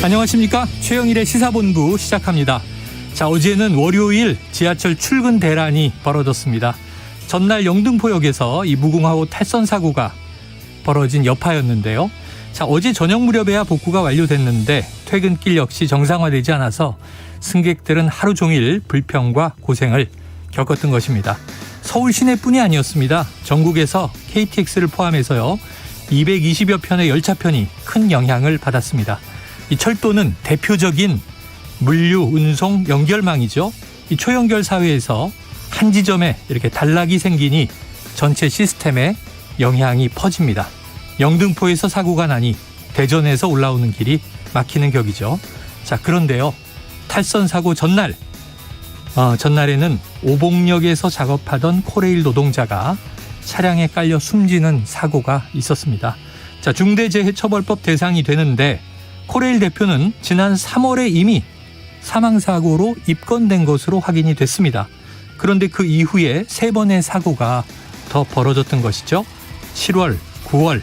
안녕하십니까. 최영일의 시사본부 시작합니다. 자, 어제는 월요일 지하철 출근 대란이 벌어졌습니다. 전날 영등포역에서 이 무궁화호 탈선 사고가 벌어진 여파였는데요. 자, 어제 저녁 무렵에야 복구가 완료됐는데 퇴근길 역시 정상화되지 않아서 승객들은 하루 종일 불평과 고생을 겪었던 것입니다. 서울 시내뿐이 아니었습니다. 전국에서 KTX를 포함해서요 220여 편의 열차편이 큰 영향을 받았습니다. 이 철도는 대표적인 물류, 운송, 연결망이죠. 이 초연결 사회에서 한 지점에 이렇게 단락이 생기니 전체 시스템에 영향이 퍼집니다. 영등포에서 사고가 나니 대전에서 올라오는 길이 막히는 격이죠. 자, 그런데요. 탈선 사고 전날에는 오봉역에서 작업하던 코레일 노동자가 차량에 깔려 숨지는 사고가 있었습니다. 자, 중대재해처벌법 대상이 되는데 코레일 대표는 지난 3월에 이미 사망사고로 입건된 것으로 확인이 됐습니다. 그런데 그 이후에 3번의 사고가 더 벌어졌던 것이죠. 7월, 9월,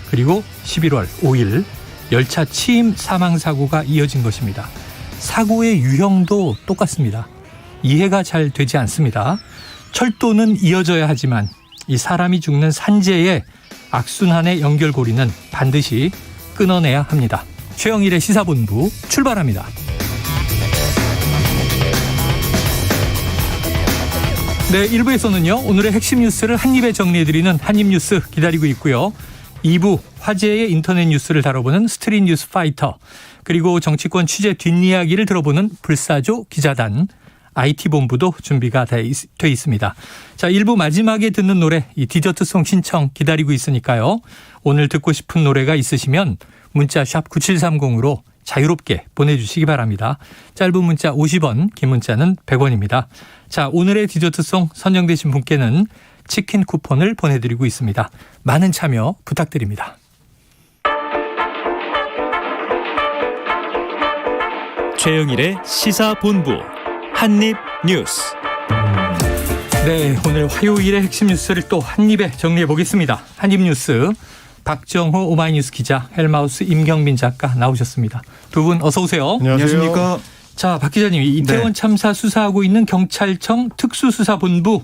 그리고 11월 5일 열차 치임 사망사고가 이어진 것입니다. 사고의 유형도 똑같습니다. 이해가 잘 되지 않습니다. 철도는 이어져야 하지만 이 사람이 죽는 산재의 악순환의 연결고리는 반드시 끊어내야 합니다. 최영일의 시사본부 출발합니다. 네, 1부에서는요. 오늘의 핵심 뉴스를 한입에 정리해드리는 한입뉴스 기다리고 있고요. 2부 화제의 인터넷 뉴스를 다뤄보는 스트릿 뉴스 파이터, 그리고 정치권 취재 뒷이야기를 들어보는 불사조 기자단, IT본부도 준비가 돼 있습니다. 자, 1부 마지막에 듣는 노래, 이 디저트송 신청 기다리고 있으니까요. 오늘 듣고 싶은 노래가 있으시면 문자 샵 9730으로 자유롭게 보내주시기 바랍니다. 짧은 문자 50원, 긴 문자는 100원입니다. 자, 오늘의 디저트송 선정되신 분께는 치킨 쿠폰을 보내드리고 있습니다. 많은 참여 부탁드립니다. 최영일의 시사본부 한입뉴스. 네, 오늘 화요일의 핵심 뉴스를 또 한입에 정리해 보겠습니다. 한입뉴스 박정호 오마이뉴스 기자, 헬마우스 임경민 작가 나오셨습니다. 두 분 어서 오세요. 안녕하십니까. 자, 박 기자님, 이태원 참사 수사하고 있는 경찰청 특수수사본부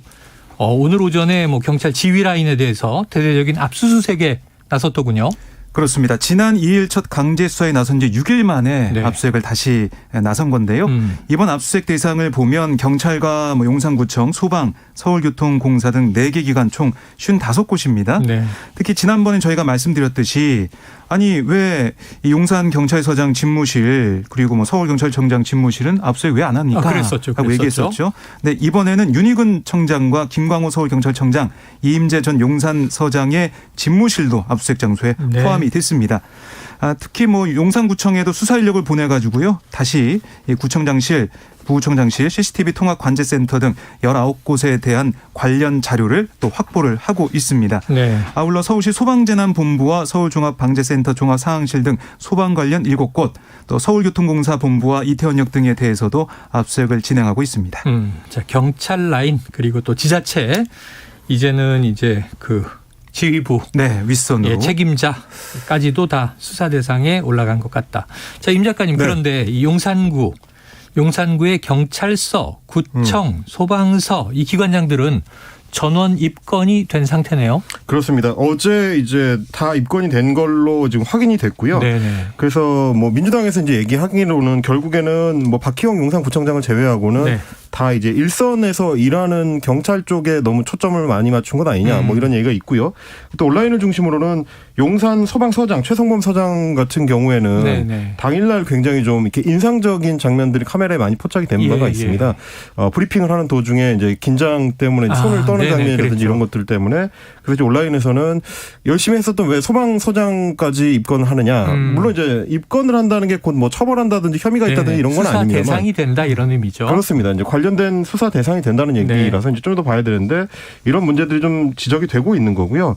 오늘 오전에 경찰 지휘 라인에 대해서 대대적인 압수수색에 나섰더군요. 그렇습니다. 지난 2일 첫 강제 수사에 나선 지 6일 만에 네. 압수수색을 다시 나선 건데요. 이번 압수수색 대상을 보면 경찰과 용산구청, 소방, 서울교통공사 등 4개 기관 총 55곳입니다. 네. 특히 지난번에 저희가 말씀드렸듯이 아니 왜 이 용산경찰서장 집무실 그리고 서울경찰청장 집무실은 압수수색 왜 안 합니까? 그랬었죠. 하고 얘기했었죠. 네, 이번에는 윤희근 청장과 김광호 서울경찰청장, 이임재 전 용산서장의 집무실도 압수수색 장소에 네. 포함이 됐습니다. 특히 용산구청에도 수사 인력을 보내가지고요. 다시 이 구청장실, 부구청장실, CCTV 통합관제센터 등 19곳에 대한 관련 자료를 또 확보를 하고 있습니다. 네. 아울러 서울시 소방재난본부와 서울종합방재센터 종합상황실 등 소방 관련 7곳, 또 서울교통공사 본부와 이태원역 등에 대해서도 압수수색을 진행하고 있습니다. 자, 경찰 라인 그리고 또 지자체, 이제는 이제 지휘부, 네, 윗선으로 책임자까지도 다 수사 대상에 올라간 것 같다. 자, 임 작가님, 그런데 이 용산구의 경찰서, 구청, 소방서 이 기관장들은 전원 입건이 된 상태네요. 그렇습니다. 어제 이제 다 입건이 된 걸로 지금 확인이 됐고요. 네네. 그래서 민주당에서 이제 얘기하기로는 결국에는 박희영 용산구청장을 제외하고는 네. 다 이제 일선에서 일하는 경찰 쪽에 너무 초점을 많이 맞춘 것 아니냐 이런 얘기가 있고요. 또 온라인을 중심으로는 용산 소방서장 최성범 서장 같은 경우에는 네네. 당일날 굉장히 좀 이렇게 인상적인 장면들이 카메라에 많이 포착이 된 바가 있습니다. 브리핑을 하는 도중에 이제 긴장 때문에 손을 떠는 장면이라든지 그랬죠. 이런 것들 때문에 그래서 이제 온라인에서는 열심히 했었던 왜 소방서장까지 입건을 하느냐. 물론 이제 입건을 한다는 게 곧 처벌한다든지 혐의가 있다든지 이런 건 아닙니다만. 수사 대상이 된다 이런 의미죠. 그렇습니다. 이제 관련된 수사 대상이 된다는 얘기라서 이제 좀 더 봐야 되는데 이런 문제들이 좀 지적이 되고 있는 거고요.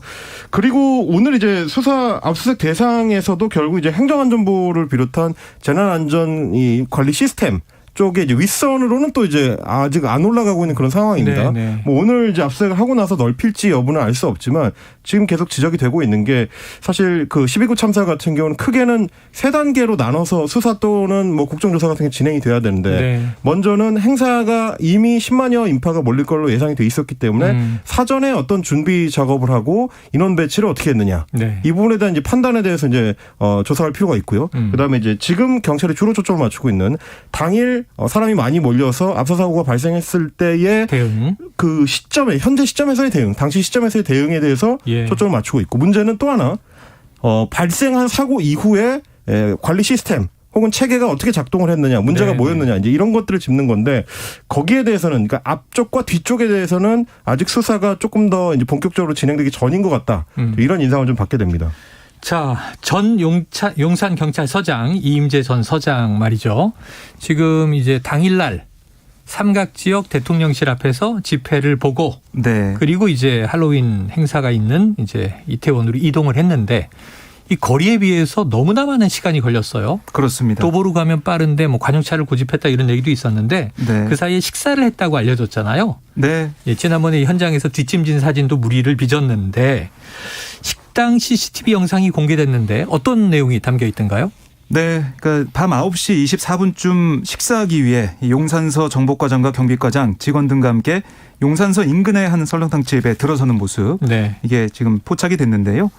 그리고 오늘 이제 수사 압수수색 대상에서도 결국 이제 행정안전부를 비롯한 재난안전 이 관리 시스템 쪽에 이제 윗선으로는 또 이제 아직 안 올라가고 있는 그런 상황입니다. 네. 뭐 오늘 이제 압수수색을 하고 나서 넓힐지 여부는 알 수 없지만 지금 계속 지적이 되고 있는 게 사실 그 12구 참사 같은 경우는 크게는 세 단계로 나눠서 수사 또는 뭐 국정조사 같은 게 진행이 돼야 되는데 네. 먼저는 행사가 이미 10만여 인파가 몰릴 걸로 예상이 돼 있었기 때문에 사전에 어떤 준비 작업을 하고 인원 배치를 어떻게 했느냐 네. 이 부분에 대한 이제 판단에 대해서 이제 조사할 필요가 있고요. 그다음에 이제 지금 경찰이 주로 초점을 맞추고 있는 당일 사람이 많이 몰려서 압사 사고가 발생했을 때의 대응. 그 시점에 현재 시점에서의 대응, 당시 시점에서의 대응에 대해서 예. 초점을 맞추고 있고 문제는 또 하나 발생한 사고 이후에 관리 시스템 혹은 체계가 어떻게 작동을 했느냐, 문제가 네, 뭐였느냐 이제 이런 것들을 짚는 건데 거기에 대해서는 그러니까 앞쪽과 뒤쪽에 대해서는 아직 수사가 조금 더 이제 본격적으로 진행되기 전인 것 같다. 이런 인상을 좀 받게 됩니다. 자, 전 용산경찰서장 이임재 전 서장 말이죠. 지금 이제 당일날 삼각지역 대통령실 앞에서 집회를 보고 네. 그리고 이제 할로윈 행사가 있는 이제 이태원으로 이동을 했는데 이 거리에 비해서 너무나 많은 시간이 걸렸어요. 그렇습니다. 도보로 가면 빠른데 뭐 관용차를 고집했다 이런 얘기도 있었는데 네. 그 사이에 식사를 했다고 알려졌잖아요. 네. 예, 지난번에 현장에서 뒷짐진 사진도 무리를 빚었는데 식당 CCTV 영상이 공개됐는데 어떤 내용이 담겨 있던가요? 네, 그러니까 밤 9시 24분쯤 식사하기 위해 용산서 정보과장과 경비과장, 직원 등과 함께 용산서 인근의 한 설렁탕집에 들어서는 모습. 네. 이게 지금 포착이 됐는데요.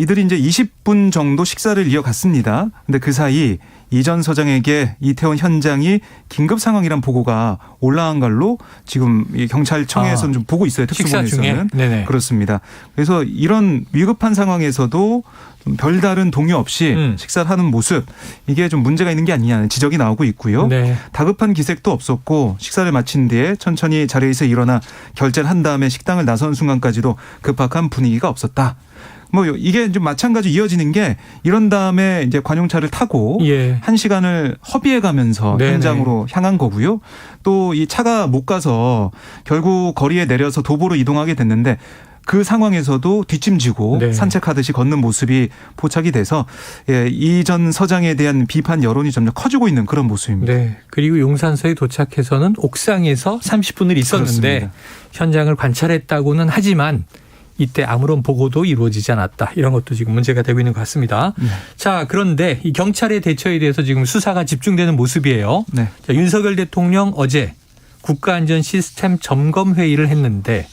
이들이 이제 20분 정도 식사를 이어갔습니다. 근데 그 사이 이 전 서장에게 이태원 현장이 긴급 상황이란 보고가 올라간 걸로 지금 이 경찰청에서는 좀 보고 있어요. 식사 중에. 특수본에서는. 네네. 그렇습니다. 그래서 이런 위급한 상황에서도 좀 별다른 동요 없이 식사를 하는 모습 이게 좀 문제가 있는 게 아니냐는 지적이 나오고 있고요. 네. 다급한 기색도 없었고 식사를 마친 뒤에 천천히 자리에서 일어나 결제를 한 다음에 식당을 나선 순간까지도 급박한 분위기가 없었다. 뭐 이게 좀 마찬가지 이어지는 게 이런 다음에 이제 관용차를 타고 예. 1시간을 허비해 가면서 네네. 현장으로 향한 거고요. 또 이 차가 못 가서 결국 거리에 내려서 도보로 이동하게 됐는데 그 상황에서도 뒷짐지고 네. 산책하듯이 걷는 모습이 포착이 돼서 이 전 서장에 대한 비판 여론이 점점 커지고 있는 그런 모습입니다. 네. 그리고 용산서에 도착해서는 옥상에서 30분을 있었는데 그렇습니다. 현장을 관찰했다고는 하지만 이때 아무런 보고도 이루어지지 않았다. 이런 것도 지금 문제가 되고 있는 것 같습니다. 자, 그런데 이 경찰의 대처에 대해서 지금 수사가 집중되는 모습이에요. 네. 자, 윤석열 대통령 어제 국가안전 시스템 점검 회의를 했는데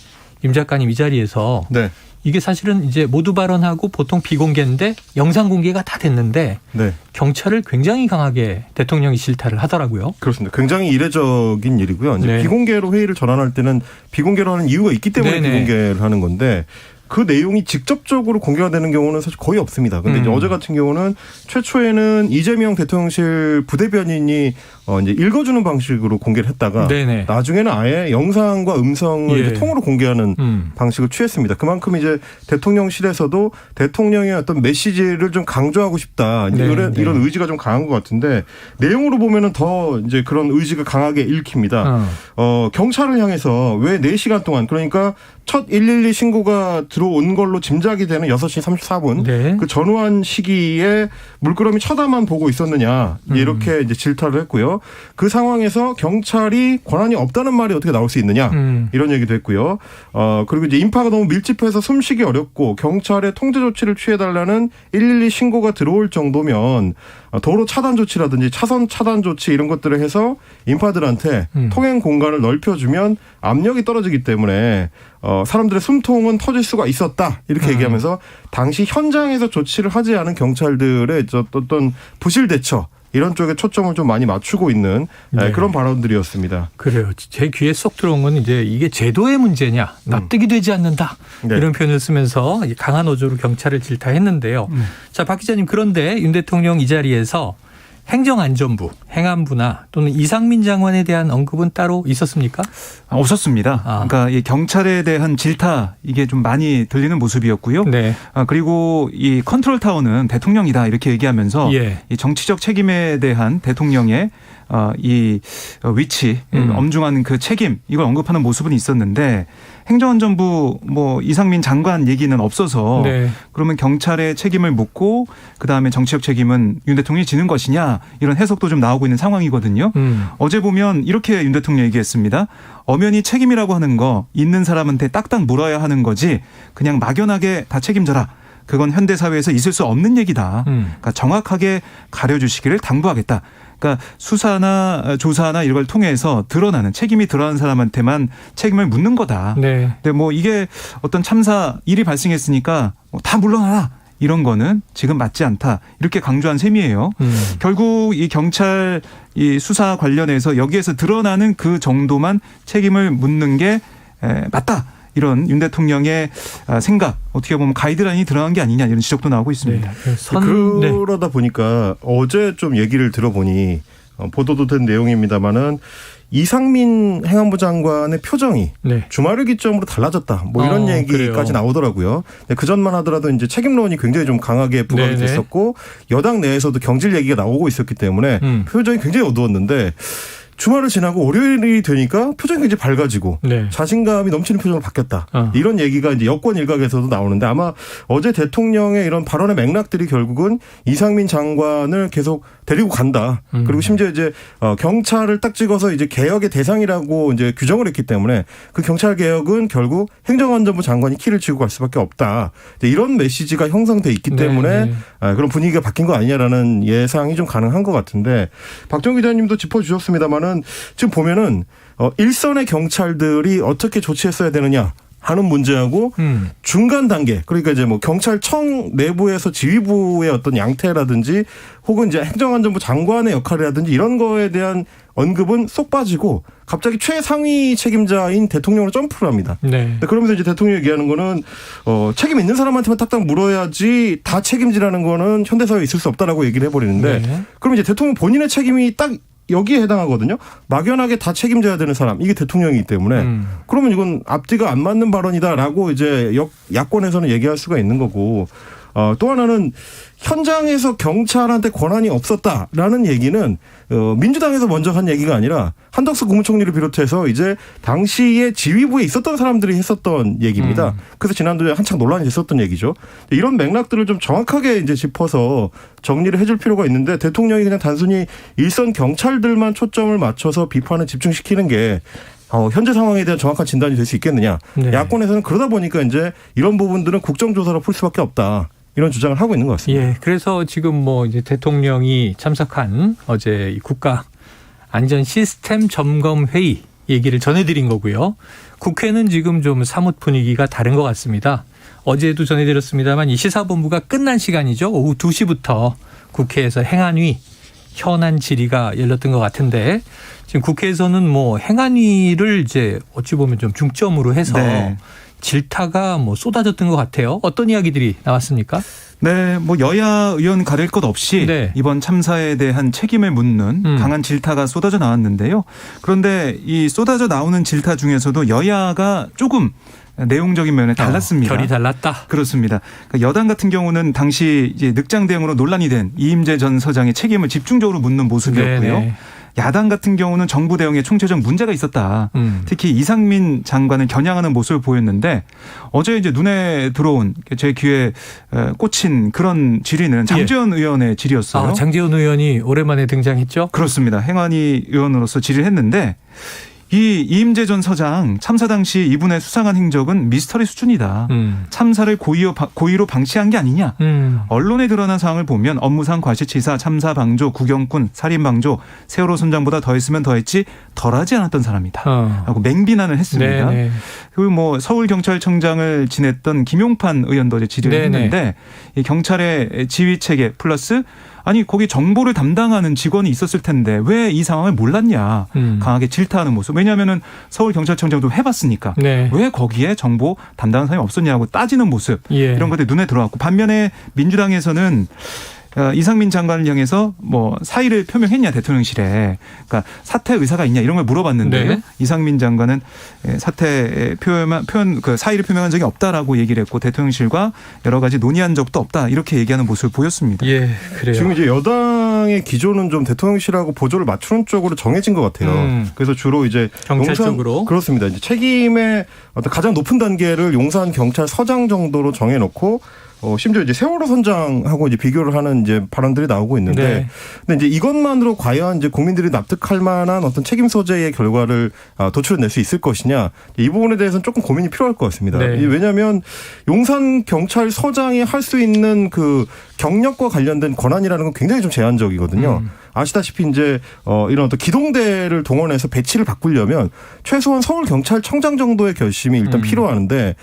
임 작가님 이 자리에서 네. 이게 사실은 이제 모두 발언하고 보통 비공개인데 영상 공개가 다 됐는데 네. 경찰을 굉장히 강하게 대통령이 질타를 하더라고요. 그렇습니다. 굉장히 이례적인 일이고요. 이제 네. 비공개로 회의를 전환할 때는 비공개로 하는 이유가 있기 때문에 네네. 비공개를 하는 건데 그 내용이 직접적으로 공개가 되는 경우는 사실 거의 없습니다. 근데 이제 어제 같은 경우는 최초에는 이재명 대통령실 부대변인이 이제 읽어주는 방식으로 공개를 했다가 네네. 나중에는 아예 영상과 음성을 예. 이제 통으로 공개하는 방식을 취했습니다. 그만큼 이제 대통령실에서도 대통령의 어떤 메시지를 좀 강조하고 싶다. 이제 네, 이런 의지가 좀 강한 것 같은데 내용으로 보면은 더 이제 그런 의지가 강하게 읽힙니다. 경찰을 향해서 왜 4시간 동안 그러니까 첫 112 신고가 들어온 걸로 짐작이 되는 6시 34분 네. 그 전후한 시기에 물끄러미 쳐다만 보고 있었느냐 이렇게 이제 질타를 했고요. 그 상황에서 경찰이 권한이 없다는 말이 어떻게 나올 수 있느냐 이런 얘기도 했고요. 그리고 이제 인파가 너무 밀집해서 숨쉬기 어렵고 경찰의 통제 조치를 취해달라는 112 신고가 들어올 정도면 도로 차단 조치라든지 차선 차단 조치 이런 것들을 해서 인파들한테 통행 공간을 넓혀주면 압력이 떨어지기 때문에 사람들의 숨통은 터질 수가 있었다 이렇게 얘기하면서 당시 현장에서 조치를 하지 않은 경찰들의 어떤 부실 대처 이런 쪽에 초점을 좀 많이 맞추고 있는 네. 그런 발언들이었습니다. 그래요. 제 귀에 쏙 들어온 건 이제 이게 제도의 문제냐 납득이 되지 않는다 네. 이런 표현을 쓰면서 강한 어조로 경찰을 질타했는데요. 자, 박 기자님 그런데 윤 대통령 이 자리에서 행정안전부, 행안부나 또는 이상민 장관에 대한 언급은 따로 있었습니까? 없었습니다. 그러니까 이 경찰에 대한 질타 이게 좀 많이 들리는 모습이었고요. 네. 그리고 이 컨트롤 타워는 대통령이다 이렇게 얘기하면서 예. 이 정치적 책임에 대한 대통령의 이 위치, 엄중한 그 책임 이걸 언급하는 모습은 있었는데 행정안전부 뭐 이상민 장관 얘기는 없어서 네. 그러면 경찰의 책임을 묻고 그다음에 정치적 책임은 윤 대통령이 지는 것이냐 이런 해석도 좀 나오고 있는 상황이거든요. 어제 보면 이렇게 윤 대통령이 얘기했습니다. 엄연히 책임이라고 하는 거 있는 사람한테 딱딱 물어야 하는 거지 그냥 막연하게 다 책임져라. 그건 현대사회에서 있을 수 없는 얘기다. 그러니까 정확하게 가려주시기를 당부하겠다. 그러니까 수사나 조사나 이런 걸 통해서 드러나는 책임이 드러나는 사람한테만 책임을 묻는 거다. 네. 근데 뭐 이게 어떤 참사 일이 발생했으니까 다 물러나라. 이런 거는 지금 맞지 않다. 이렇게 강조한 셈이에요. 결국 이 경찰 이 수사 관련해서 여기에서 드러나는 그 정도만 책임을 묻는 게 맞다. 이런 윤 대통령의 생각 어떻게 보면 가이드라인이 드러난 게 아니냐 이런 지적도 나오고 있습니다. 네. 그러다 보니까 어제 좀 얘기를 들어보니 보도도 된 내용입니다마는 이상민 행안부 장관의 표정이 네. 주말을 기점으로 달라졌다. 뭐 이런 얘기까지 그래요. 나오더라고요. 그 전만 하더라도 이제 책임론이 굉장히 좀 강하게 부각이 네네. 됐었고 여당 내에서도 경질 얘기가 나오고 있었기 때문에 표정이 굉장히 어두웠는데 주말을 지나고 월요일이 되니까 표정이 굉장히 밝아지고 네. 자신감이 넘치는 표정으로 바뀌었다. 어. 이런 얘기가 이제 여권 일각에서도 나오는데 아마 어제 대통령의 이런 발언의 맥락들이 결국은 이상민 장관을 계속 데리고 간다. 그리고 심지어 이제 경찰을 딱 찍어서 이제 개혁의 대상이라고 이제 규정을 했기 때문에 그 경찰 개혁은 결국 행정안전부 장관이 키를 쥐고 갈 수밖에 없다. 이제 이런 메시지가 형성돼 있기 때문에 그런 분위기가 바뀐 거 아니냐라는 예상이 좀 가능한 것 같은데 박정 기자님도 짚어주셨습니다만은 지금 보면은 일선의 경찰들이 어떻게 조치했어야 되느냐 하는 문제하고 중간 단계 그러니까 이제 뭐 경찰청 내부에서 지휘부의 어떤 양태라든지 혹은 이제 행정안전부 장관의 역할이라든지 이런 거에 대한 언급은 쏙 빠지고 갑자기 최상위 책임자인 대통령으로 점프를 합니다. 네. 그러면서 이제 대통령이 얘기하는 거는 책임 있는 사람한테만 딱딱 물어야지 다 책임지라는 거는 현대사회에 있을 수 없다라고 얘기를 해버리는데 네. 그럼 이제 대통령 본인의 책임이 딱 여기에 해당하거든요. 막연하게 다 책임져야 되는 사람 이게 대통령이기 때문에 그러면 이건 앞뒤가 안 맞는 발언이다라고 이제 야권에서는 얘기할 수가 있는 거고 또 하나는 현장에서 경찰한테 권한이 없었다라는 얘기는 민주당에서 먼저 한 얘기가 아니라 한덕수 국무총리를 비롯해서 이제 당시에 지휘부에 있었던 사람들이 했었던 얘기입니다. 그래서 지난주에 한창 논란이 됐었던 얘기죠. 이런 맥락들을 좀 정확하게 이제 짚어서 정리를 해줄 필요가 있는데 대통령이 그냥 단순히 일선 경찰들만 초점을 맞춰서 비판을 집중시키는 게 현재 상황에 대한 정확한 진단이 될 수 있겠느냐. 네. 야권에서는 그러다 보니까 이제 이런 부분들은 국정조사로 풀 수밖에 없다. 이런 주장을 하고 있는 것 같습니다. 예, 그래서 지금 뭐 이제 대통령이 참석한 어제 이 국가 안전 시스템 점검 회의 얘기를 전해드린 거고요. 국회는 지금 좀 사뭇 분위기가 다른 것 같습니다. 어제도 전해드렸습니다만 이 시사본부가 끝난 시간이죠. 오후 2시부터 국회에서 행안위 현안 질의가 열렸던 것 같은데 지금 국회에서는 뭐 행안위를 이제 어찌 보면 좀 중점으로 해서 네. 질타가 뭐 쏟아졌던 것 같아요. 어떤 이야기들이 나왔습니까? 네, 뭐 여야 의원 가릴 것 없이 네. 이번 참사에 대한 책임을 묻는 강한 질타가 쏟아져 나왔는데요. 그런데 이 쏟아져 나오는 질타 중에서도 여야가 조금 내용적인 면에 달랐습니다. 결이 달랐다. 그렇습니다. 그러니까 여당 같은 경우는 당시 이제 늑장 대응으로 논란이 된 이임재 전 서장의 책임을 집중적으로 묻는 모습이었고요. 네네. 야당 같은 경우는 정부 대응에 총체적 문제가 있었다. 특히 이상민 장관을 겨냥하는 모습을 보였는데 어제 이제 눈에 들어온 제 귀에 꽂힌 그런 질의는 장제원 의원의 질의였어요. 장제원 의원이 오랜만에 등장했죠? 그렇습니다. 행안위 의원으로서 질의를 했는데 이 이임재 전 서장 참사 당시 이분의 수상한 행적은 미스터리 수준이다. 참사를 고의로 방치한 게 아니냐. 언론에 드러난 사항을 보면 업무상 과실치사, 참사 방조, 구경꾼, 살인 방조, 세월호 선장보다 더했으면 더했지 덜하지 않았던 사람이다. 라고 맹비난을 했습니다. 네네. 그리고 뭐 서울경찰청장을 지냈던 김용판 의원도 이제 질의를 네네. 했는데 이 경찰의 지휘 체계 플러스 아니 거기 정보를 담당하는 직원이 있었을 텐데 왜 이 상황을 몰랐냐 강하게 질타하는 모습. 왜냐하면은 서울경찰청장도 해봤으니까 네. 왜 거기에 정보 담당하는 사람이 없었냐고 따지는 모습. 예. 이런 것들이 눈에 들어왔고 반면에 민주당에서는 이상민 장관을 향해서 뭐 사의를 표명했냐 대통령실에, 그러니까 사퇴 의사가 있냐 이런 걸 물어봤는데요. 네. 이상민 장관은 사퇴 그 사의를 표명한 적이 없다라고 얘기를 했고 대통령실과 여러 가지 논의한 적도 없다 이렇게 얘기하는 모습을 보였습니다. 예, 그래요. 지금 이제 여당의 기조는 좀 대통령실하고 보조를 맞추는 쪽으로 정해진 것 같아요. 그래서 주로 이제 경찰 쪽으로. 그렇습니다. 이제 책임의 어떤 가장 높은 단계를 용산 경찰서장 정도로 정해놓고 심지어 이제 세월호 선장하고 이제 비교를 하는 이제 발언들이 나오고 있는데, 네. 근데 이제 이것만으로 과연 이제 국민들이 납득할 만한 어떤 책임 소재의 결과를 도출해낼 수 있을 것이냐, 이 부분에 대해서는 조금 고민이 필요할 것 같습니다. 네. 왜냐하면 용산 경찰서장이 할 수 있는 그 경력과 관련된 권한이라는 건 굉장히 좀 제한적이거든요. 아시다시피 이제 이런 어떤 기동대를 동원해서 배치를 바꾸려면 최소한 서울경찰청장 정도의 결심이 일단 필요하는데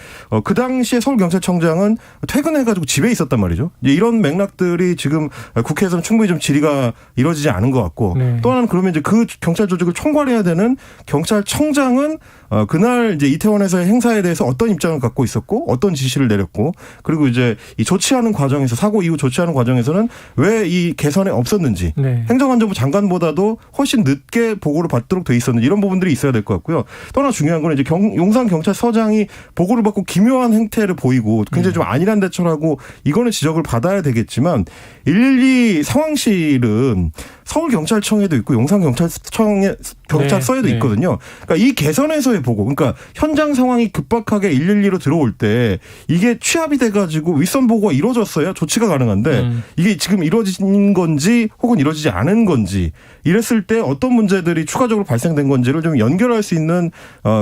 그 당시에 서울경찰청장은 퇴근해가지고 집에 있었단 말이죠. 이런 맥락들이 지금 국회에서는 충분히 좀 질의가 이루어지지 않은 것 같고, 네. 또 하나는 그러면 이제 그 경찰 조직을 총괄해야 되는 경찰청장은 그날 이제 이태원에서의 행사에 대해서 어떤 입장을 갖고 있었고 어떤 지시를 내렸고, 그리고 이제 이 조치하는 과정에서, 사고 이후 조치하는 과정에서는 왜 이 개선에 없었는지, 네. 행정안전부 장관보다도 훨씬 늦게 보고를 받도록 돼 있었는지, 이런 부분들이 있어야 될 것 같고요. 또 하나 중요한 건 이제 용산 경찰서장이 보고를 받고 기묘한 행태를 보이고 굉장히 좀 안일한 대처를 하고, 이거는 지적을 받아야 되겠지만 112 상황실은 서울경찰청에도 있고 경찰서에도 네. 있거든요. 그러니까 이 개선에서의 보고, 그러니까 현장 상황이 급박하게 112로 들어올 때 이게 취합이 돼가지고 윗선 보고가 이루어졌어야 조치가 가능한데 이게 지금 이루어진 건지 혹은 이루어지지 않은 건지, 이랬을 때 어떤 문제들이 추가적으로 발생된 건지를 좀 연결할 수 있는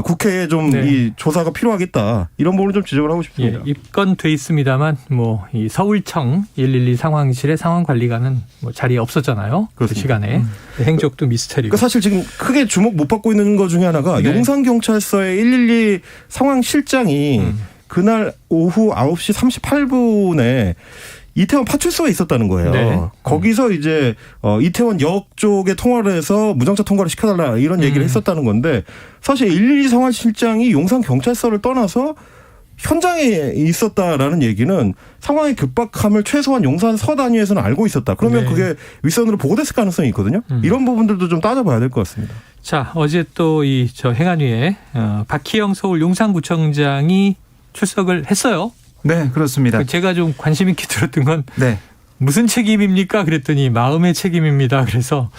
국회에 좀 이 조사가 필요하겠다, 이런 부분을 좀 지적을 하고 싶습니다. 예, 입건돼 있습니다만 뭐 이 서울청 112 상황실의 상황 관리관은 뭐 자리에 없었잖아요. 그 시간에 행적도 미스터리고. 그러니까 사실 지금 크게 주목 못 받고 있는 것 중에 하나가 용산경찰서의 112 상황실장이 그날 오후 9시 38분에 이태원 파출소에 있었다는 거예요. 네. 거기서 이제 이태원 역 쪽에 통화를 해서 무장차 통과를 시켜달라, 이런 얘기를 했었다는 건데, 사실 112 상황실장이 용산경찰서를 떠나서 현장에 있었다라는 얘기는 상황의 급박함을 최소한 용산서 단위에서는 알고 있었다. 그러면 그게 윗선으로 보고됐을 가능성이 있거든요. 이런 부분들도 좀 따져봐야 될 것 같습니다. 자, 어제 또 이 행안위에 박희영 서울 용산구청장이 출석을 했어요. 네, 그렇습니다. 제가 좀 관심 있게 들었던 건 네. 무슨 책임입니까? 그랬더니 마음의 책임입니다. 그래서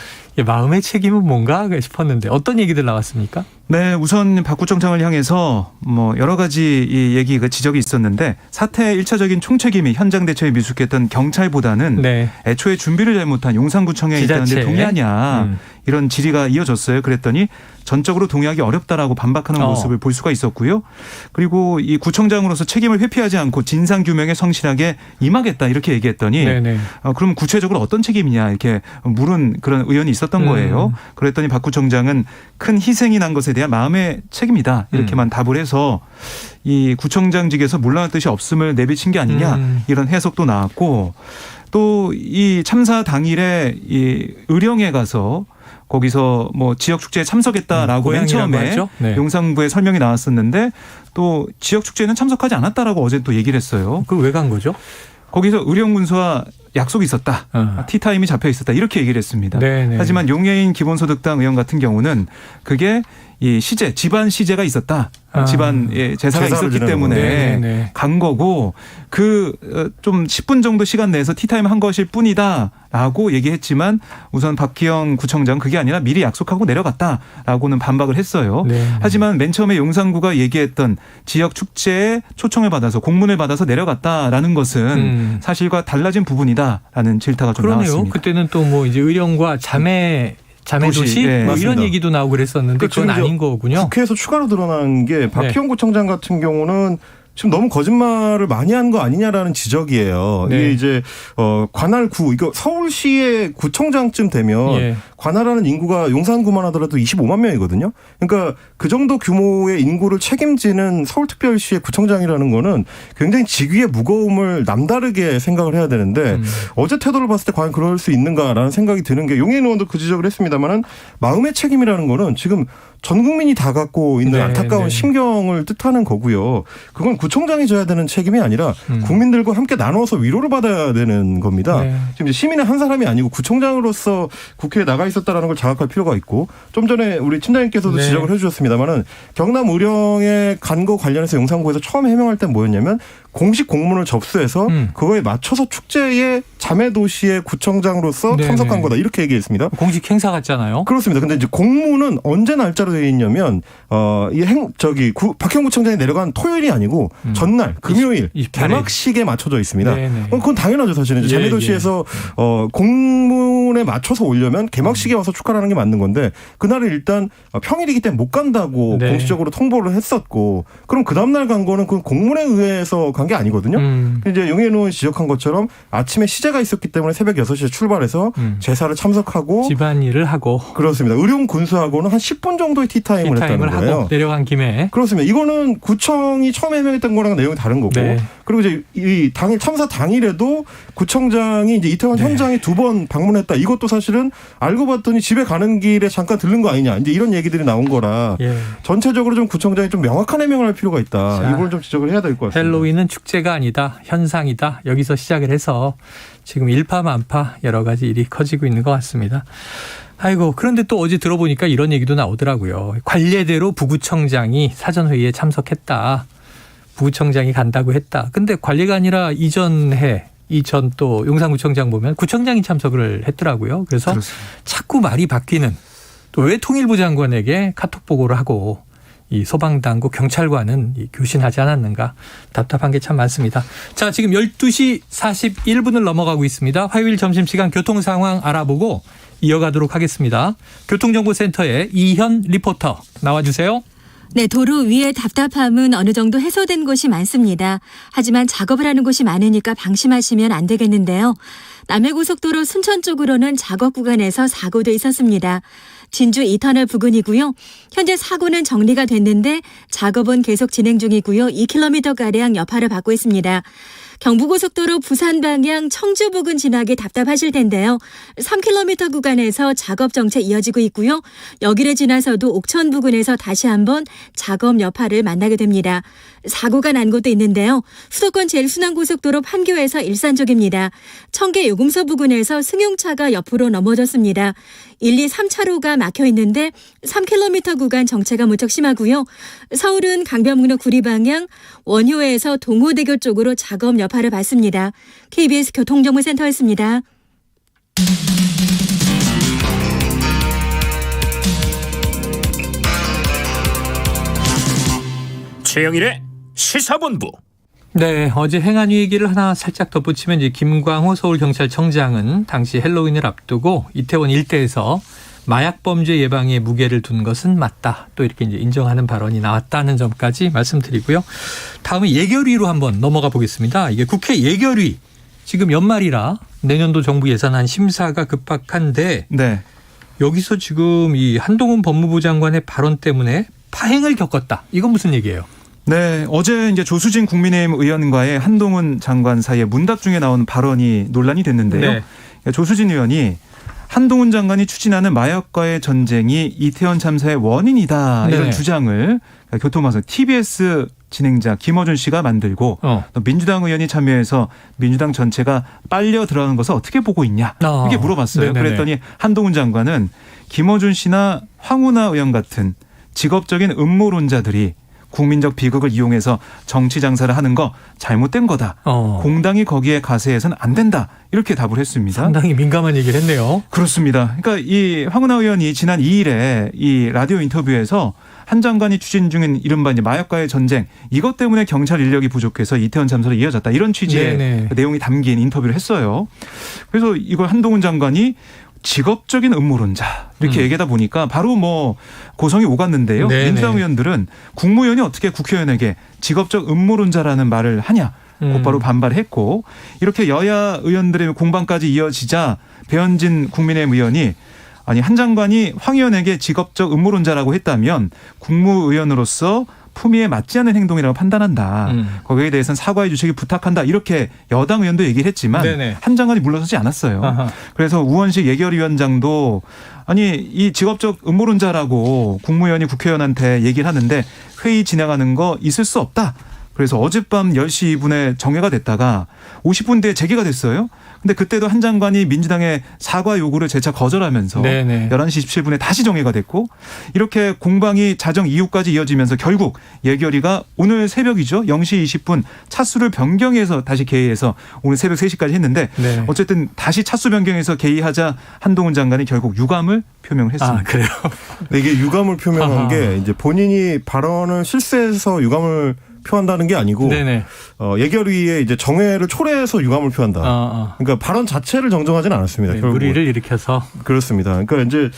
마음의 책임은 뭔가 싶었는데 어떤 얘기들 나왔습니까? 네, 우선 박 구청장을 향해서 뭐 여러 가지 이 얘기가 지적이 있었는데, 사태의 1차적인 총책임이 현장 대처에 미숙했던 경찰보다는 애초에 준비를 잘못한 용산구청에 있다는데 동의하냐, 이런 질의가 이어졌어요. 그랬더니 전적으로 동의하기 어렵다라고 반박하는 모습을 볼 수가 있었고요. 그리고 이 구청장으로서 책임을 회피하지 않고 진상규명에 성실하게 임하겠다, 이렇게 얘기했더니 그럼 구체적으로 어떤 책임이냐 이렇게 물은 그런 의원이 있었던 거예요. 그랬더니 박 구청장은 큰 희생이 난 것에 대한 마음의 책임이다, 이렇게만 답을 해서 이 구청장직에서 물러날 뜻이 없음을 내비친 게 아니냐, 이런 해석도 나왔고, 또 이 참사 당일에 이 의령에 가서 거기서 뭐 지역 축제에 참석했다라고 맨 처음에 용산구에 설명이 나왔었는데, 또 지역 축제에는 참석하지 않았다라고 어제 또 얘기를 했어요. 그 왜 간 거죠? 거기서 의령군수와 약속이 있었다. 티타임이 잡혀 있었다. 이렇게 얘기를 했습니다. 하지만 용해인 기본소득당 의원 같은 경우는 그게 이 시제, 집안 시제가 있었다. 집안 제사가 있었기 때문에 간 거고, 그 좀 10분 정도 시간 내에서 티타임 한 것일 뿐이다라고 얘기했지만, 우선 박희영 구청장 그게 아니라 미리 약속하고 내려갔다라고는 반박을 했어요. 하지만 맨 처음에 용산구가 얘기했던 지역 축제에 초청을 받아서 공문을 받아서 내려갔다라는 것은 사실과 달라진 부분이다라는 질타가 좀 나왔습니다. 그때는 또 뭐 이제 의령과 자매 도시 뭐 이런 얘기도 나오고 그랬었는데 그건 아닌 거군요. 국회에서 추가로 드러난 게 박희영 구청장 같은 경우는 지금 너무 거짓말을 많이 한 거 아니냐라는 지적이에요. 이게 이제 관할구, 이거 서울시의 구청장쯤 되면 관할하는 인구가 용산구만 하더라도 25만 명이거든요. 그러니까 그 정도 규모의 인구를 책임지는 서울특별시의 구청장이라는 거는 굉장히 직위의 무거움을 남다르게 생각을 해야 되는데, 어제 태도를 봤을 때 과연 그럴 수 있는가라는 생각이 드는 게, 용해인 의원도 그 지적을 했습니다만은 마음의 책임이라는 거는 지금 전 국민이 다 갖고 있는 네, 안타까운 네. 심경을 뜻하는 거고요. 그건 구청장이 져야 되는 책임이 아니라 국민들과 함께 나눠서 위로를 받아야 되는 겁니다. 네. 지금 이제 시민의 한 사람이 아니고 구청장으로서 국회에 나가 있었다라는 걸 자각할 필요가 있고 좀 전에 우리 팀장님께서도 네. 지적을 해주셨습니다만은 경남 의령에 간 거 관련해서 용산구에서 처음 해명할 땐 뭐였냐면 공식 공문을 접수해서 그거에 맞춰서 축제의 자매 도시의 구청장으로서 네네. 참석한 거다 이렇게 얘기했습니다. 공식 행사 같잖아요. 그렇습니다. 근데 이제 공문은 언제 날짜로 되어 있냐면 박형구 청장이 내려간 토요일이 아니고 전날 금요일 28일. 개막식에 맞춰져 있습니다. 네네. 그건 당연하죠, 사실은. 예, 자매 도시에서 공문에 맞춰서 오려면 개막식에 와서 축하하는 게 맞는 건데 그날은 일단 평일이기 때문에 못 간다고 네. 공식적으로 통보를 했었고 그럼 그 다음 날 간 거는 그 공문에 의해서 간 게 아니거든요. 이제 용해인 의원이 지적한 것처럼 아침에 시제가 있었기 때문에 새벽 6시에 출발해서 제사를 참석하고 집안일을 하고 그렇습니다. 의령 군수하고는 한 10분 정도의 티타임을 했다는 거예요. 하고 내려간 김에 그렇습니다. 이거는 구청이 처음 해명했던 거랑 내용이 다른 거고. 네. 그리고 이제 이 당일 참사 당일에도 구청장이 이제 이태원 네. 현장에 2번 방문했다. 이것도 사실은 알고 봤더니 집에 가는 길에 잠깐 들른 거 아니냐. 이제 이런 얘기들이 나온 거라 예. 전체적으로 좀 구청장이 좀 명확한 해명을 할 필요가 있다. 자, 이걸 좀 지적을 해야 될 것 같습니다. 헬로윈은 축제가 아니다. 현상이다. 여기서 시작을 해서 지금 일파만파 여러 가지 일이 커지고 있는 것 같습니다. 아이고, 그런데 또 어제 들어보니까 이런 얘기도 나오더라고요. 관례대로 부구청장이 사전회의에 참석했다. 부구청장이 간다고 했다. 근데 관례가 아니라 이전 또 용산구청장 보면 구청장이 참석을 했더라고요. 그래서 그렇습니다. 자꾸 말이 바뀌는 또 왜 통일부 장관에게 카톡 보고를 하고 이 소방당국 경찰관은 교신하지 않았는가 답답한 게 참 많습니다. 자, 지금 12시 41분을 넘어가고 있습니다. 화요일 점심시간 교통 상황 알아보고 이어가도록 하겠습니다. 교통정보센터의 이현 리포터 나와주세요. 네, 도로 위의 답답함은 어느 정도 해소된 곳이 많습니다. 하지만 작업을 하는 곳이 많으니까 방심하시면 안 되겠는데요. 남해고속도로 순천 쪽으로는 작업 구간에서 사고도 있었습니다. 진주 2터널 부근이고요. 현재 사고는 정리가 됐는데 작업은 계속 진행 중이고요. 2km가량 여파를 받고 있습니다. 경부고속도로 부산 방향 청주 부근 지나기 답답하실 텐데요. 3km 구간에서 작업 정체 이어지고 있고요. 여기를 지나서도 옥천 부근에서 다시 한번 작업 여파를 만나게 됩니다. 사고가 난 곳도 있는데요. 수도권 제일순환고속도로 판교에서 일산 쪽입니다. 청계 요금소 부근에서 승용차가 옆으로 넘어졌습니다. 1, 2, 3차로가 막혀 있는데 3km 구간 정체가 무척 심하고요. 서울은 강변북로 구리 방향 원효에서 동호대교 쪽으로 작업 여파를 받습니다. KBS 교통정보센터였습니다. 최영일의 시사본부. 네, 어제 행안 얘기를 하나 살짝 덧붙이면 이제 김광호 서울경찰청장은 당시 헬로윈을 앞두고 이태원 일대에서 마약 범죄 예방에 무게를 둔 것은 맞다. 또 이렇게 이제 인정하는 발언이 나왔다는 점까지 말씀드리고요. 다음에 예결위로 한번 넘어가 보겠습니다. 이게 국회 예결위 지금 연말이라 내년도 정부 예산안 심사가 급박한데 네. 여기서 지금 이 한동훈 법무부 장관의 발언 때문에 파행을 겪었다. 이건 무슨 얘기예요? 네, 어제 이제 조수진 국민의힘 의원과의 한동훈 장관 사이에 문답 중에 나온 발언이 논란이 됐는데요. 네. 조수진 의원이 한동훈 장관이 추진하는 마약과의 전쟁이 이태원 참사의 원인이다 이런 네. 주장을 교통방송 TBS 진행자 김어준 씨가 만들고 또 민주당 의원이 참여해서 민주당 전체가 빨려 들어가는 것을 어떻게 보고 있냐 이렇게 물어봤어요. 네네네. 그랬더니 한동훈 장관은 김어준 씨나 황운하 의원 같은 직업적인 음모론자들이 국민적 비극을 이용해서 정치 장사를 하는 거 잘못된 거다. 공당이 거기에 가세해서는 안 된다. 이렇게 답을 했습니다. 상당히 민감한 얘기를 했네요. 그렇습니다. 그러니까 이 황운하 의원이 지난 2일에 이 라디오 인터뷰에서 한 장관이 추진 중인 이른바 이제 마약과의 전쟁 이것 때문에 경찰 인력이 부족해서 이태원 참사로 이어졌다. 이런 취지의 네네. 내용이 담긴 인터뷰를 했어요. 그래서 이걸 한동훈 장관이 직업적인 음모론자 이렇게 얘기하다 보니까 바로 뭐 고성이 오갔는데요. 네네. 민주당 의원들은 국무위원이 어떻게 국회의원에게 직업적 음모론자라는 말을 하냐 곧바로 반발했고 이렇게 여야 의원들의 공방까지 이어지자 배현진 국민의힘 의원이 아니 한 장관이 황 의원에게 직업적 음모론자라고 했다면 국무의원으로서 품위에 맞지 않는 행동이라고 판단한다. 거기에 대해서는 사과의 주책을 부탁한다. 이렇게 여당 의원도 얘기를 했지만 네네. 한 장관이 물러서지 않았어요. 아하. 그래서 우원식 예결위원장도 아니 이 직업적 음모론자라고 국무위원이 국회의원한테 얘기를 하는데 회의 진행하는 거 있을 수 없다. 그래서 어젯밤 10시 2분에 정회가 됐다가 50분 뒤에 재개가 됐어요. 근데 그때도 한 장관이 민주당의 사과 요구를 재차 거절하면서 네네. 11시 27분에 다시 정회가 됐고 이렇게 공방이 자정 이후까지 이어지면서 결국 예결위가 오늘 새벽이죠. 0시 20분 차수를 변경해서 다시 개의해서 오늘 새벽 3시까지 했는데 네. 어쨌든 다시 차수 변경해서 개의하자 한동훈 장관이 결국 유감을 표명을 했습니다. 아, 그래요? 근데 이게 유감을 표명한 아하. 게 이제 본인이 발언을 실세해서 유감을 표한다는 게 아니고 네네. 예결위에 이제 정회를 초래해서 유감을 표한다. 그러니까 발언 자체를 정정하지는 않았습니다. 네, 결국은. 무리를 일으켜서. 그렇습니다. 그러니까 이제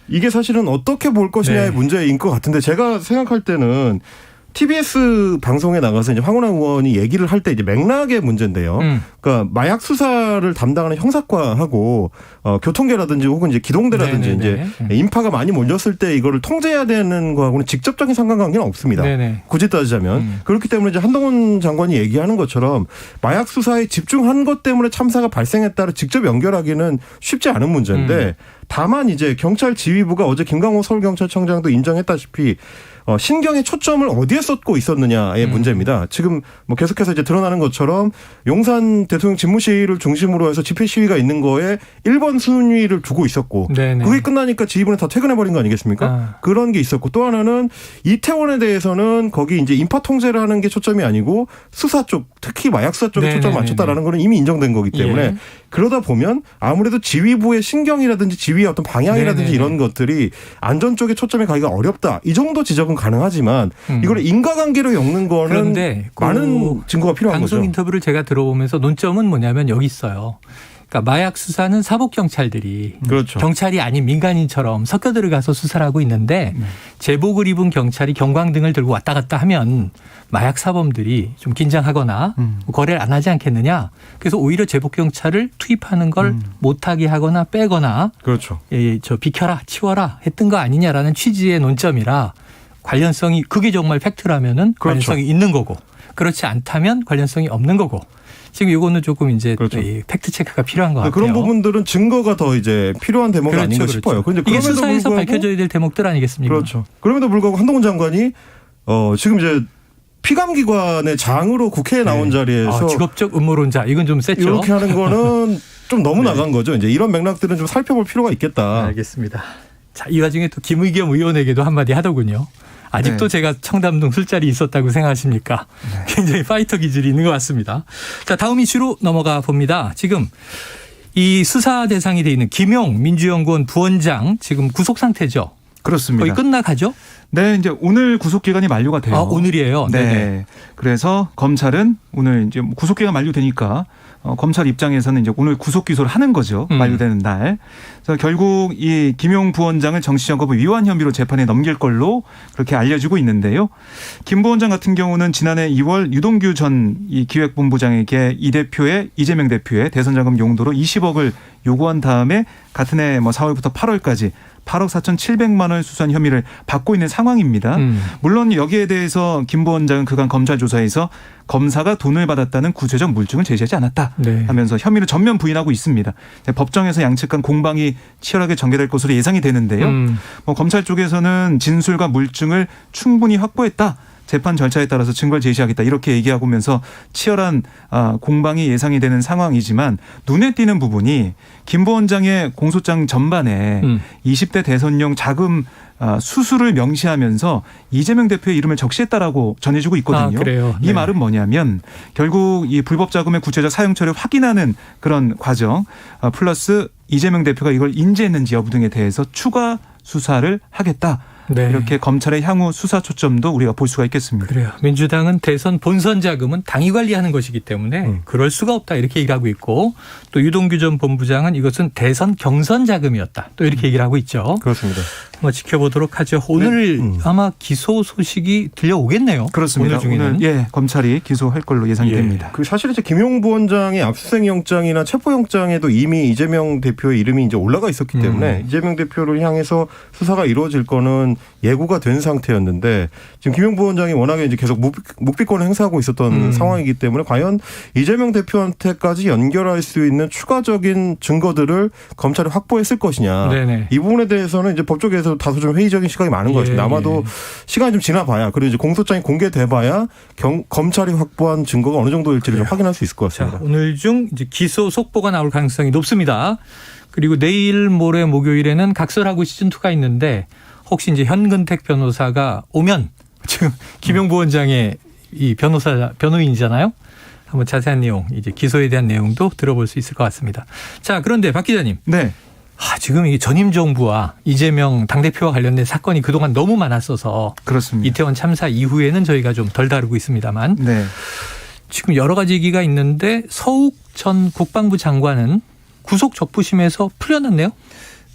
이게 사실은 어떻게 볼 것이냐의 네. 문제인 것 같은데 제가 생각할 때는 TBS 방송에 나가서 이제 황운하 의원이 얘기를 할 때 이제 맥락의 문제인데요. 그러니까 마약 수사를 담당하는 형사과하고 교통계라든지 혹은 이제 기동대라든지 네네네. 이제 인파가 많이 몰렸을 때 이거를 통제해야 되는 거하고는 직접적인 상관관계는 없습니다. 네네. 굳이 따지자면 그렇기 때문에 이제 한동훈 장관이 얘기하는 것처럼 마약 수사에 집중한 것 때문에 참사가 발생했다를 직접 연결하기는 쉽지 않은 문제인데 다만 이제 경찰 지휘부가 어제 김강호 서울경찰청장도 인정했다시피 신경의 초점을 어디에 쏟고 있었느냐의 문제입니다. 지금 뭐 계속해서 이제 드러나는 것처럼 용산 대통령 집무실을 중심으로 해서 집회 시위가 있는 거에 1번 순위를 두고 있었고 네네. 그게 끝나니까 지휘부는 다 퇴근해버린 거 아니겠습니까? 아. 그런 게 있었고 또 하나는 이태원에 대해서는 거기 이제 인파 통제를 하는 게 초점이 아니고 수사 쪽 특히 마약 수사 쪽에 초점을 맞췄다라는 거는 이미 인정된 거기 때문에 예. 그러다 보면 아무래도 지휘부의 신경이라든지 지휘의 어떤 방향이라든지 네네네. 이런 것들이 안전 쪽에 초점이 가기가 어렵다. 이 정도 지적은 가능하지만 이걸 인과관계로 엮는 거는 그런데 많은 증거가 필요한 방송 거죠. 인터뷰를 제가 들어보면서 논점은 뭐냐면 여기 있어요. 그러니까 마약 수사는 사복 경찰들이 그렇죠. 경찰이 아닌 민간인처럼 섞여 들어가서 수사를 하고 있는데 제복을 입은 경찰이 경광등을 들고 왔다 갔다 하면 마약 사범들이 좀 긴장하거나 거래를 안 하지 않겠느냐. 그래서 오히려 제복 경찰을 투입하는 걸 못하게 하거나 빼거나 그렇죠. 저 비켜라 치워라 했던 거 아니냐라는 취지의 논점이라 관련성이 그게 정말 팩트라면은 그렇죠. 관련성이 있는 거고 그렇지 않다면 관련성이 없는 거고 지금 이거는 조금 이제 그렇죠. 이 팩트 체크가 필요한 것 같아요. 그런 부분들은 증거가 더 이제 필요한 대목이 아닌가 싶어요. 그런데 이게 그럼에도 수사에서 불구하고 밝혀져야 될 대목들 아니겠습니까? 그렇죠. 그럼에도 불구하고 한동훈 장관이 지금 이제 피감기관의 장으로 국회에 나온 자리에서 직업적 음모론자 이건 좀 셌죠. 이렇게 하는 거는 좀 너무 네. 나간 거죠. 이제 이런 맥락들은 좀 살펴볼 필요가 있겠다. 알겠습니다. 자, 이 와중에 또 김의겸 의원에게도 한마디 하더군요. 아직도 네. 제가 청담동 술자리 있었다고 생각하십니까? 굉장히 파이터 기질이 있는 것 같습니다. 자, 다음 이슈로 넘어가 봅니다. 지금 이 수사 대상이 돼 있는 김용 민주연구원 부원장 지금 구속 상태죠. 그렇습니다. 거의 끝나가죠? 네, 이제 오늘 구속 기간이 만료가 돼요. 아, 오늘이에요. 네. 네네. 그래서 검찰은 오늘 이제 구속 기간 만료되니까 검찰 입장에서는 이제 오늘 구속 기소를 하는 거죠. 만료되는 날. 그래서 결국 이 김용 부원장을 정치자금법 위반 혐의로 재판에 넘길 걸로 그렇게 알려지고 있는데요. 김 부원장 같은 경우는 지난해 2월 유동규 전 이 기획본부장에게 이재명 대표의 대선 자금 용도로 20억을 요구한 다음에 같은 해 4월부터 8월까지 8억 4,700만 원 수수한 혐의를 받고 있는 상황입니다. 물론 여기에 대해서 김 부원장은 그간 검찰 조사에서 검사가 돈을 받았다는 구체적 물증을 제시하지 않았다 네. 하면서 혐의를 전면 부인하고 있습니다. 법정에서 양측 간 공방이 치열하게 전개될 것으로 예상이 되는데요. 검찰 쪽에서는 진술과 물증을 충분히 확보했다. 재판 절차에 따라서 증거를 제시하겠다 이렇게 얘기하면서 치열한 공방이 예상이 되는 상황이지만 눈에 띄는 부분이 김 부원장의 공소장 전반에 20대 대선용 자금 수수를 명시하면서 이재명 대표의 이름을 적시했다라고 전해지고 있거든요. 아, 그래요? 이 네. 말은 뭐냐면 결국 이 불법 자금의 구체적 사용처를 확인하는 그런 과정 플러스 이재명 대표가 이걸 인지했는지 여부 등에 대해서 추가 수사를 하겠다. 네. 이렇게 검찰의 향후 수사 초점도 우리가 볼 수가 있겠습니다. 그래요. 민주당은 대선 본선 자금은 당이 관리하는 것이기 때문에 그럴 수가 없다 이렇게 얘기를 하고 있고 또 유동규 전 본부장은 이것은 대선 경선 자금이었다 또 이렇게 얘기를 하고 있죠. 그렇습니다. 한번 지켜보도록 하죠. 오늘 아마 기소 소식이 들려오겠네요. 그렇습니다. 오늘 중에는. 오늘 검찰이 기소할 걸로 예상이 됩니다. 그 사실 이제 김용 부원장의 압수수색 영장이나 체포 영장에도 이미 이재명 대표의 이름이 이제 올라가 있었기 때문에 이재명 대표를 향해서 수사가 이루어질 거는 것은 예고가 된 상태였는데 지금 김용 부원장이 워낙에 이제 계속 묵비권을 행사하고 있었던 상황이기 때문에 과연 이재명 대표한테까지 연결할 수 있는 추가적인 증거들을 검찰이 확보했을 것이냐. 네네. 이 부분에 대해서는 이제 법조계에서 다소 좀 회의적인 시각이 많은 것 같습니다. 아마도 시간이 좀 지나봐야 그리고 이제 공소장이 공개돼봐야 검찰이 확보한 증거가 어느 정도일지를 좀 확인할 수 있을 것 같습니다. 자, 오늘 중 이제 기소 속보가 나올 가능성이 높습니다. 그리고 내일 모레 목요일에는 각설하고 시즌2가 있는데 혹시 이제 현근택 변호사가 오면 지금 김용 부원장의 이 변호인이잖아요. 한번 자세한 내용, 이제 기소에 대한 내용도 들어볼 수 있을 것 같습니다. 자, 그런데 박 기자님. 네. 지금 이 전임 정부와 이재명 당대표와 관련된 사건이 그동안 너무 많았어서 그렇습니다. 이태원 참사 이후에는 저희가 좀 덜 다루고 있습니다만 네. 지금 여러 가지 얘기가 있는데 서욱 전 국방부 장관은 구속 적부심에서 풀려났네요.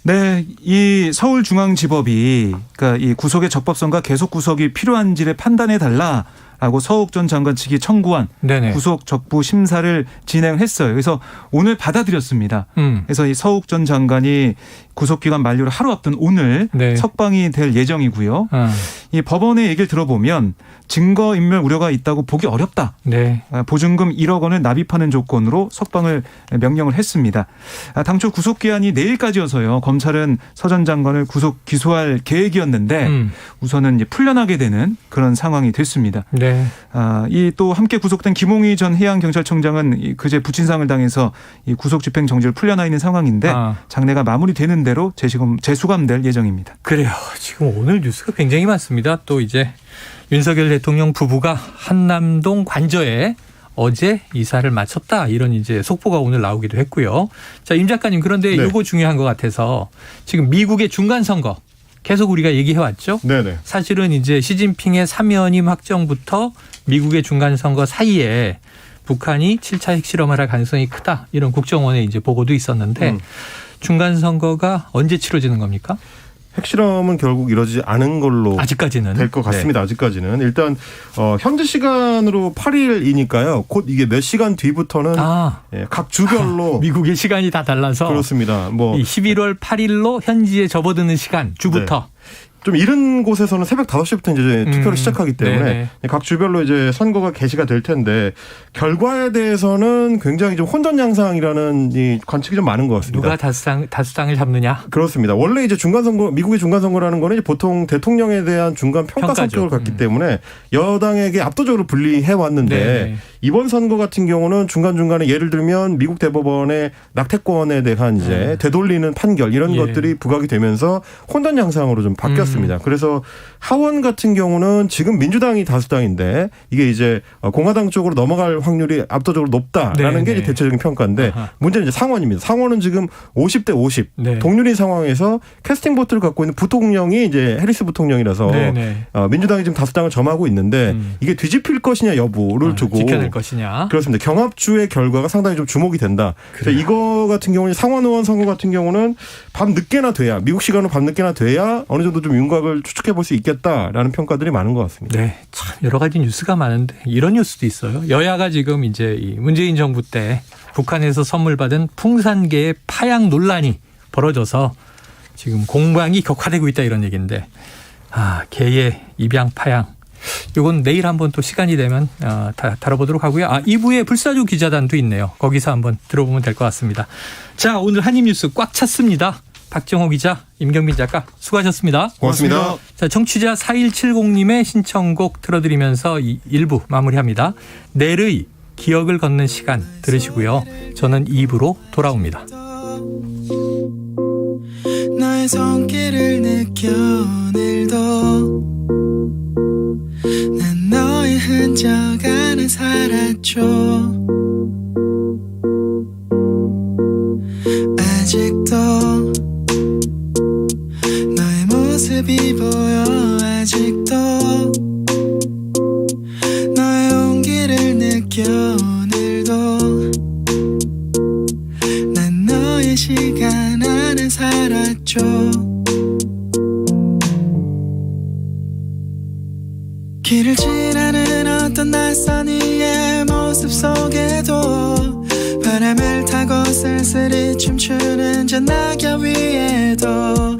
네, 이 서울중앙지법이 그러니까 이 구속의 적법성과 계속 구속이 필요한지를 판단해 달라라고 서욱 전 장관 측이 청구한 네네. 구속 적부 심사를 진행했어요. 그래서 오늘 받아들였습니다. 그래서 이 서욱 전 장관이 구속기간 만료를 하루 앞둔 오늘 네. 석방이 될 예정이고요. 이 법원의 얘기를 들어보면 증거인멸 우려가 있다고 보기 어렵다. 네. 보증금 1억 원을 납입하는 조건으로 석방을 명령을 했습니다. 당초 구속기한이 내일까지여서요. 검찰은 서 전 장관을 구속 기소할 계획이었는데 우선은 이제 풀려나게 되는 그런 상황이 됐습니다. 네. 이 또 함께 구속된 김홍희 전 해양경찰청장은 그제 부친상을 당해서 이 구속 집행 정지를 풀려나 있는 상황인데 장례가 마무리되는 대로 재수감될 예정입니다. 그래요. 지금 오늘 뉴스가 굉장히 많습니다. 또 이제 윤석열 대통령 부부가 한남동 관저에 어제 이사를 마쳤다. 이런 이제 속보가 오늘 나오기도 했고요. 자, 임 작가님, 그런데 네. 이거 중요한 것 같아서 지금 미국의 중간 선거 계속 우리가 얘기해 왔죠. 네네. 사실은 이제 시진핑의 사면임 확정부터 미국의 중간 선거 사이에 북한이 7차 핵실험을 할 가능성이 크다. 이런 국정원의 이제 보고도 있었는데 중간 선거가 언제 치러지는 겁니까? 핵실험은 결국 이루어지지 않은 걸로 아직까지는 될 것 같습니다. 네. 아직까지는 일단 현지 시간으로 8일이니까요. 곧 이게 몇 시간 뒤부터는 각 주별로 미국의 시간이 다 달라서 그렇습니다. 뭐 이 11월 8일로 현지에 접어드는 시간 주부터 좀 이른 곳에서는 새벽 5시부터 이제 투표를 시작하기 때문에 네네. 각 주별로 이제 선거가 개시가 될 텐데 결과에 대해서는 굉장히 좀 혼전양상이라는 이 관측이 좀 많은 것 같습니다. 누가 다수당을 잡느냐? 그렇습니다. 원래 이제 중간선거, 미국의 중간선거라는 거는 이제 보통 대통령에 대한 중간 평가 평가죠. 성격을 갖기 때문에 여당에게 압도적으로 불리해 왔는데 네네. 이번 선거 같은 경우는 중간중간에 예를 들면 미국 대법원의 낙태권에 대한 이제 되돌리는 판결 이런 예. 것들이 부각이 되면서 혼전양상으로 좀 바뀌었습니다. 그래서 하원 같은 경우는 지금 민주당이 다수당인데 이게 이제 공화당 쪽으로 넘어갈 확률이 압도적으로 높다라는 게 이제 대체적인 평가인데 문제는 이제 상원입니다. 상원은 지금 50대 50 네. 동률인 상황에서 캐스팅 보트를 갖고 있는 부통령이 이제 해리스 부통령이라서 민주당이 지금 다수당을 점하고 있는데 이게 뒤집힐 것이냐 여부를 두고 지켜낼 것이냐. 그렇습니다. 경합주의 결과가 상당히 좀 주목이 된다. 그래서 이거 같은 경우는 상원 의원 선거 같은 경우는 밤 늦게나 돼야 미국 시간으로 밤 늦게나 돼야 어느 정도 좀 윤곽을 추측해 볼 수 있겠다라는 평가들이 많은 것 같습니다. 네, 참 여러 가지 뉴스가 많은데 이런 뉴스도 있어요. 여야가 지금 이제 이 문재인 정부 때 북한에서 선물 받은 풍산개의 파양 논란이 벌어져서 지금 공방이 격화되고 있다 이런 얘기인데 개의 입양 파양. 이건 내일 한번 또 시간이 되면 다뤄보도록 하고요. 2부에 불사조 기자단도 있네요. 거기서 한번 들어보면 될 것 같습니다. 자, 오늘 한입뉴스 꽉 찼습니다. 박정호 기자, 임경민 작가 수고하셨습니다. 고맙습니다. 자, 청취자 4170님의 신청곡 틀어드리면서 이 1부 마무리합니다. 내의 기억을 걷는 시간 들으시고요. 저는 2부로 돌아옵니다. 나의 손길을 느껴 오늘도 난 너의 흔적 안에 살았죠. 아직도 너의 모습이 보여. 아직도 너의 온기를 느껴 오늘도 난 너의 시간 안에 살았죠. 길을 지나는 어떤 낯선 이의 모습 속에도 바람을 타고 쓸쓸히 춤추는 저 낙엽 위에도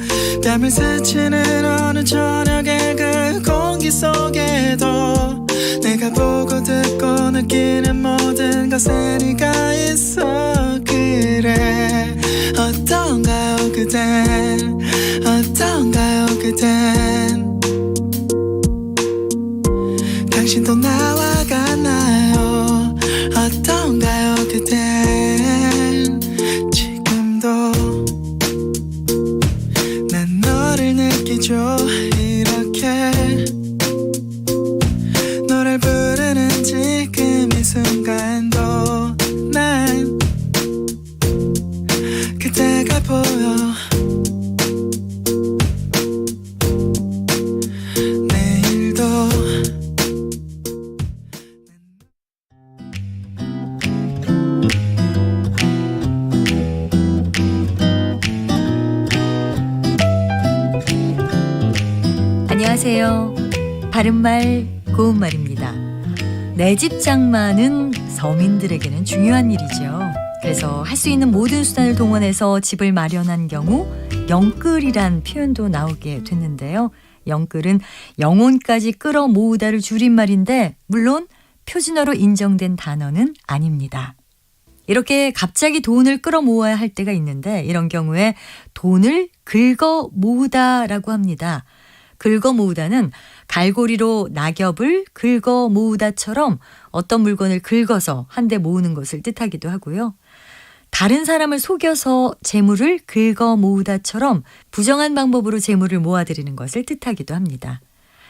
잠을 스치는 어느 저녁의 그 공기 속에도 내가 보고 듣고 느끼는 모든 것에 네가 있어. 그래 어떤가요 그댄, 어떤가요 그댄. 당신도 나와 같나요? 어떤가요 그댄. 지금도 난 너를 느끼죠. 이렇게 노래를 부르는 지금 이 순간도 난 그대가 보여. 내일도 안녕하세요. 바른말 고운말입니다. 내 집 장만은 서민들에게는 중요한 일이죠. 그래서 할 수 있는 모든 수단을 동원해서 집을 마련한 경우 영끌이란 표현도 나오게 됐는데요. 영끌은 영혼까지 끌어모으다를 줄임말인데 물론 표준어로 인정된 단어는 아닙니다. 이렇게 갑자기 돈을 끌어모아야 할 때가 있는데 이런 경우에 돈을 긁어 모으다라고 합니다. 긁어 모으다는 갈고리로 낙엽을 긁어 모으다처럼 어떤 물건을 긁어서 한데 모으는 것을 뜻하기도 하고요. 다른 사람을 속여서 재물을 긁어 모으다처럼 부정한 방법으로 재물을 모아들이는 것을 뜻하기도 합니다.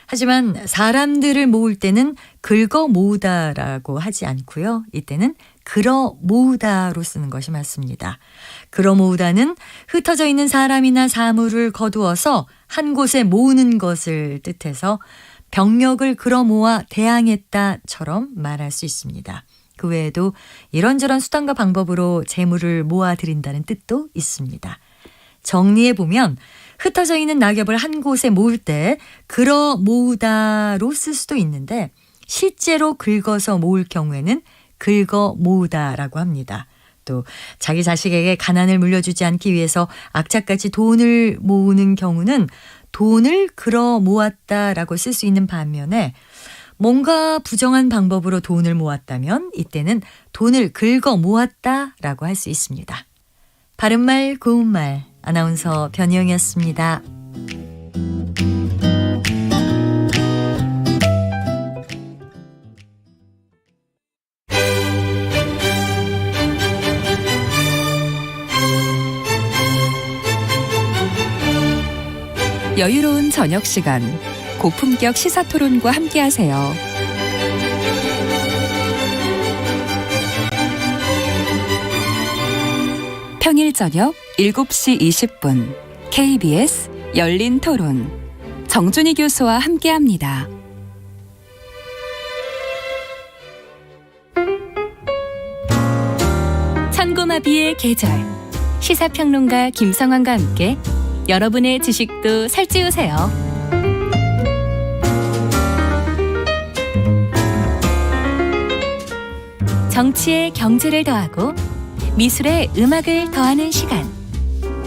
하지만 사람들을 모을 때는 긁어 모으다라고 하지 않고요. 이때는 끌어 모으다로 쓰는 것이 맞습니다. 끌어 모으다는 흩어져 있는 사람이나 사물을 거두어서 한 곳에 모으는 것을 뜻해서 병력을 끌어 모아 대항했다처럼 말할 수 있습니다. 그 외에도 이런저런 수단과 방법으로 재물을 모아들인다는 뜻도 있습니다. 정리해보면 흩어져 있는 낙엽을 한 곳에 모을 때 끌어 모으다로 쓸 수도 있는데 실제로 긁어서 모을 경우에는 긁어 모으다라고 합니다. 또 자기 자식에게 가난을 물려주지 않기 위해서 악착같이 돈을 모으는 경우는 돈을 끌어 모았다라고 쓸 수 있는 반면에 뭔가 부정한 방법으로 돈을 모았다면 이때는 돈을 긁어 모았다라고 할 수 있습니다. 바른말 고운말 아나운서 변희영이었습니다. 여유로운 저녁 시간, 고품격 시사토론과 함께하세요. 평일 저녁 7시 20분 KBS 열린 토론 정준희 교수와 함께합니다. 천고마비의 계절 시사평론가 김성환과 함께 여러분의 지식도 살찌우세요. 정치에 경제를 더하고 미술에 음악을 더하는 시간.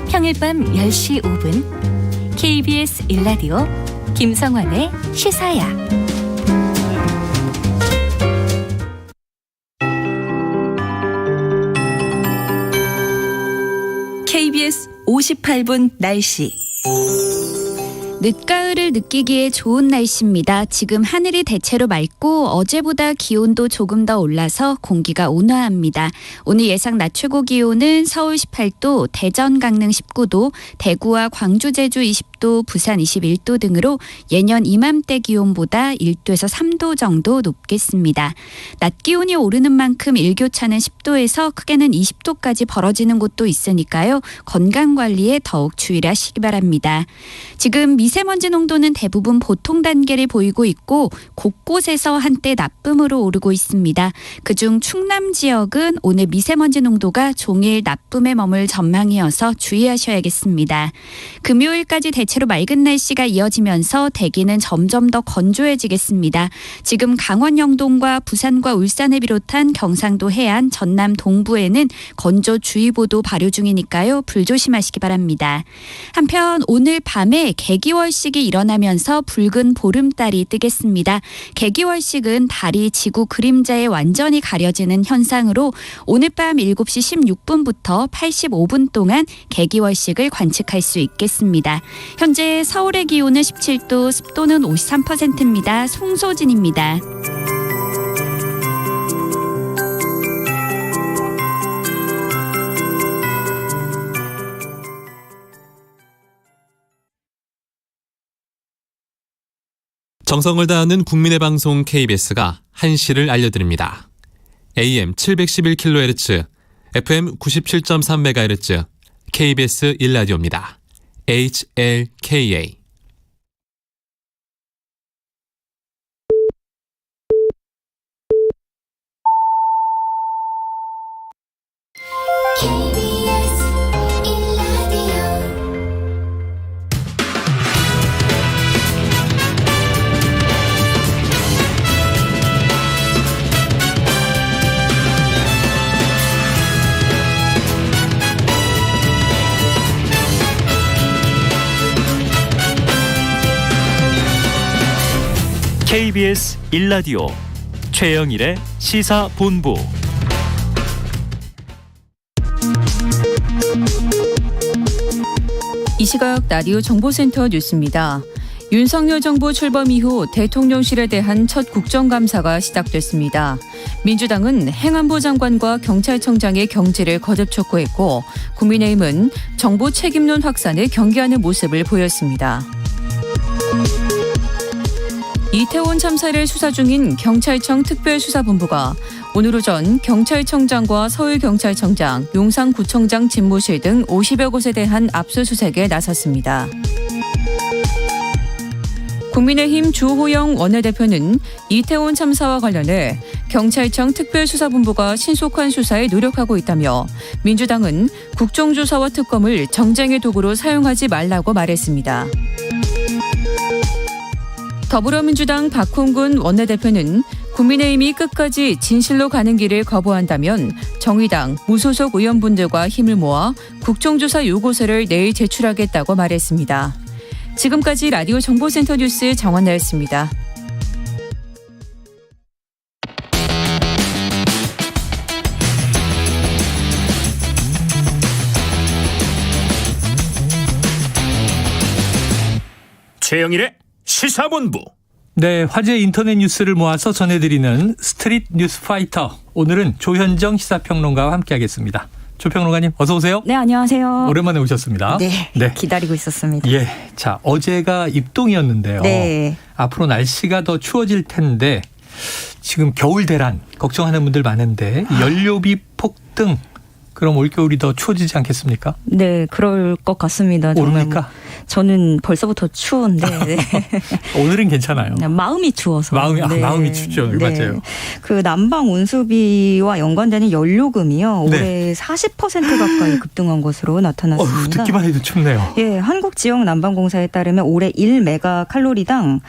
평일 밤 10시 5분 KBS 1라디오 김성환의 시사야. KBS 58분 날씨. 늦가을을 느끼기에 좋은 날씨입니다. 지금 하늘이 대체로 맑고 어제보다 기온도 조금 더 올라서 공기가 온화합니다. 오늘 예상 낮 최고 기온은 서울 18도, 대전, 강릉 19도, 대구와 광주, 제주 20도, 부산 21도 등으로 예년 이맘때 기온보다 1도에서 3도 정도 높겠습니다. 낮 기온이 오르는 만큼 일교차는 10도에서 크게는 20도까지 벌어지는 곳도 있으니까요. 건강관리에 더욱 주의를 하시기 바랍니다. 지금 미세먼지 농도는 대부분 보통 단계를 보이고 있고 곳곳에서 한때 나쁨으로 오르고 있습니다. 그중 충남 지역은 오늘 미세먼지 농도가 종일 나쁨에 머물 전망이어서 주의하셔야겠습니다. 금요일까지 대체로 맑은 날씨가 이어지면서 대기는 점점 더 건조해지겠습니다. 지금 강원 영동과 부산과 울산을 비롯한 경상도 해안, 전남 동부에는 건조주의보도 발효 중이니까요. 불조심하시기 바랍니다. 한편 오늘 밤에 개기월식이 일어나면서 붉은 보름달이 뜨겠습니다. 개기월식은 달이 지구 그림자에 완전히 가려지는 현상으로 오늘 밤 7시 16분부터 85분 동안 개기월식을 관측할 수 있겠습니다. 현재 서울의 기온은 17도, 습도는 53%입니다. 송소진입니다. 정성을 다하는 국민의 방송 KBS가 한시를 알려드립니다. AM 711kHz, FM 97.3MHz, KBS 1라디오입니다. HLKA. KBS 1라디오 최영일의 시사본부. 이 시각 라디오 정보센터 뉴스입니다. 윤석열 정부 출범 이후 대통령실에 대한 첫 국정감사가 시작됐습니다. 민주당은 행안부 장관과 경찰청장의 경질을 거듭 촉구했고 국민의힘은 정부 책임론 확산을 경계하는 모습을 보였습니다. 이태원 참사를 수사 중인 경찰청 특별수사본부가 오늘 오전 경찰청장과 서울경찰청장, 용산구청장 집무실 등 50여 곳에 대한 압수수색에 나섰습니다. 국민의힘 주호영 원내대표는 이태원 참사와 관련해 경찰청 특별수사본부가 신속한 수사에 노력하고 있다며 민주당은 국정조사와 특검을 정쟁의 도구로 사용하지 말라고 말했습니다. 더불어민주당 박홍근 원내대표는 국민의힘이 끝까지 진실로 가는 길을 거부한다면 정의당, 무소속 의원분들과 힘을 모아 국정조사 요구서를 내일 제출하겠다고 말했습니다. 지금까지 라디오 정보센터 뉴스 정원나였습니다. 최영일의 시사본부. 네, 화제 인터넷 뉴스를 모아서 전해드리는 스트릿 뉴스 파이터. 오늘은 조현정 시사평론가와 함께하겠습니다. 조평론가님 어서 오세요. 네, 안녕하세요. 오랜만에 오셨습니다. 네, 기다리고 있었습니다. 예, 자 어제가 입동이었는데요. 네. 앞으로 날씨가 더 추워질 텐데 지금 겨울 대란 걱정하는 분들 많은데 연료비 폭등 그럼 올겨울이 더 추워지지 않겠습니까? 네, 그럴 것 같습니다. 오릅니까? 저는 벌써부터 추운데 네. 오늘은 괜찮아요. 마음이 추워서. 마음이 춥죠. 네. 맞아요. 그 난방 온수비와 연관되는 연료금이요. 네. 올해 40% 가까이 급등한 것으로 나타났습니다. 듣기만 해도 춥네요. 예, 한국지역난방공사에 따르면 올해 1메가칼로리당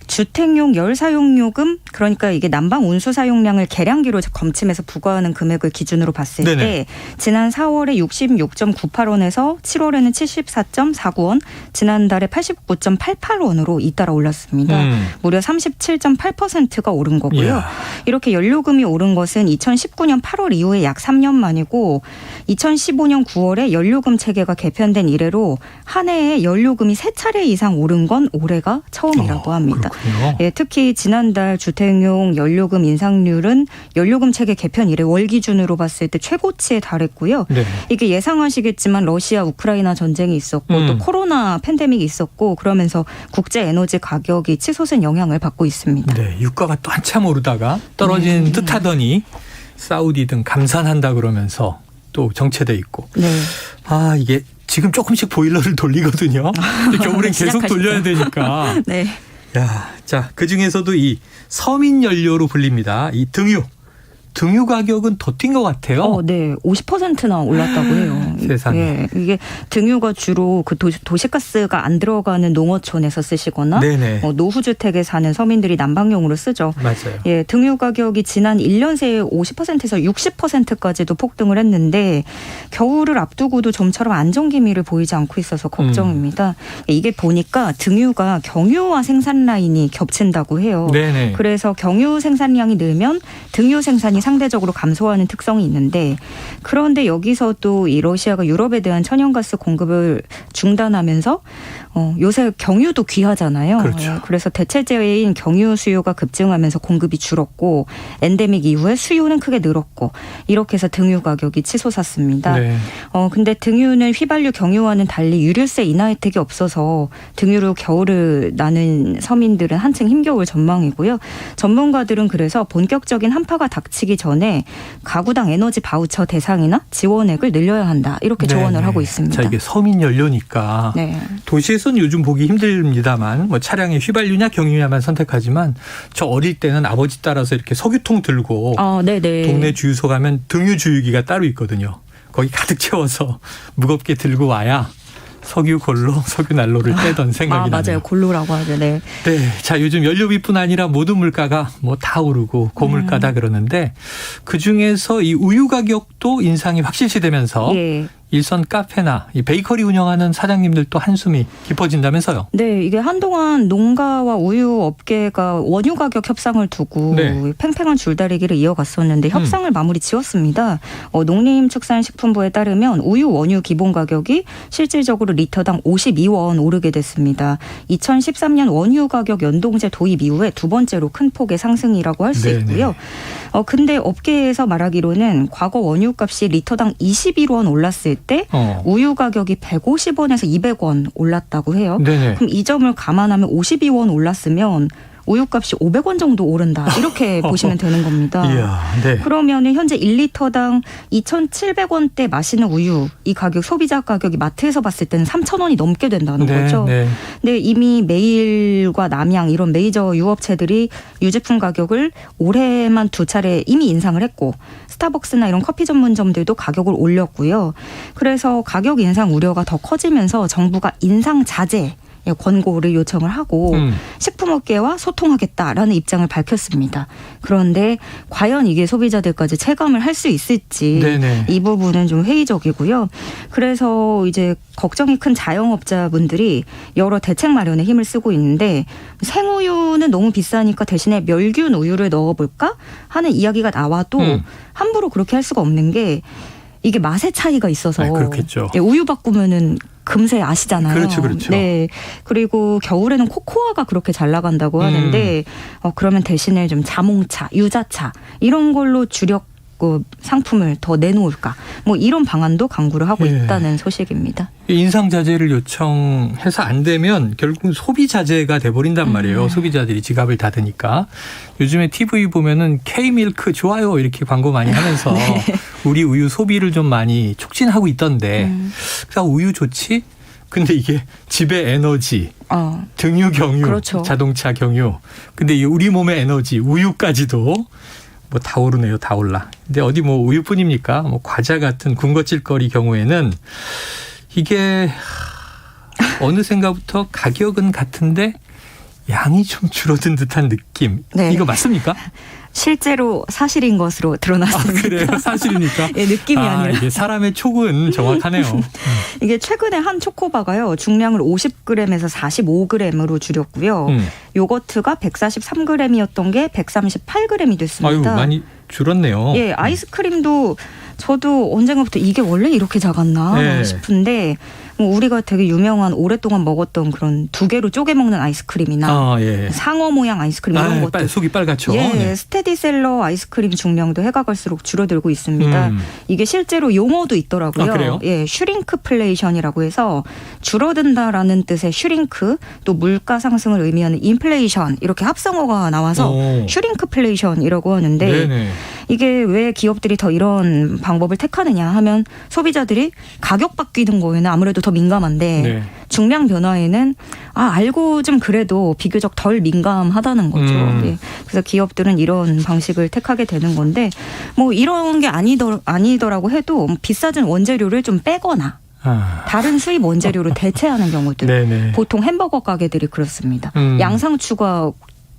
주택용 열 사용요금, 그러니까 이게 난방 온수 사용량을 계량기로 검침해서 부과하는 금액을 기준으로 봤을 네네. 때 지난 4월에 66.98원에서 7월에는 74.49원, 지난달에 89.88원으로 잇따라 올랐습니다. 무려 37.8%가 오른 거고요. 이야. 이렇게 연료금이 오른 것은 2019년 8월 이후에 약 3년 만이고 2015년 9월에 연료금 체계가 개편된 이래로 한 해에 연료금이 3차례 이상 오른 건 올해가 처음이라고 합니다. 예, 특히 지난달 주택용 연료금 인상률은 연료금 체계 개편 이래 월 기준으로 봤을 때 최고치에 달했고요. 네. 이게 예상하시겠지만 러시아 우크라이나 전쟁이 있었고 또 코로나 팬데믹이 있었고 그러면서 국제 에너지 가격이 치솟은 영향을 받고 있습니다. 네, 유가가 또 한참 오르다가 떨어진 듯하더니 사우디 등 감산한다 그러면서 또 정체돼 있고. 네. 이게 지금 조금씩 보일러를 돌리거든요. 겨울엔 계속 돌려야 되니까. 네. 야, 자, 그 중에서도 이 서민 연료로 불립니다. 이 등유. 등유 가격은 더 뛴 것 같아요. 네, 50%나 올랐다고 해요. 세상에. 예, 이게 등유가 주로 그 도시가스가 안 들어가는 농어촌에서 쓰시거나 노후주택에 사는 서민들이 난방용으로 쓰죠. 맞아요. 예, 등유 가격이 지난 1년 새에 50%에서 60%까지도 폭등을 했는데 겨울을 앞두고도 좀처럼 안정 기미를 보이지 않고 있어서 걱정입니다. 이게 보니까 등유가 경유와 생산 라인이 겹친다고 해요. 네네. 그래서 경유 생산량이 늘면 등유 생산이 상대적으로 감소하는 특성이 있는데 그런데 여기서 또 이 러시아가 유럽에 대한 천연가스 공급을 중단하면서 요새 경유도 귀하잖아요. 그렇죠. 그래서 대체제인 경유 수요가 급증하면서 공급이 줄었고 엔데믹 이후에 수요는 크게 늘었고 이렇게 해서 등유 가격이 치솟았습니다. 네. 근데 등유는 휘발유 경유와는 달리 유류세 인하 혜택이 없어서 등유로 겨울을 나는 서민들은 한층 힘겨울 전망이고요. 전문가들은 그래서 본격적인 한파가 닥치기 전에 가구당 에너지 바우처 대상이나 지원액을 늘려야 한다. 이렇게 조언을 하고 있습니다. 자, 이게 서민 연료니까 도시에서는 요즘 보기 힘듭니다만 뭐 차량에 휘발유냐 경유냐만 선택하지만 저 어릴 때는 아버지 따라서 이렇게 석유통 들고 동네 주유소 가면 등유 주유기가 따로 있거든요. 거기 가득 채워서 무겁게 들고 와야 석유 골로 석유 난로를 떼던 생각이 나네요. 맞아요. 골로라고 하죠. 네. 자, 요즘 연료비뿐 아니라 모든 물가가 뭐 다 오르고 고물가다 그러는데 그중에서 이 우유 가격도 인상이 확실시되면서 일선 카페나 이 베이커리 운영하는 사장님들도 한숨이 깊어진다면서요. 네, 이게 한동안 농가와 우유 업계가 원유 가격 협상을 두고 팽팽한 줄다리기를 이어갔었는데 협상을 마무리 지었습니다. 농림축산식품부에 따르면 우유 원유 기본 가격이 실질적으로 리터당 52원 오르게 됐습니다. 2013년 원유 가격 연동제 도입 이후에 두 번째로 큰 폭의 상승이라고 할 수 있고요. 근데 업계에서 말하기로는 과거 원유 값이 리터당 21원 올랐을 때 우유 가격이 150원에서 200원 올랐다고 해요. 그럼 이 점을 감안하면 52원 올랐으면 우유값이 500원 정도 오른다. 이렇게 보시면 되는 겁니다. 이야, 그러면 현재 1리터당 2,700원대 마시는 우유 이 가격 소비자 가격이 마트에서 봤을 때는 3,000원이 넘게 된다는 거죠. 근데 이미 메일과 남양 이런 메이저 유업체들이 유제품 가격을 올해만 2차례 이미 인상을 했고 스타벅스나 이런 커피 전문점들도 가격을 올렸고요. 그래서 가격 인상 우려가 더 커지면서 정부가 인상 자제 권고를 요청을 하고 식품업계와 소통하겠다라는 입장을 밝혔습니다. 그런데 과연 이게 소비자들까지 체감을 할 수 있을지 이 부분은 좀 회의적이고요. 그래서 이제 걱정이 큰 자영업자분들이 여러 대책 마련에 힘을 쓰고 있는데 생우유는 너무 비싸니까 대신에 멸균 우유를 넣어볼까 하는 이야기가 나와도 함부로 그렇게 할 수가 없는 게 이게 맛의 차이가 있어서 그렇겠죠. 우유 바꾸면은 금세 아시잖아요. 그렇죠. 네. 그리고 겨울에는 코코아가 그렇게 잘 나간다고 하는데 그러면 대신에 좀 자몽차, 유자차 이런 걸로 주력 상품을 더 내놓을까? 뭐 이런 방안도 강구를 하고 있다는 소식입니다. 인상 자제를 요청해서 안 되면 결국 소비 자제가 돼버린단 말이에요. 소비자들이 지갑을 닫으니까. 요즘에 TV 보면은 K밀크 좋아요 이렇게 광고 많이 하면서 우리 우유 소비를 좀 많이 촉진하고 있던데 그래서 우유 좋지? 근데 이게 집의 에너지, 등유 경유, 자동차 경유. 근데 이 우리 몸의 에너지, 우유까지도 뭐 다 오르네요. 다 올라. 근데 어디 뭐 우유뿐입니까? 뭐 과자 같은 군것질거리 경우에는 이게 어느샌가부터 가격은 같은데 양이 좀 줄어든 듯한 느낌. 이거 맞습니까? 실제로 사실인 것으로 드러났습니다. 그래요? 사실입니까? 느낌이 아니라. 이게 사람의 촉은 정확하네요. 이게 최근에 한 초코바가요. 중량을 50g에서 45g으로 줄였고요. 요거트가 143g이었던 게 138g이 됐습니다. 아유, 많이 줄었네요. 아이스크림도 저도 언젠가부터 이게 원래 이렇게 작았나 싶은데 뭐 우리가 되게 유명한 오랫동안 먹었던 그런 두 개로 쪼개 먹는 아이스크림이나 상어 모양 아이스크림 이런 것들. 속이 빨갛죠. 스테디셀러 아이스크림 중량도 해가 갈수록 줄어들고 있습니다. 이게 실제로 용어도 있더라고요. 그래요? 슈링크플레이션이라고 해서 줄어든다라는 뜻의 슈링크 또 물가 상승을 의미하는 인플레이션 이렇게 합성어가 나와서 슈링크플레이션이라고 하는데 이게 왜 기업들이 더 이런 방법을 택하느냐 하면 소비자들이 가격 바뀌는 거에는 아무래도 더 민감한데 네. 중량 변화에는 알고 좀 그래도 비교적 덜 민감하다는 거죠. 예. 그래서 기업들은 이런 방식을 택하게 되는 건데 뭐 이런 게 아니더라고 해도 비싸진 원재료를 좀 빼거나 다른 수입 원재료로 대체하는 경우들. 네네. 보통 햄버거 가게들이 그렇습니다. 양상추가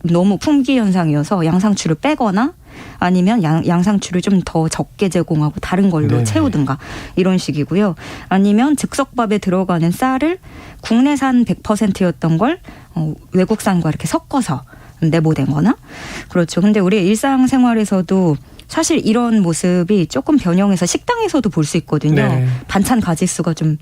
너무 품귀 현상이어서 양상추를 빼거나 아니면 양상추를 좀 더 적게 제공하고 다른 걸로 네네. 채우든가 이런 식이고요. 아니면 즉석밥에 들어가는 쌀을 국내산 100%였던 걸 외국산과 이렇게 섞어서 내보낸 거나 그렇죠. 근데 우리 일상생활에서도 사실 이런 모습이 조금 변형해서 식당에서도 볼 수 있거든요. 네. 반찬 가짓수가 좀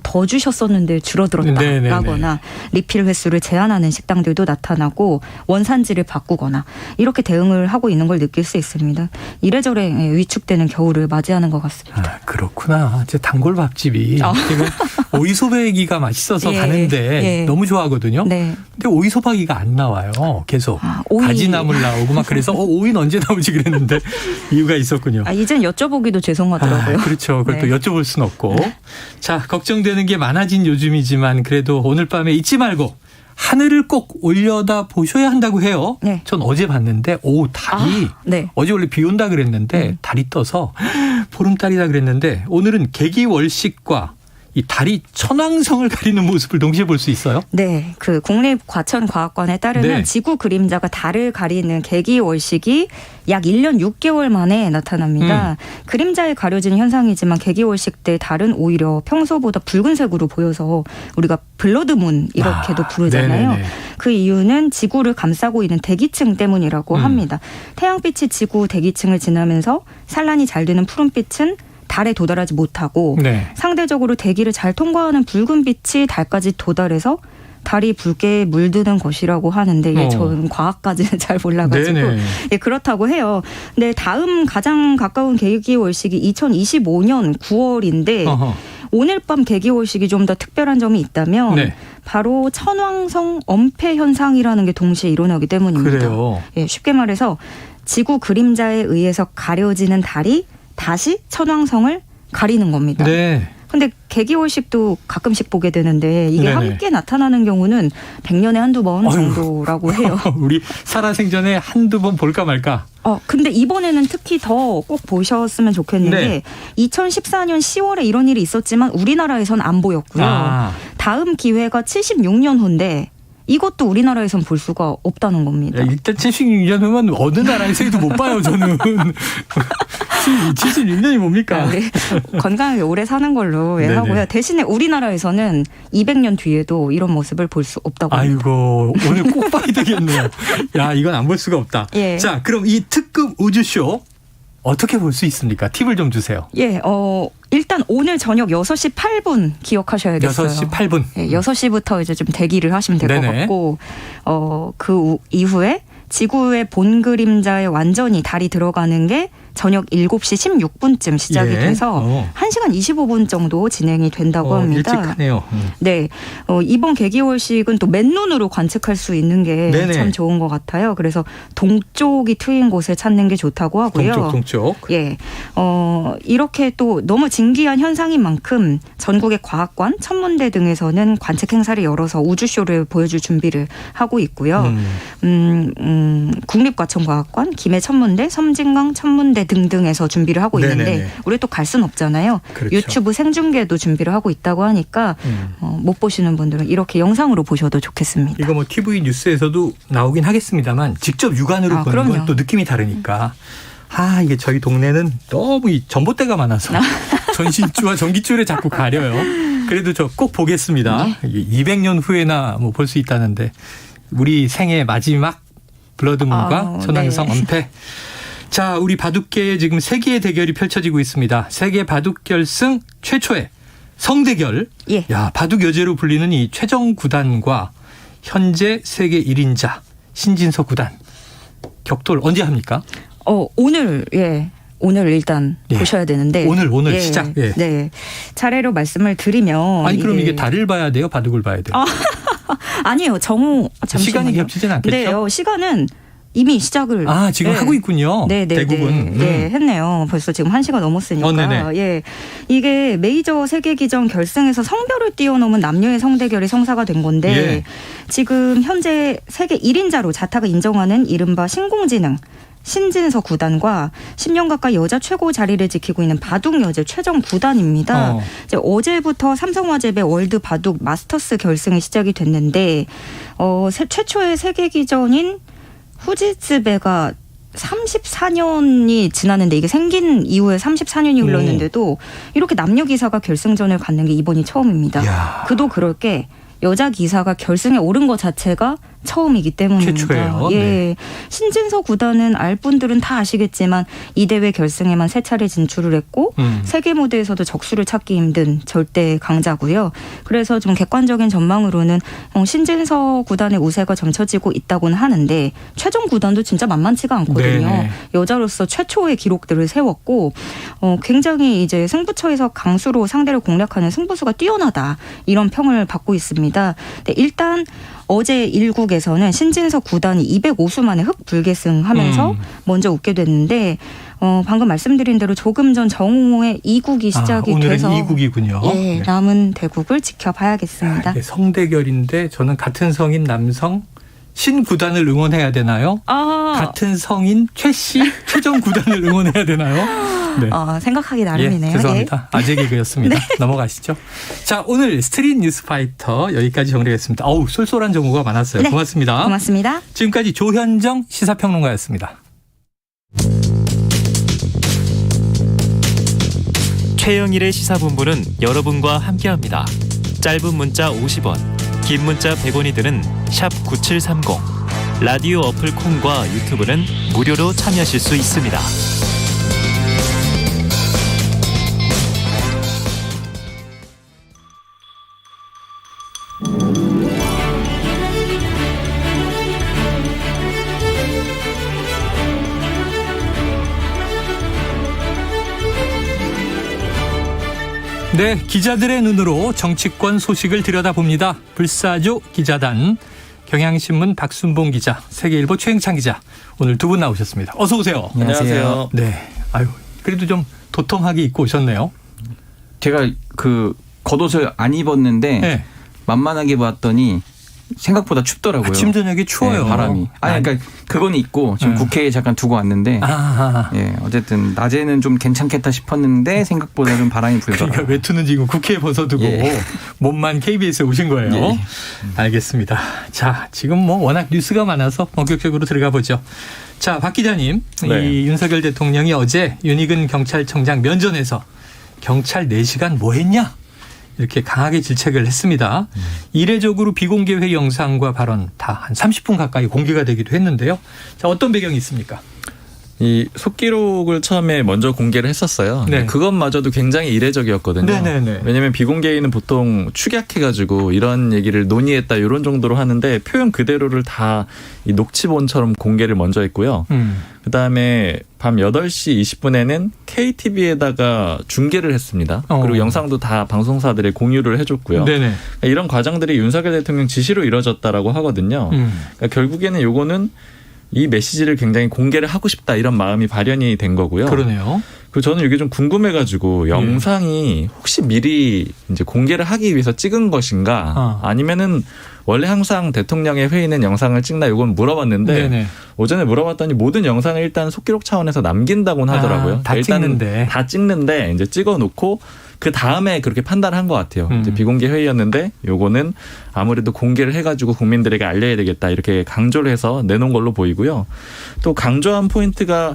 더 주셨었는데 줄어들었다라거나 리필 횟수를 제한하는 식당들도 나타나고 원산지를 바꾸거나 이렇게 대응을 하고 있는 걸 느낄 수 있습니다. 이래저래 위축되는 겨울을 맞이하는 것 같습니다. 그렇구나. 제 단골 밥집이 지금 오이소박이가 맛있어서 예, 가는데 예. 너무 좋아하거든요. 네. 근데 오이소박이가 안 나와요. 계속 오이. 가지나물 나오고 막 그래서 오이는 언제 나오지 그랬는데 이유가 있었군요. 이젠 여쭤보기도 죄송하더라고요. 그렇죠. 그걸 네. 또 여쭤볼 순 없고. 자, 걱정되는 게 많아진 요즘이지만 그래도 오늘 밤에 잊지 말고 하늘을 꼭 올려다 보셔야 한다고 해요. 네. 전 어제 봤는데 달이 네. 어제 원래 비 온다 그랬는데 달이 떠서 보름달이다 그랬는데 오늘은 개기월식과 이 달이 천왕성을 가리는 모습을 동시에 볼 수 있어요? 네, 그 국립과천과학관에 따르면 네. 지구 그림자가 달을 가리는 개기월식이 약 1년 6개월 만에 나타납니다. 그림자에 가려지는 현상이지만 개기월식 때 달은 오히려 평소보다 붉은색으로 보여서 우리가 블러드문 이렇게도 부르잖아요. 네네네. 그 이유는 지구를 감싸고 있는 대기층 때문이라고 합니다. 태양빛이 지구 대기층을 지나면서 산란이 잘 되는 푸른빛은 달에 도달하지 못하고 네. 상대적으로 대기를 잘 통과하는 붉은 빛이 달까지 도달해서 달이 붉게 물드는 것이라고 하는데 저는 과학까지는 잘 몰라가지고 예, 그렇다고 해요. 근데 다음 가장 가까운 개기월식이 2025년 9월인데 오늘 밤 개기월식이 좀 더 특별한 점이 있다면 바로 천왕성 엄폐 현상이라는 게 동시에 일어나기 때문입니다. 그래요. 예, 쉽게 말해서 지구 그림자에 의해서 가려지는 달이 다시 천왕성을 가리는 겁니다. 네. 근데 개기월식도 가끔씩 보게 되는데 이게 네네. 함께 나타나는 경우는 100년에 한두 번 정도라고 해요. 우리 살아생전에 한두 번 볼까 말까. 근데 이번에는 특히 더 꼭 보셨으면 좋겠는 게 2014년 10월에 이런 일이 있었지만 우리나라에선 안 보였고요. 다음 기회가 76년 후인데 이것도 우리나라에선 볼 수가 없다는 겁니다. 일단 76년 후면 어느 나라에서도 못 봐요, 저는. 76년이 뭡니까? 건강하게 오래 사는 걸로 하고요. 대신에 우리나라에서는 200년 뒤에도 이런 모습을 볼 수 없다고 합니다. 아이고, 오늘 꼭 봐야 되겠네요. 야, 이건 안 볼 수가 없다. 예. 자, 그럼 이 특급 우주쇼 어떻게 볼 수 있습니까? 팁을 좀 주세요. 예, 일단 오늘 저녁 6시 8분 기억하셔야겠어요. 6시 8분. 예, 6시부터 이제 좀 대기를 하시면 될 것 같고, 그 이후에 지구의 본 그림자에 완전히 달이 들어가는 게 저녁 7시 16분쯤 시작이 돼서 1시간 25분 정도 진행이 된다고 합니다. 일찍 하네요. 네. 이번 개기월식은 또 맨눈으로 관측할 수 있는 게 참 좋은 것 같아요. 그래서 동쪽이 트인 곳을 찾는 게 좋다고 하고요. 동쪽. 예. 이렇게 또 너무 진기한 현상인 만큼 전국의 과학관, 천문대 등에서는 관측 행사를 열어서 우주쇼를 보여줄 준비를 하고 있고요. 국립과천과학관, 김해천문대, 섬진강 천문대 등등에서 준비를 하고 있는데 우리 또 갈 수는 없잖아요. 그렇죠. 유튜브 생중계도 준비를 하고 있다고 하니까 못 보시는 분들은 이렇게 영상으로 보셔도 좋겠습니다. 이거 뭐 TV 뉴스에서도 나오긴 하겠습니다만 직접 육안으로 보는 건 또 느낌이 다르니까. 이게 저희 동네는 너무 이 전봇대가 많아서 전신줄과 전기줄에 자꾸 가려요. 그래도 저 꼭 보겠습니다. 200년 후에나 뭐 볼 수 있다는데 우리 생애 마지막 블러드문과 천왕성 엄폐. 자, 우리 바둑계에 지금 세계의 대결이 펼쳐지고 있습니다. 세계 바둑 결승 최초의 성대결. 야, 바둑 여제로 불리는 이 최정 구단과 현재 세계 1인자 신진서 구단. 격돌 언제 합니까? 오늘 오늘 일단 보셔야 되는데 오늘 시작. 네. 차례로 말씀을 드리면 그럼 이게 달을 봐야 돼요? 바둑을 봐야 돼요? 아니에요. 시간이 겹치진 않겠죠? 네, 시간은 이미 시작을 지금 하고 있군요. 대국은. 네, 했네요. 벌써 지금 1시가 넘었으니까. 예. 이게 메이저 세계 기전 결승에서 성별을 뛰어넘은 남녀의 성대결이 성사가 된 건데 지금 현재 세계 1인자로 자타가 인정하는 이른바 신공지능 신진서 구단과 10년 가까이 여자 최고 자리를 지키고 있는 바둑 여제 최정 구단입니다. 이제 어제부터 삼성화재배 월드 바둑 마스터스 결승이 시작이 됐는데 최초의 세계 기전인 후지츠배가 34년이 지났는데 이게 생긴 이후에 34년이 흘렀는데도 이렇게 남녀 기사가 결승전을 갖는 게 이번이 처음입니다. 이야. 그도 그럴 게 여자 기사가 결승에 오른 것 자체가 처음이기 때문입니다. 최초예요. 예. 네. 신진서 구단은 알 분들은 다 아시겠지만 이 대회 결승에만 3차례 진출을 했고 세계 무대에서도 적수를 찾기 힘든 절대 강자고요. 그래서 좀 객관적인 전망으로는 신진서 구단의 우세가 점쳐지고 있다고는 하는데 최종 구단도 진짜 만만치가 않거든요. 네네. 여자로서 최초의 기록들을 세웠고 굉장히 이제 승부처에서 강수로 상대를 공략하는 승부수가 뛰어나다 이런 평을 받고 있습니다. 네, 일단 어제 1국에서는 신진서 구단이 205수 만에 흑불계승하면서 먼저 웃게 됐는데 방금 말씀드린 대로 조금 전 정오에 2국이 시작이 오늘은 돼서 2국이군요. 예, 남은 대국을 지켜봐야겠습니다. 성대결인데 저는 같은 성인 남성 신 구단을 응원해야 되나요? 같은 성인 최씨 최정 구단을 응원해야 되나요? 네. 생각하기 나름이네요. 죄송합니다. 아재 개그였습니다. 넘어가시죠. 자, 오늘 스트릿 뉴스파이터 여기까지 정리하겠습니다. 쏠쏠한 정보가 많았어요. 고맙습니다. 고맙습니다. 지금까지 조현정 시사평론가였습니다. 최영일의 시사본부는 여러분과 함께합니다. 짧은 문자 50원, 긴 문자 100원이 드는 샵 9730. 라디오 어플 콩과 유튜브는 무료로 참여하실 수 있습니다. 네, 기자들의 눈으로 정치권 소식을 들여다봅니다. 불사조 기자단, 경향신문 박순봉 기자, 세계일보 최영찬 기자, 오늘 두 분 나오셨습니다. 어서 오세요. 안녕하세요. 네, 그래도 좀 도톰하게 입고 오셨네요. 제가 겉옷을 안 입었는데 만만하게 봤더니 생각보다 춥더라고요. 아침 저녁이 추워요. 네, 바람이. 그러니까 그건 있고 지금 국회에 잠깐 두고 왔는데 어쨌든 낮에는 좀 괜찮겠다 싶었는데 생각보다 좀 바람이 불더라고요. 그러니까 외투는 지금 국회에 벗어두고 몸만 KBS에 오신 거예요. 알겠습니다. 자, 지금 워낙 뉴스가 많아서 본격적으로 들어가 보죠. 자, 박 기자님, 이 윤석열 대통령이 어제 윤희근 경찰청장 면전에서 경찰 4시간 뭐 했냐? 이렇게 강하게 질책을 했습니다. 이례적으로 비공개 회의 영상과 발언 다 한 30분 가까이 공개가 되기도 했는데요. 자, 어떤 배경이 있습니까? 이 속기록을 처음에 먼저 공개를 했었어요. 네. 그것마저도 굉장히 이례적이었거든요. 네네네. 왜냐하면 비공개는 보통 축약해가지고 이런 얘기를 논의했다 이런 정도로 하는데 표현 그대로를 다 이 녹취본처럼 공개를 먼저 했고요. 그다음에 밤 8시 20분에는 KTV에다가 중계를 했습니다. 그리고 영상도 다 방송사들에 공유를 해줬고요. 네네. 이런 과정들이 윤석열 대통령 지시로 이뤄졌다라고 하거든요. 그러니까 결국에는 요거는 이 메시지를 굉장히 공개를 하고 싶다 이런 마음이 발현이 된 거고요. 그러네요. 그리고 저는 이게 좀 궁금해가지고 영상이 혹시 미리 이제 공개를 하기 위해서 찍은 것인가 아니면은 원래 항상 대통령의 회의는 영상을 찍나 이건 물어봤는데 오전에 물어봤더니 모든 영상을 일단 속기록 차원에서 남긴다고는 하더라고요. 다 찍는데. 다 찍는데 이제 찍어놓고 그 다음에 그렇게 판단한 것 같아요. 이제 비공개 회의였는데 요거는 아무래도 공개를 해가지고 국민들에게 알려야 되겠다 이렇게 강조를 해서 내놓은 걸로 보이고요. 또 강조한 포인트가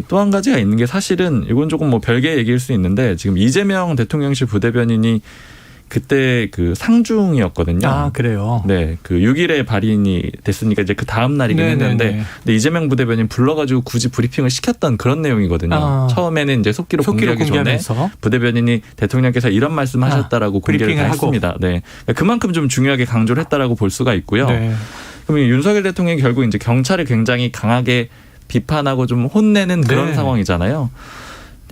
또 한 가지가 있는 게 사실은 이건 조금 별개의 얘기일 수 있는데 지금 이재명 대통령실 부대변인이 그때 상중이었거든요. 그래요? 네. 6일에 발인이 됐으니까 이제 그 다음 날이긴 했는데 근데 이재명 부대변인 불러가지고 굳이 브리핑을 시켰던 그런 내용이거든요. 처음에는 이제 속기록 공개하기 전에 부대변인이 대통령께서 이런 말씀 하셨다라고 공개를 다 했습니다. 네. 그만큼 좀 중요하게 강조를 했다라고 볼 수가 있고요. 그럼 윤석열 대통령이 결국 이제 경찰을 굉장히 강하게 비판하고 좀 혼내는 그런 상황이잖아요.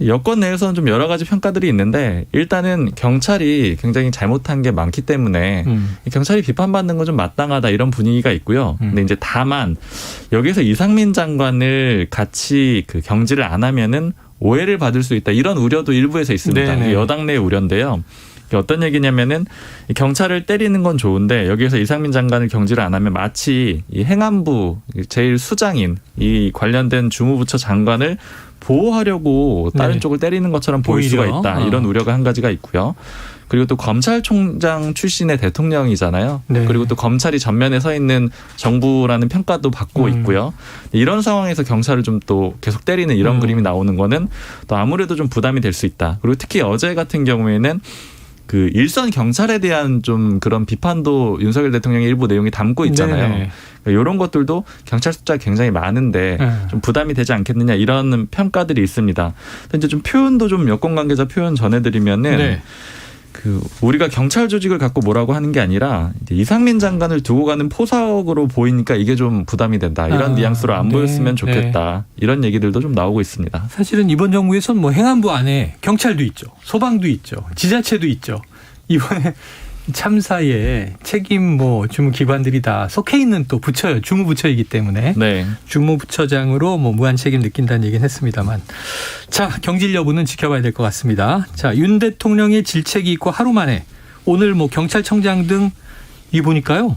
여권 내에서는 좀 여러 가지 평가들이 있는데 일단은 경찰이 굉장히 잘못한 게 많기 때문에 경찰이 비판받는 건 좀 마땅하다 이런 분위기가 있고요. 근데 이제 다만 여기서 이상민 장관을 같이 그 경질을 안 하면은 오해를 받을 수 있다 이런 우려도 일부에서 있습니다. 이게 여당 내의 우려인데요. 어떤 얘기냐면은 경찰을 때리는 건 좋은데 여기에서 이상민 장관을 경질을 안 하면 마치 이 행안부 제일 수장인 이 관련된 주무부처 장관을 보호하려고 다른 쪽을 때리는 것처럼 보일 수가 있다. 이런 우려가 한 가지가 있고요. 그리고 또 검찰총장 출신의 대통령이잖아요. 그리고 또 검찰이 전면에 서 있는 정부라는 평가도 받고 있고요. 이런 상황에서 경찰을 좀 또 계속 때리는 이런 그림이 나오는 거는 또 아무래도 좀 부담이 될 수 있다. 그리고 특히 어제 같은 경우에는 그 일선 경찰에 대한 좀 그런 비판도 윤석열 대통령의 일부 내용이 담고 있잖아요. 그러니까 이런 것들도 경찰 숫자가 굉장히 많은데 좀 부담이 되지 않겠느냐 이런 평가들이 있습니다. 근데 이제 좀 표현도 좀 여권 관계자 표현 전해드리면은 그 우리가 경찰 조직을 갖고 뭐라고 하는 게 아니라 이제 이상민 장관을 두고 가는 포석으로 보이니까 이게 좀 부담이 된다. 이런 뉘앙스로 안 보였으면 좋겠다. 이런 얘기들도 좀 나오고 있습니다. 사실은 이번 정부에서는 뭐 행안부 안에 경찰도 있죠. 소방도 있죠. 지자체도 있죠. 이번에 참사에 책임 뭐 주무 기관들이 다 속해 있는 또 부처요. 주무부처이기 때문에 주무부처장으로 뭐 무한 책임 느낀다는 얘기는 했습니다만 자 경질 여부는 지켜봐야 될 것 같습니다. 자 윤 대통령의 질책이 있고 하루 만에 오늘 뭐 경찰청장 등 이 보니까요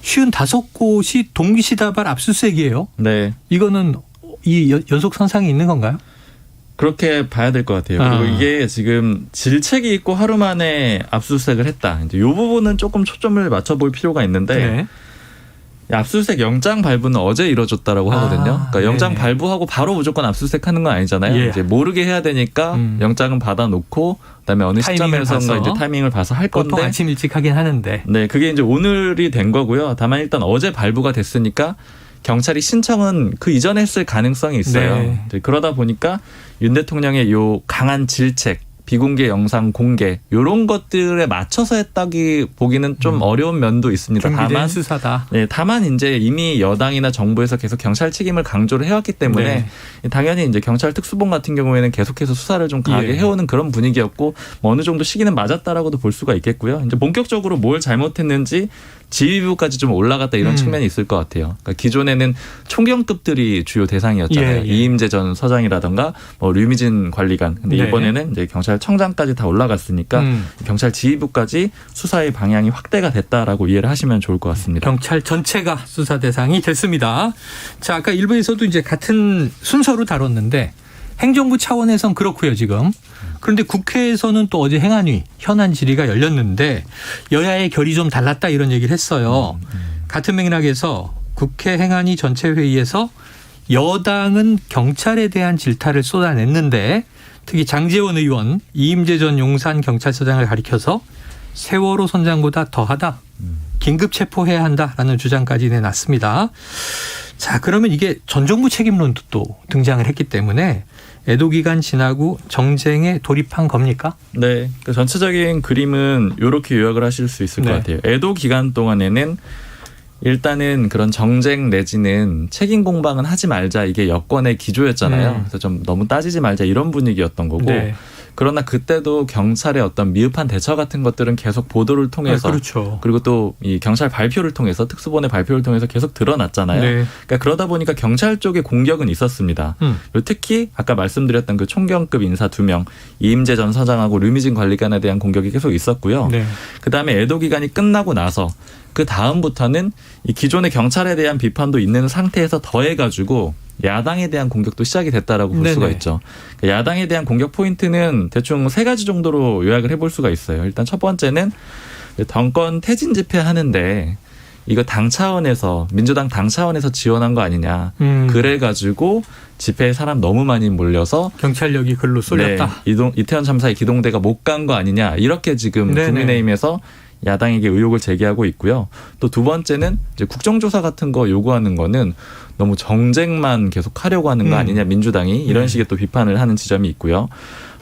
55곳이 동시다발 압수수색이에요. 이거는 이 연속 선상이 있는 건가요? 그렇게 봐야 될 것 같아요. 그리고 이게 지금 질책이 있고 하루 만에 압수수색을 했다. 이제 이 부분은 조금 초점을 맞춰볼 필요가 있는데 압수수색 영장 발부는 어제 이루어졌다라고 하거든요. 그러니까 영장 발부하고 바로 무조건 압수수색하는 건 아니잖아요. 이제 모르게 해야 되니까 영장은 받아놓고 그다음에 어느 시점에서인가 이제 타이밍을 봐서 할 건데 보통 아침 일찍 하긴 하는데. 그게 이제 오늘이 된 거고요. 다만 일단 어제 발부가 됐으니까. 경찰이 신청은 그 이전에 했을 가능성이 있어요. 그러다 보니까 윤 대통령의 요 강한 질책, 비공개 영상 공개 이런 것들에 맞춰서 했다기 보기는 좀 어려운 면도 있습니다. 준비된 수사다. 다만 이제 이미 여당이나 정부에서 계속 경찰 책임을 강조를 해왔기 때문에 당연히 이제 경찰 특수본 같은 경우에는 계속해서 수사를 좀 강하게 해오는 그런 분위기였고 뭐 어느 정도 시기는 맞았다라고도 볼 수가 있겠고요. 이제 본격적으로 뭘 잘못했는지 지휘부까지 좀 올라갔다 이런 측면이 있을 것 같아요. 그러니까 기존에는 총경급들이 주요 대상이었잖아요. 이임재 전 서장이라든가 뭐 류미진 관리관. 근데 이번에는 이제 경찰청장까지 다 올라갔으니까 경찰 지휘부까지 수사의 방향이 확대가 됐다라고 이해를 하시면 좋을 것 같습니다. 경찰 전체가 수사 대상이 됐습니다. 자, 아까 일부에서도 이제 같은 순서로 다뤘는데 행정부 차원에선 그렇고요, 지금. 그런데 국회에서는 또 어제 행안위 현안 질의가 열렸는데 여야의 결이 좀 달랐다 이런 얘기를 했어요. 같은 맥락에서 국회 행안위 전체 회의에서 여당은 경찰에 대한 질타를 쏟아냈는데 특히 장제원 의원 이임재 전 용산경찰서장을 가리켜서 세월호 선장보다 더하다. 긴급 체포해야 한다라는 주장까지 내놨습니다. 자, 그러면 이게 전 정부 책임론도 또 등장을 했기 때문에 애도 기간 지나고 정쟁에 돌입한 겁니까? 네. 그 전체적인 그림은 이렇게 요약을 하실 수 있을 것 같아요. 애도 기간 동안에는 일단은 그런 정쟁 내지는 책임 공방은 하지 말자 이게 여권의 기조였잖아요. 그래서 좀 너무 따지지 말자 이런 분위기였던 거고 그러나 그때도 경찰의 어떤 미흡한 대처 같은 것들은 계속 보도를 통해서 그리고 또 이 경찰 발표를 통해서 특수본의 발표를 통해서 계속 드러났잖아요. 그러니까 그러다 보니까 경찰 쪽의 공격은 있었습니다. 특히 아까 말씀드렸던 그 총경급 인사 2명 이임재 전 서장하고 류미진 관리관에 대한 공격이 계속 있었고요. 그다음에 애도 기간이 끝나고 나서 그 다음부터는 이 기존의 경찰에 대한 비판도 있는 상태에서 더해가지고 야당에 대한 공격도 시작이 됐다라고 볼 수가 있죠. 야당에 대한 공격 포인트는 대충 3가지 정도로 요약을 해볼 수가 있어요. 일단 첫 번째는 정권 퇴진 집회 하는데 이거 당 차원에서 민주당 당 차원에서 지원한 거 아니냐. 그래가지고 집회에 사람 너무 많이 몰려서 경찰력이 글로 쏠렸다. 이태원 참사의 기동대가 못 간 거 아니냐. 이렇게 지금 국민의힘에서 야당에게 의혹을 제기하고 있고요. 또 두 번째는 이제 국정조사 같은 거 요구하는 거는 너무 정쟁만 계속 하려고 하는 거 아니냐 민주당이 이런 식의 또 비판을 하는 지점이 있고요.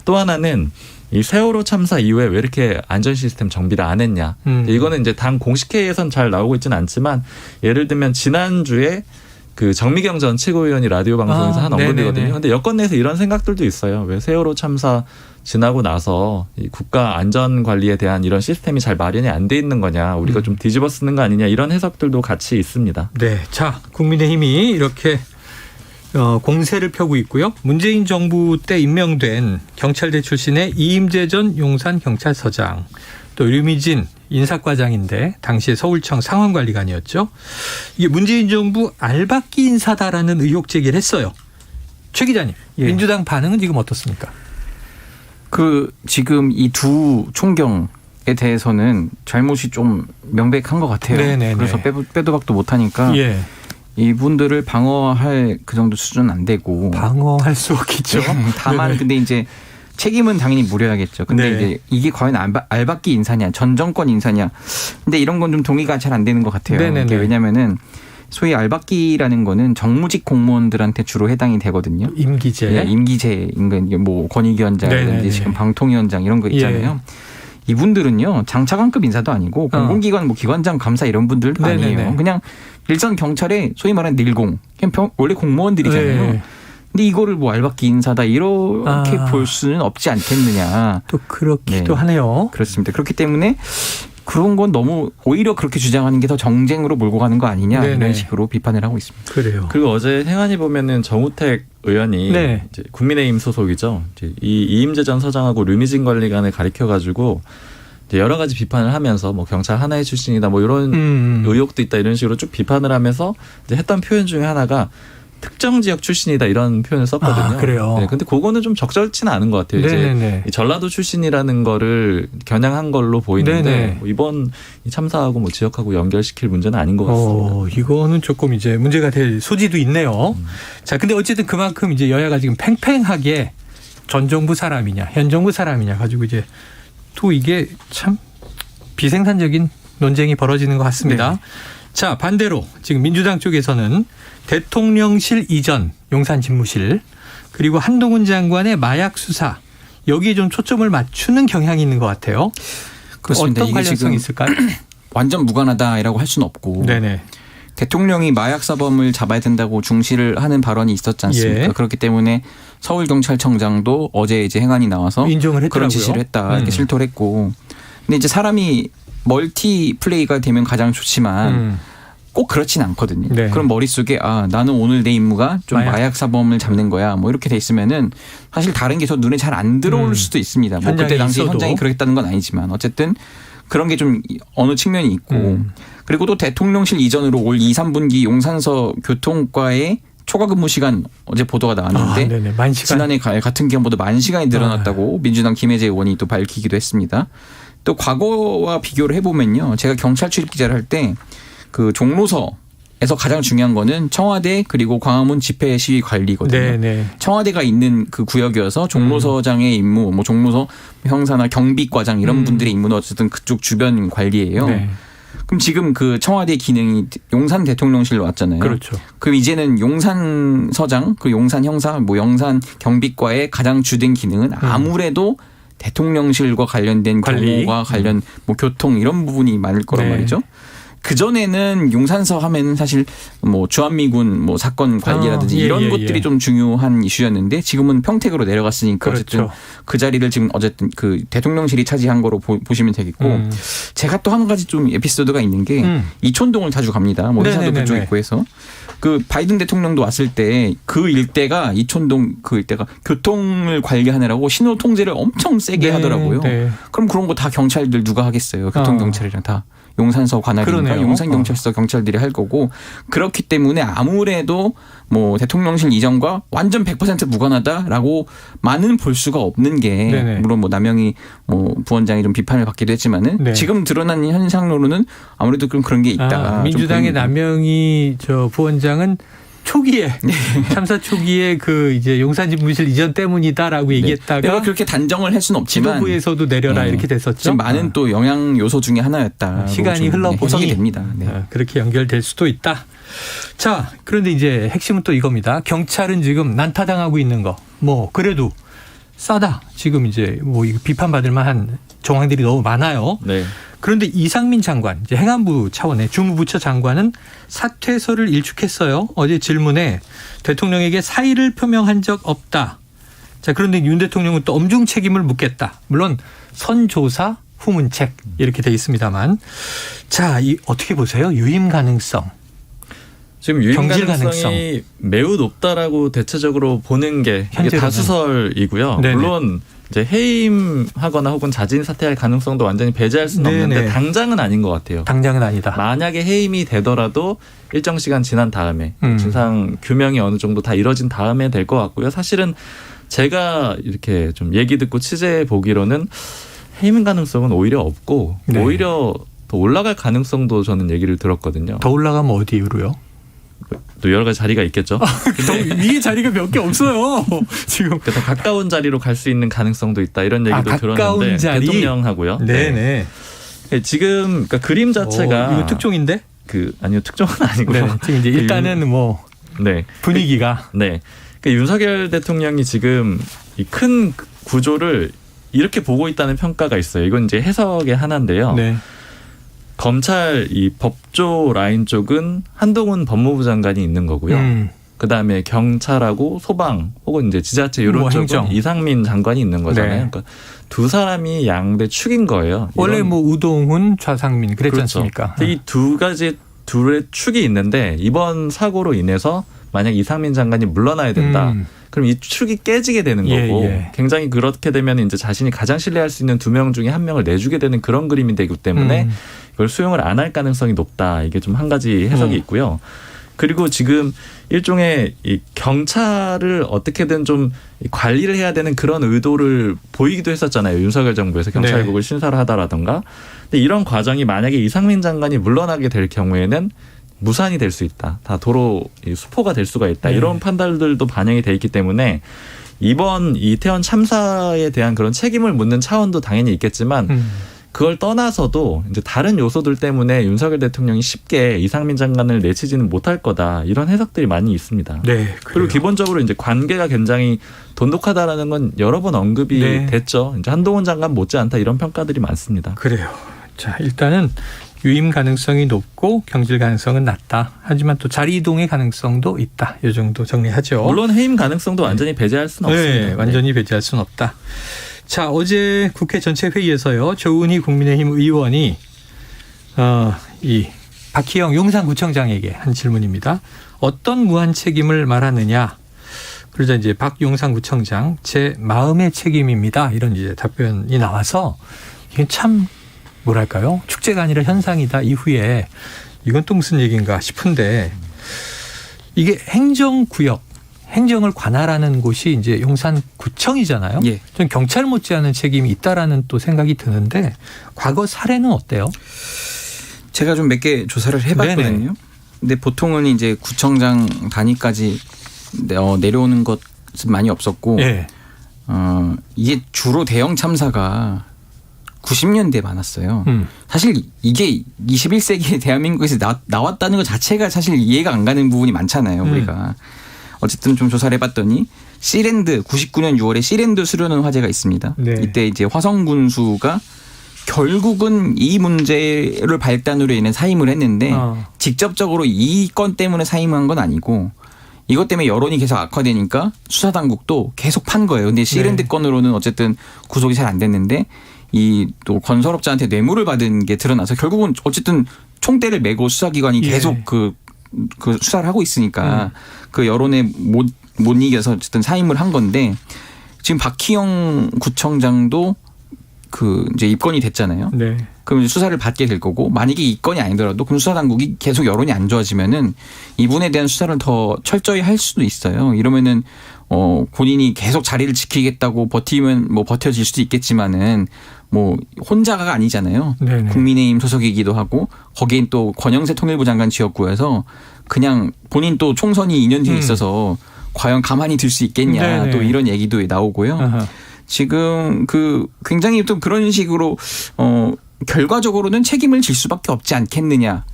또 하나는 이 세월호 참사 이후에 왜 이렇게 안전 시스템 정비를 안 했냐. 이거는 이제 당 공식 회의에선 잘 나오고 있지는 않지만 예를 들면 지난주에 그 정미경 전 최고위원이 라디오 방송에서 한 언급이거든요. 근데 여권 내에서 이런 생각들도 있어요. 왜 세월호 참사 지나고 나서 이 국가 안전 관리에 대한 이런 시스템이 잘 마련이 안 돼 있는 거냐, 우리가 좀 뒤집어 쓰는 거 아니냐, 이런 해석들도 같이 있습니다. 네, 자, 국민의힘이 이렇게 공세를 펴고 있고요. 문재인 정부 때 임명된 경찰대 출신의 이임재 전 용산경찰서장, 또 류미진 인사과장인데 당시에 서울청 상황관리관이었죠. 이게 문재인 정부 알박기 인사다라는 의혹 제기를 했어요. 최 기자님, 민주당 반응은 지금 어떻습니까? 지금 이 두 총경에 대해서는 잘못이 좀 명백한 것 같아요. 네네네. 그래서 빼도 박도 못하니까 이분들을 방어할 그 정도 수준은 안 되고. 방어할 수 없겠죠. 다만 네네. 근데 이제 책임은 당연히 물어야겠죠. 근데 이제 이게 과연 알박기 인사냐, 전 정권 인사냐. 근데 이런 건 좀 동의가 잘 안 되는 것 같아요. 왜냐면은 소위 알박기라는 거는 정무직 공무원들한테 주로 해당이 되거든요. 임기제. 네, 임기제인 거, 뭐 권익위원장이라든지 지금 방통위원장 이런 거 있잖아요. 이분들은요, 장차관급 인사도 아니고 공공기관 뭐 기관장 감사 이런 분들도 아니에요. 그냥 일선 경찰의 소위 말하는 일공, 그냥 원래 공무원들이잖아요. 근데 이거를 뭐 알박기 인사다 이렇게 볼 수는 없지 않겠느냐. 또 그렇기도 하네요. 그렇습니다. 그렇기 때문에 그런 건 너무 오히려 그렇게 주장하는 게 더 정쟁으로 몰고 가는 거 아니냐, 이런 식으로 비판을 하고 있습니다. 그래요. 그리고 어제 행안위 보면은 정우택 의원이 이제 국민의힘 소속이죠. 이제 이 이임재 전 서장하고 류미진 관리관을 가리켜가지고 이제 여러 가지 비판을 하면서 뭐 경찰 하나의 출신이다, 뭐 이런 의혹도 있다, 이런 식으로 쭉 비판을 하면서 이제 했던 표현 중에 하나가 특정 지역 출신이다, 이런 표현을 썼거든요. 그래요. 네, 근데 그거는 좀 적절치는 않은 것 같아요. 이제 전라도 출신이라는 거를 겨냥한 걸로 보이는데 뭐 이번 이 참사하고 뭐 지역하고 연결시킬 문제는 아닌 것 같습니다. 이거는 조금 이제 문제가 될 소지도 있네요. 자, 근데 어쨌든 그만큼 이제 여야가 지금 팽팽하게 전 정부 사람이냐, 현 정부 사람이냐 가지고 이제 또 이게 참 비생산적인 논쟁이 벌어지는 것 같습니다. 자, 반대로 지금 민주당 쪽에서는 대통령실 이전 용산 집무실, 그리고 한동훈 장관의 마약 수사, 여기에 좀 초점을 맞추는 경향이 있는 것 같아요. 그렇습니다. 어떤 관련성이 있을까요? 완전 무관하다라고 할 수는 없고. 대통령이 마약 사범을 잡아야 된다고 중시를 하는 발언이 있었지 않습니까? 그렇기 때문에 서울경찰청장도 어제 이제 행안이 나와서 인정을 했더라고요. 그런 지시를 했다, 이렇게 실토를 했고. 근데 이제 사람이 멀티 플레이가 되면 가장 좋지만 꼭 그렇진 않거든요. 그럼 머릿속에 나는 오늘 내 임무가 좀 마약 사범을 잡는 거야, 뭐 이렇게 돼 있으면은 사실 다른 게 더 눈에 잘 안 들어올 수도 있습니다. 뭐 그때 당시 현장이 그랬다는 건 아니지만 어쨌든 그런 게 좀 어느 측면이 있고. 그리고 또 대통령실 이전으로 올 2, 3분기 용산서 교통과의 초과 근무 시간 어제 보도가 나왔는데 지난해 같은 기간보다 10,000시간이 늘어났다고 민주당 김혜재 의원이 또 밝히기도 했습니다. 또 과거와 비교를 해보면요, 제가 경찰 출입 기자를 할 때 그 종로서에서 가장 중요한 거는 청와대 그리고 광화문 집회 시위 관리거든요. 청와대가 있는 그 구역이어서 종로서장의 임무, 뭐 종로서 형사나 경비과장 이런 분들의 임무는 어쨌든 그쪽 주변 관리예요. 그럼 지금 그 청와대 기능이 용산 대통령실로 왔잖아요. 그럼 이제는 용산서장, 그 용산 형사, 뭐 용산 경비과의 가장 주된 기능은 아무래도 대통령실과 관련된 경호와 관련 뭐 교통 이런 부분이 많을 거란 말이죠. 그전에는 용산서 하면 사실 뭐 주한미군 뭐 사건 관리라든지 이런 것들이 좀 중요한 이슈였는데 지금은 평택으로 내려갔으니까 어쨌든 그 자리를 지금 어쨌든 그 대통령실이 차지한 거로 보시면 되겠고, 제가 또 한 가지 좀 에피소드가 있는 게 이촌동을 자주 갑니다. 뭐 회사도 그쪽 있고 해서 그 바이든 대통령도 왔을 때 그 일대가 이촌동 그 일대가 교통을 관리하느라고 신호 통제를 엄청 세게 하더라고요. 그럼 그런 거 다 경찰들 누가 하겠어요? 교통경찰이랑 다. 용산서 관할이니까 용산경찰서 경찰들이 할 거고, 그렇기 때문에 아무래도 뭐 대통령실 이전과 완전 100% 무관하다라고 많은 볼 수가 없는 게, 물론 뭐 남영희 뭐 부원장이 좀 비판을 받기도 했지만은 지금 드러난 현상으로는 아무래도 그런 게 있다. 민주당의 남영희 저 부원장은 초기에 참사 초기에 그 이제 용산 집무실 이전 때문이다라고 얘기했다가 내가 그렇게 단정을 할 수는 없지만 지도부에서도 내려라 이렇게 됐었죠. 지금 많은 또 영향 요소 중에 하나였다. 시간이 흘러보니 해석이 됩니다. 그렇게 연결될 수도 있다. 자, 그런데 이제 핵심은 또 이겁니다. 경찰은 지금 난타당하고 있는 거. 뭐 그래도 싸다. 지금 이제 뭐 비판받을 만한 정황들이 너무 많아요. 네. 그런데 이상민 장관, 이제 행안부 차원의 주무부처 장관은 사퇴서를 일축했어요. 어제 질문에 대통령에게 사의를 표명한 적 없다. 자, 그런데 윤 대통령은 또 엄중 책임을 묻겠다. 물론 선조사 후문책 이렇게 돼 있습니다만. 자, 이 어떻게 보세요? 유임 가능성. 지금 유임 경질 가능성이 매우 높다라고 대체적으로 보는 게 이게 다수설이고요. 네네. 물론 이제 해임하거나 혹은 자진 사퇴할 가능성도 완전히 배제할 수는 네네. 없는데 당장은 아닌 것 같아요. 당장은 아니다. 만약에 해임이 되더라도 일정 시간 지난 다음에 진상 규명이 어느 정도 다 이뤄진 다음에 될 것 같고요. 사실은 제가 이렇게 좀 얘기 듣고 취재해 보기로는 해임 가능성은 오히려 없고 네. 오히려 더 올라갈 가능성도 저는 얘기를 들었거든요. 더 올라가면 어디로요? 또 여러 가지 자리가 있겠죠. 더 위에 자리가 몇 개 없어요. 지금 더 가까운 자리로 갈 수 있는 가능성도 있다 이런 얘기도 가까운 들었는데 자리? 대통령하고요. 네네. 네. 지금 그러니까 그림 자체가 이거 특종인데? 아니요 특종은 아니고요. 네, 지금 이제 일단은 뭐 네. 분위기가 네. 그러니까 윤석열 대통령이 지금 이 큰 구조를 이렇게 보고 있다는 평가가 있어요. 이건 이제 해석의 하나인데요. 네. 검찰 이 법조 라인 쪽은 한동훈 법무부 장관이 있는 거고요. 그다음에 경찰하고 소방 혹은 이제 지자체 이런 뭐 쪽은 행정. 이상민 장관이 있는 거잖아요. 네. 그러니까 두 사람이 양대 축인 거예요. 원래 뭐 우동훈, 좌상민 그랬지 그렇죠. 않습니까? 이 두 가지 둘의 축이 있는데 이번 사고로 인해서 만약 이상민 장관이 물러나야 된다. 그럼 이 축이 깨지게 되는 거고 굉장히 그렇게 되면 이제 자신이 가장 신뢰할 수 있는 두 명 중에 한 명을 내주게 되는 그런 그림이 되기 때문에 이걸 수용을 안 할 가능성이 높다. 이게 좀 한 가지 해석이 있고요. 그리고 지금 일종의 이 경찰을 어떻게든 좀 관리를 해야 되는 그런 의도를 보이기도 했었잖아요. 윤석열 정부에서 경찰국을 신설을 하다라던가. 근데 이런 과정이 만약에 이상민 장관이 물러나게 될 경우에는 무산이 될 수 있다. 다 도로 수포가 될 수가 있다. 이런 판단들도 반영이 돼 있기 때문에 이번 이태원 참사에 대한 그런 책임을 묻는 차원도 당연히 있겠지만 그걸 떠나서도 이제 다른 요소들 때문에 윤석열 대통령이 쉽게 이상민 장관을 내치지는 못할 거다. 이런 해석들이 많이 있습니다. 네. 그리고 기본적으로 이제 관계가 굉장히 돈독하다라는 건 여러 번 언급이 됐죠. 이제 한동훈 장관 못지않다 이런 평가들이 많습니다. 그래요. 자, 일단은 유임 가능성이 높고 경질 가능성은 낮다. 하지만 또 자리 이동의 가능성도 있다. 이 정도 정리하죠. 물론 해임 가능성도 완전히 배제할 수는 없습니다. 네, 완전히 배제할 수는 없다. 자, 어제 국회 전체 회의에서요. 조은희 국민의힘 의원이 이 박희영 용산구청장에게 한 질문입니다. 어떤 무한 책임을 말하느냐? 그러자 이제 박 용산구청장 제 마음의 책임입니다. 이런 이제 답변이 나와서 이게 참 뭐랄까요? 축제가 아니라 현상이다. 이후에 이건 또 무슨 얘기인가 싶은데 이게 행정구역, 행정을 관할하는 곳이 이제 용산구청이잖아요. 예. 좀 경찰 못지않은 책임이 있다라는 또 생각이 드는데 과거 사례는 어때요? 제가 좀 몇 개 조사를 해봤거든요. 네네. 근데 보통은 이제 구청장 단위까지 내려오는 것은 많이 없었고, 이게 주로 대형 참사가 90년대에 많았어요. 사실 이게 21세기 대한민국에서 나왔다는 것 자체가 사실 이해가 안 가는 부분이 많잖아요. 우리가. 어쨌든 좀 조사를 해봤더니 시랜드 99년 6월에 시랜드 수련원 화재가 있습니다. 네. 이때 이제 화성군수가 결국은 이 문제를 발단으로 인해 사임을 했는데 직접적으로 이 건 때문에 사임한 건 아니고 이것 때문에 여론이 계속 악화되니까 수사당국도 계속 판 거예요. 근데 시랜드 건으로는 어쨌든 구속이 잘 안 됐는데 이 또 건설업자한테 뇌물을 받은 게 드러나서 결국은 어쨌든 총대를 메고 수사기관이 계속 그 수사를 하고 있으니까 그 여론에 못 이겨서 어쨌든 사임을 한 건데 지금 박희영 구청장도 그 이제 입건이 됐잖아요. 네. 그럼 이제 수사를 받게 될 거고 만약에 입건이 아니더라도 그럼 수사당국이 계속 여론이 안 좋아지면은 이분에 대한 수사를 더 철저히 할 수도 있어요. 이러면은 본인이 계속 자리를 지키겠다고 버티면 뭐 버텨질 수도 있겠지만은 뭐 혼자가 아니잖아요. 네네. 국민의힘 소속이기도 하고 거기엔 또 권영세 통일부 장관 지역구여서 그냥 본인 또 총선이 2년 뒤에 있어서 과연 가만히 둘 수 있겠냐 네네. 또 이런 얘기도 나오고요. 아하. 지금 그 굉장히 좀 그런 식으로 결과적으로는 책임을 질 수밖에 없지 않겠느냐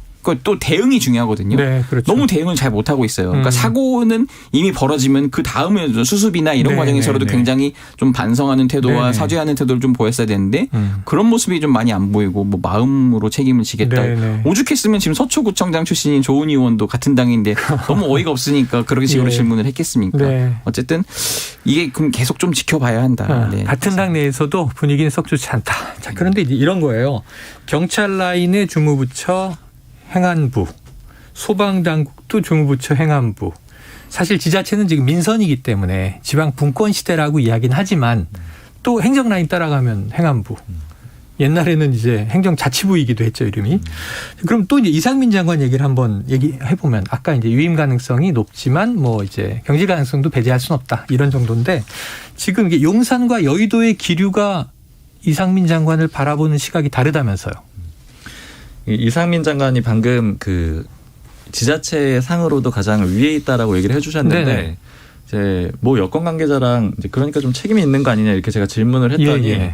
또 대응이 중요하거든요. 네, 그렇죠. 너무 대응을 잘 못하고 있어요. 그러니까 사고는 이미 벌어지면 그 다음에 수습이나 이런 과정에서라도 굉장히 좀 반성하는 태도와 사죄하는 태도를 좀 보였어야 되는데 그런 모습이 좀 많이 안 보이고 뭐 마음으로 책임을 지겠다. 오죽했으면 지금 서초구청장 출신인 조은희 의원도 같은 당인데 너무 어이가 없으니까 그런 식으로 질문을 했겠습니까? 어쨌든 이게 그럼 계속 좀 지켜봐야 한다. 같은 당 내에서도 분위기는 썩 좋지 않다. 자, 그런데 이제 이런 거예요. 경찰 라인의 주무부처 행안부, 소방당국도 주무부처 행안부. 사실 지자체는 지금 민선이기 때문에 지방 분권 시대라고 이야기는 하지만 또 행정 라인 따라가면 행안부. 옛날에는 이제 행정자치부이기도 했죠, 이름이. 그럼 또 이제 이상민 장관 얘기를 한번 얘기해 보면 아까 이제 유임 가능성이 높지만 뭐 이제 경질 가능성도 배제할 수는 없다. 이런 정도인데 지금 이게 용산과 여의도의 기류가 이상민 장관을 바라보는 시각이 다르다면서요. 이상민 장관이 방금 그 지자체 상으로도 가장 위에 있다라고 얘기를 해주셨는데 이제 뭐 여권 관계자랑 이제 그러니까 좀 책임이 있는 거 아니냐 이렇게 제가 질문을 했더니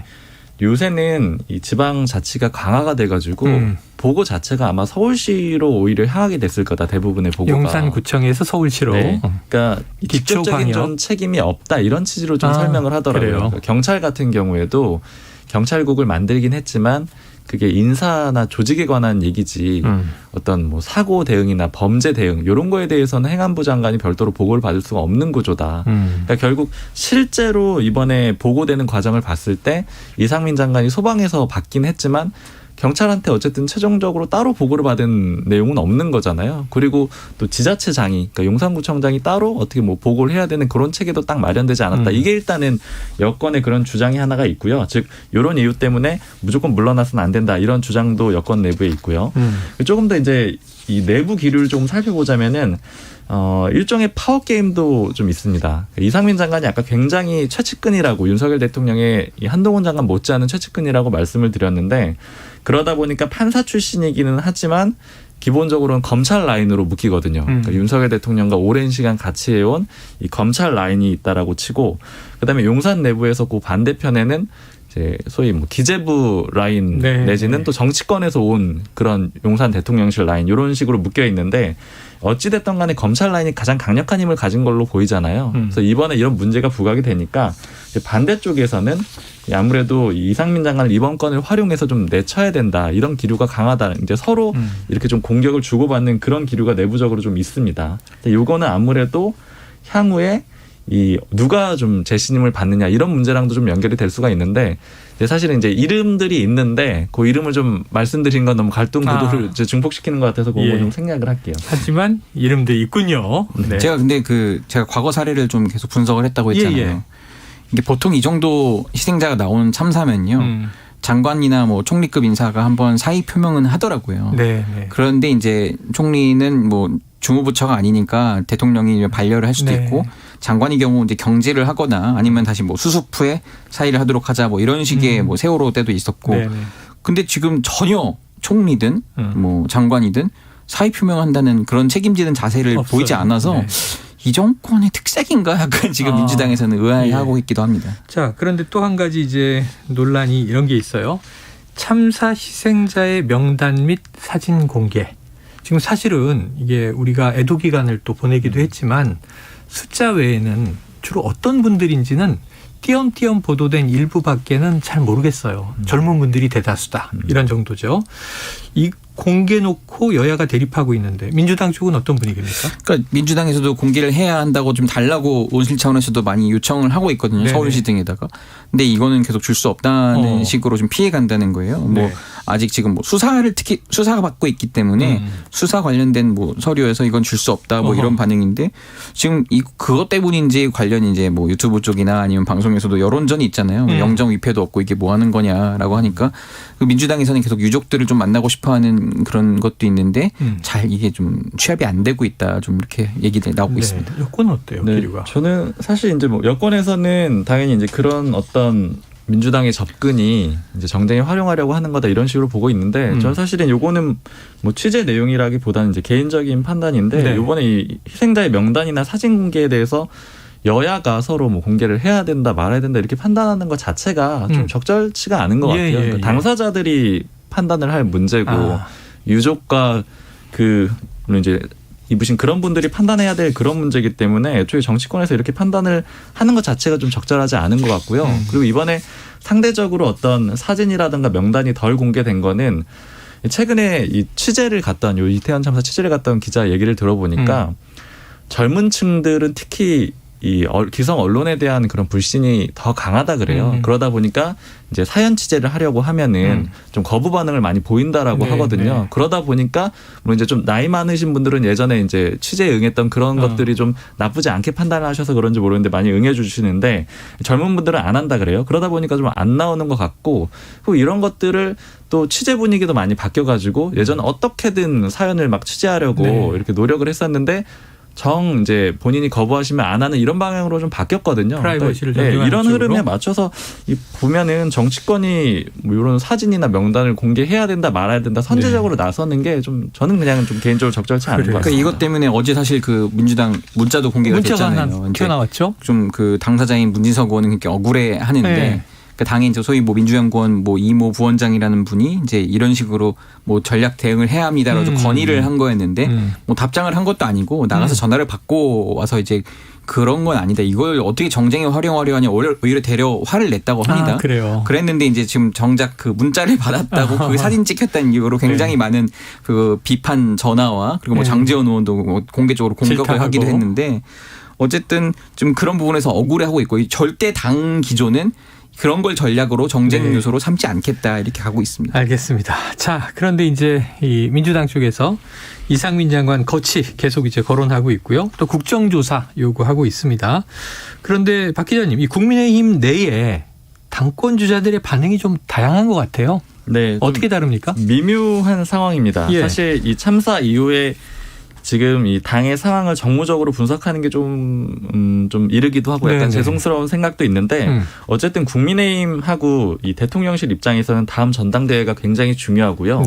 요새는 이 지방 자치가 강화가 돼가지고 보고 자체가 아마 서울시로 오히려 향하게 됐을 거다. 대부분의 보고가. 용산구청에서 서울시로. 그러니까 직접적인 좀 책임이 없다 이런 취지로 좀 설명을 하더라고요. 그러니까 경찰 같은 경우에도 경찰국을 만들긴 했지만 그게 인사나 조직에 관한 얘기지 어떤 뭐 사고 대응이나 범죄 대응 이런 거에 대해서는 행안부 장관이 별도로 보고를 받을 수가 없는 구조다. 그러니까 결국 실제로 이번에 보고되는 과정을 봤을 때 이상민 장관이 소방에서 받긴 했지만 경찰한테 어쨌든 최종적으로 따로 보고를 받은 내용은 없는 거잖아요. 그리고 또 지자체장이 그러니까 용산구청장이 따로 어떻게 뭐 보고를 해야 되는 그런 체계도 딱 마련되지 않았다. 이게 일단은 여권의 그런 주장이 하나가 있고요. 즉 이런 이유 때문에 무조건 물러나서는 안 된다. 이런 주장도 여권 내부에 있고요. 조금 더 이제 이 내부 기류를 좀 살펴보자면은 일종의 파워 게임도 좀 있습니다. 이상민 장관이 아까 굉장히 최측근이라고 윤석열 대통령의 이 한동훈 장관 못지않은 최측근이라고 말씀을 드렸는데 그러다 보니까 판사 출신이기는 하지만 기본적으로는 검찰 라인으로 묶이거든요. 그러니까 윤석열 대통령과 오랜 시간 같이 해온 이 검찰 라인이 있다라고 치고 그다음에 용산 내부에서 그 반대편에는 이제 소위 뭐 기재부 라인 내지는 또 정치권에서 온 그런 용산 대통령실 라인 이런 식으로 묶여 있는데 어찌됐든 간에 검찰 라인이 가장 강력한 힘을 가진 걸로 보이잖아요. 그래서 이번에 이런 문제가 부각이 되니까 반대쪽에서는 아무래도 이상민 장관을 이번 건을 활용해서 좀 내쳐야 된다. 이런 기류가 강하다. 이제 서로 이렇게 좀 공격을 주고받는 그런 기류가 내부적으로 좀 있습니다. 이거는 아무래도 향후에 이 누가 좀 재신임을 받느냐 이런 문제랑도 좀 연결이 될 수가 있는데 사실은 이제 이름들이 있는데 그 이름을 좀 말씀드린 건 너무 갈등 구도를 증폭시키는 것 같아서 그거 좀 생략을 할게요. 하지만 이름들이 있군요. 제가 근데 제가 과거 사례를 좀 계속 분석을 했다고 했잖아요. 이게 보통 이 정도 희생자가 나오는 참사면요. 장관이나 뭐 총리급 인사가 한번 사의 표명은 하더라고요. 그런데 이제 총리는 뭐 주무부처가 아니니까 대통령이 반려를 할 수도 있고 장관의 경우 이제 경질을 하거나 아니면 다시 뭐 수습 후에 사의를 하도록 하자 뭐 이런 식의 뭐 세월호 때도 있었고 근데 지금 전혀 총리든 뭐 장관이든 사의 표명한다는 그런 책임지는 자세를 없어요. 보이지 않아서 이 정권의 특색인가 약간 지금 민주당에서는 의아해하고 있기도 합니다. 자, 그런데 또 한 가지 이제 논란이 이런 게 있어요. 참사 희생자의 명단 및 사진 공개. 지금 사실은 이게 우리가 애도 기간을 또 보내기도 했지만 숫자 외에는 주로 어떤 분들인지는 띄엄띄엄 보도된 일부밖에는 잘 모르겠어요. 젊은 분들이 대다수다. 이런 정도죠. 이 공개 놓고 여야가 대립하고 있는데 민주당 쪽은 어떤 분위기입니까? 그러니까 민주당에서도 공개를 해야 한다고 좀 달라고 온실 차원에서도 많이 요청을 하고 있거든요. 서울시 등에다가. 근데 이거는 계속 줄 수 없다는 식으로 좀 피해 간다는 거예요. 뭐 아직 지금 뭐 수사를 특히 수사가 받고 있기 때문에 수사 관련된 뭐 서류에서 이건 줄 수 없다 뭐 이런 반응인데 지금 그것 때문인지 관련 이제 뭐 유튜브 쪽이나 아니면 방송에서도 여론전이 있잖아요. 영정 위패도 없고 이게 뭐 하는 거냐라고 하니까 민주당에서는 계속 유족들을 좀 만나고 싶어하는 그런 것도 있는데 잘 이게 좀 취합이 안 되고 있다 좀 이렇게 얘기들이 나오고 있습니다. 여권은 어때요? 기류가? 저는 사실 이제 뭐 여권에서는 당연히 이제 그런 어떤 민주당의 접근이 이제 정쟁에 활용하려고 하는 거다 이런 식으로 보고 있는데 저는 사실은 요거는 뭐 취재 내용이라기보다는 이제 개인적인 판단인데 요번에 이 희생자의 명단이나 사진 공개에 대해서 여야가 서로 뭐 공개를 해야 된다 말아야 된다 이렇게 판단하는 것 자체가 좀 적절치가 않은 것 같아요. 그러니까 당사자들이 판단을 할 문제고 유족과 물론 이제 입으신 그런 분들이 판단해야 될 그런 문제이기 때문에 애초에 정치권에서 이렇게 판단을 하는 것 자체가 좀 적절하지 않은 것 같고요. 그리고 이번에 상대적으로 어떤 사진이라든가 명단이 덜 공개된 거는 최근에 이 취재를 갔던 요 이태원 참사 취재를 갔던 기자 얘기를 들어보니까 젊은 층들은 특히 이 기성 언론에 대한 그런 불신이 더 강하다 그래요. 그러다 보니까 이제 사연 취재를 하려고 하면은 좀 거부 반응을 많이 보인다라고 하거든요. 그러다 보니까 물론 이제 좀 나이 많으신 분들은 예전에 이제 취재에 응했던 그런 것들이 좀 나쁘지 않게 판단을 하셔서 그런지 모르는데 많이 응해 주시는데 젊은 분들은 안 한다 그래요. 그러다 보니까 좀 안 나오는 것 같고 그리고 이런 것들을 또 취재 분위기도 많이 바뀌어가지고 예전 어떻게든 사연을 막 취재하려고 이렇게 노력을 했었는데 이제 본인이 거부하시면 안 하는 이런 방향으로 좀 바뀌었거든요. 프라이버시를 이런 쪽으로. 흐름에 맞춰서 보면은 정치권이 뭐 이런 사진이나 명단을 공개해야 된다 말아야 된다 선제적으로 나서는 게 좀 저는 그냥 좀 개인적으로 적절치 않은 것 같습니다. 그러니까 이것 때문에 어제 사실 그 민주당 문자도 공개가 됐잖아요. 튀어나왔죠. 좀 그 당사자인 문진석 의원은 그렇게 억울해하는데. 그 당의 이제 소위 뭐 민주연구원 뭐 이모 부원장이라는 분이 이제 이런 식으로 뭐 전략 대응을 해야 합니다라고 건의를 한 거였는데 뭐 답장을 한 것도 아니고 나가서 전화를 받고 와서 이제 그런 건 아니다. 이걸 어떻게 정쟁에 활용하려 하냐 오히려 되려 화를 냈다고 합니다. 그래요. 그랬는데 이제 지금 정작 그 문자를 받았다고 그 사진 찍혔다는 이유로 굉장히 많은 그 비판 전화와 그리고 뭐 장제원 의원도 뭐 공개적으로 공격을 하기도 했는데 어쨌든 좀 그런 부분에서 억울해하고 있고 이 절대 당 기조는 그런 걸 전략으로 정쟁 요소로 삼지 않겠다 이렇게 가고 있습니다. 알겠습니다. 자, 그런데 이제 이 민주당 쪽에서 이상민 장관 거치 계속 이제 거론하고 있고요. 또 국정조사 요구하고 있습니다. 그런데 박 기자님, 이 국민의힘 내에 당권 주자들의 반응이 좀 다양한 것 같아요. 네, 어떻게 다릅니까? 미묘한 상황입니다. 사실 이 참사 이후에 지금 이 당의 상황을 정무적으로 분석하는 게 좀 이르기도 하고 약간 죄송스러운 생각도 있는데 어쨌든 국민의힘하고 이 대통령실 입장에서는 다음 전당대회가 굉장히 중요하고요.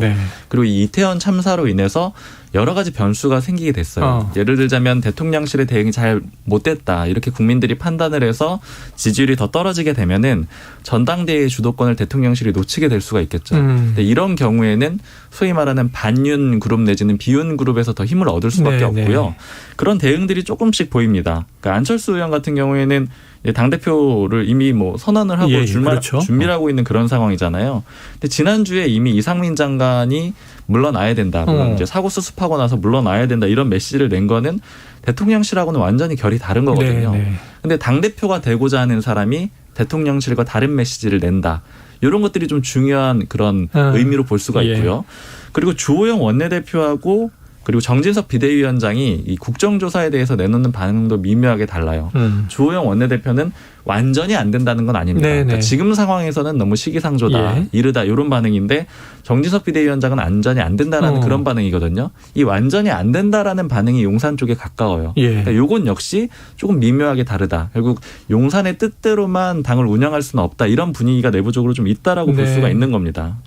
그리고 이 이태원 참사로 인해서 여러 가지 변수가 생기게 됐어요. 예를 들자면 대통령실의 대응이 잘 못됐다 이렇게 국민들이 판단을 해서 지지율이 더 떨어지게 되면은 전당대회의 주도권을 대통령실이 놓치게 될 수가 있겠죠. 근데 이런 경우에는 소위 말하는 반윤 그룹 내지는 비윤 그룹에서 더 힘을 얻을 수밖에 없고요. 그런 대응들이 조금씩 보입니다. 그러니까 안철수 의원 같은 경우에는 당대표를 이미 뭐 선언을 하고 준비를 하고 있는 그런 상황이잖아요. 근데 지난주에 이미 이상민 장관이 물러나야 된다. 이제 사고 수습하고 나서 물러나야 된다. 이런 메시지를 낸 거는 대통령실하고는 완전히 결이 다른 거거든요. 근데 당대표가 되고자 하는 사람이 대통령실과 다른 메시지를 낸다. 이런 것들이 좀 중요한 그런 의미로 볼 수가 있고요. 그리고 주호영 원내대표하고 그리고 정진석 비대위원장이 이 국정조사에 대해서 내놓는 반응도 미묘하게 달라요. 주호영 원내대표는 완전히 안 된다는 건 아닙니다. 그러니까 지금 상황에서는 너무 시기상조다, 이르다 이런 반응인데 정진석 비대위원장은 완전히 안 된다라는 그런 반응이거든요. 이 완전히 안 된다라는 반응이 용산 쪽에 가까워요. 그러니까 요건 역시 조금 미묘하게 다르다. 결국 용산의 뜻대로만 당을 운영할 수는 없다. 이런 분위기가 내부적으로 좀 있다라고 볼 수가 있는 겁니다.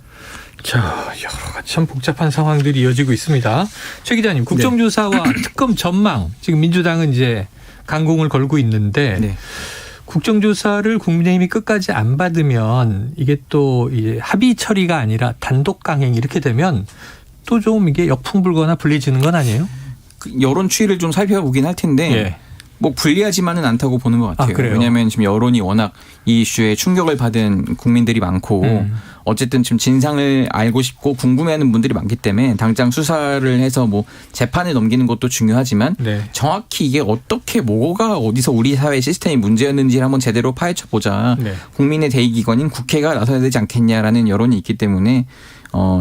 자, 여러 가지 참 복잡한 상황들이 이어지고 있습니다. 최 기자님, 국정조사와 특검 전망, 지금 민주당은 이제 강공을 걸고 있는데 국정조사를 국민의힘이 끝까지 안 받으면 이게 또 이제 합의 처리가 아니라 단독 강행 이렇게 되면 또 좀 이게 역풍불거나 불리해지는 건 아니에요? 여론 추이를 좀 살펴보긴 할 텐데 뭐 불리하지만은 않다고 보는 것 같아요. 왜냐하면 지금 여론이 워낙 이 이슈에 충격을 받은 국민들이 많고 어쨌든 지금 진상을 알고 싶고 궁금해하는 분들이 많기 때문에 당장 수사를 해서 뭐 재판에 넘기는 것도 중요하지만 정확히 이게 어떻게 뭐가 어디서 우리 사회 시스템이 문제였는지를 한번 제대로 파헤쳐 보자. 국민의 대의기관인 국회가 나서야 되지 않겠냐라는 여론이 있기 때문에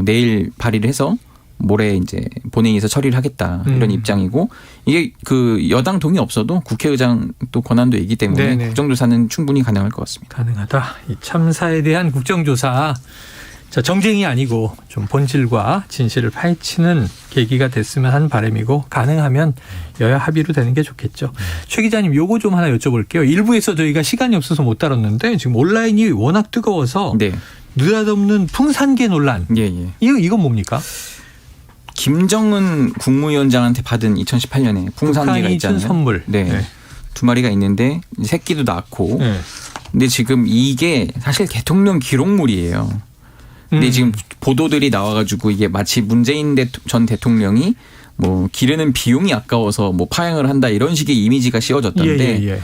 내일 발의를 해서 모레 이제 본회의에서 처리를 하겠다 이런 입장이고 이게 그 여당 동의 없어도 국회의장 또 권한도 있기 때문에 국정조사는 충분히 가능할 것 같습니다. 가능하다. 이 참사에 대한 국정조사 자, 정쟁이 아니고 좀 본질과 진실을 파헤치는 계기가 됐으면 하는 바람이고 가능하면 여야 합의로 되는 게 좋겠죠. 최 기자님 요거 좀 하나 여쭤볼게요. 일부에서 저희가 시간이 없어서 못 다뤘는데 지금 온라인이 워낙 뜨거워서 느닷없는 풍산계 논란. 이건 뭡니까? 김정은 국무위원장한테 받은 2018년에 풍산개가 있잖아요. 선물. 두 마리가 있는데 새끼도 낳고. 근데 지금 이게 사실 대통령 기록물이에요. 근데 지금 보도들이 나와가지고 이게 마치 문재인 전 대통령이 뭐 기르는 비용이 아까워서 뭐 파행을 한다 이런 식의 이미지가 씌워졌던데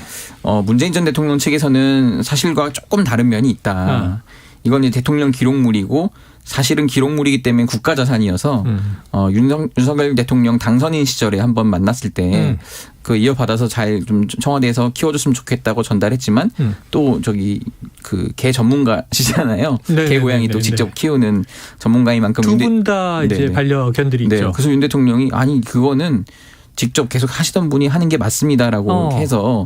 문재인 전 대통령 측에서는 사실과 조금 다른 면이 있다. 이건 이제 대통령 기록물이고 사실은 기록물이기 때문에 국가자산이어서 윤석열 대통령 당선인 시절에 한번 만났을 때 그 이어받아서 잘 좀 청와대에서 키워줬으면 좋겠다고 전달했지만 또 저기 그 개 전문가시잖아요. 개 고양이 또 직접 키우는 전문가이만큼 두 분 다 이제 반려견들이 있죠. 그래서 윤 대통령이 아니 그거는 직접 계속 하시던 분이 하는 게 맞습니다라고 해서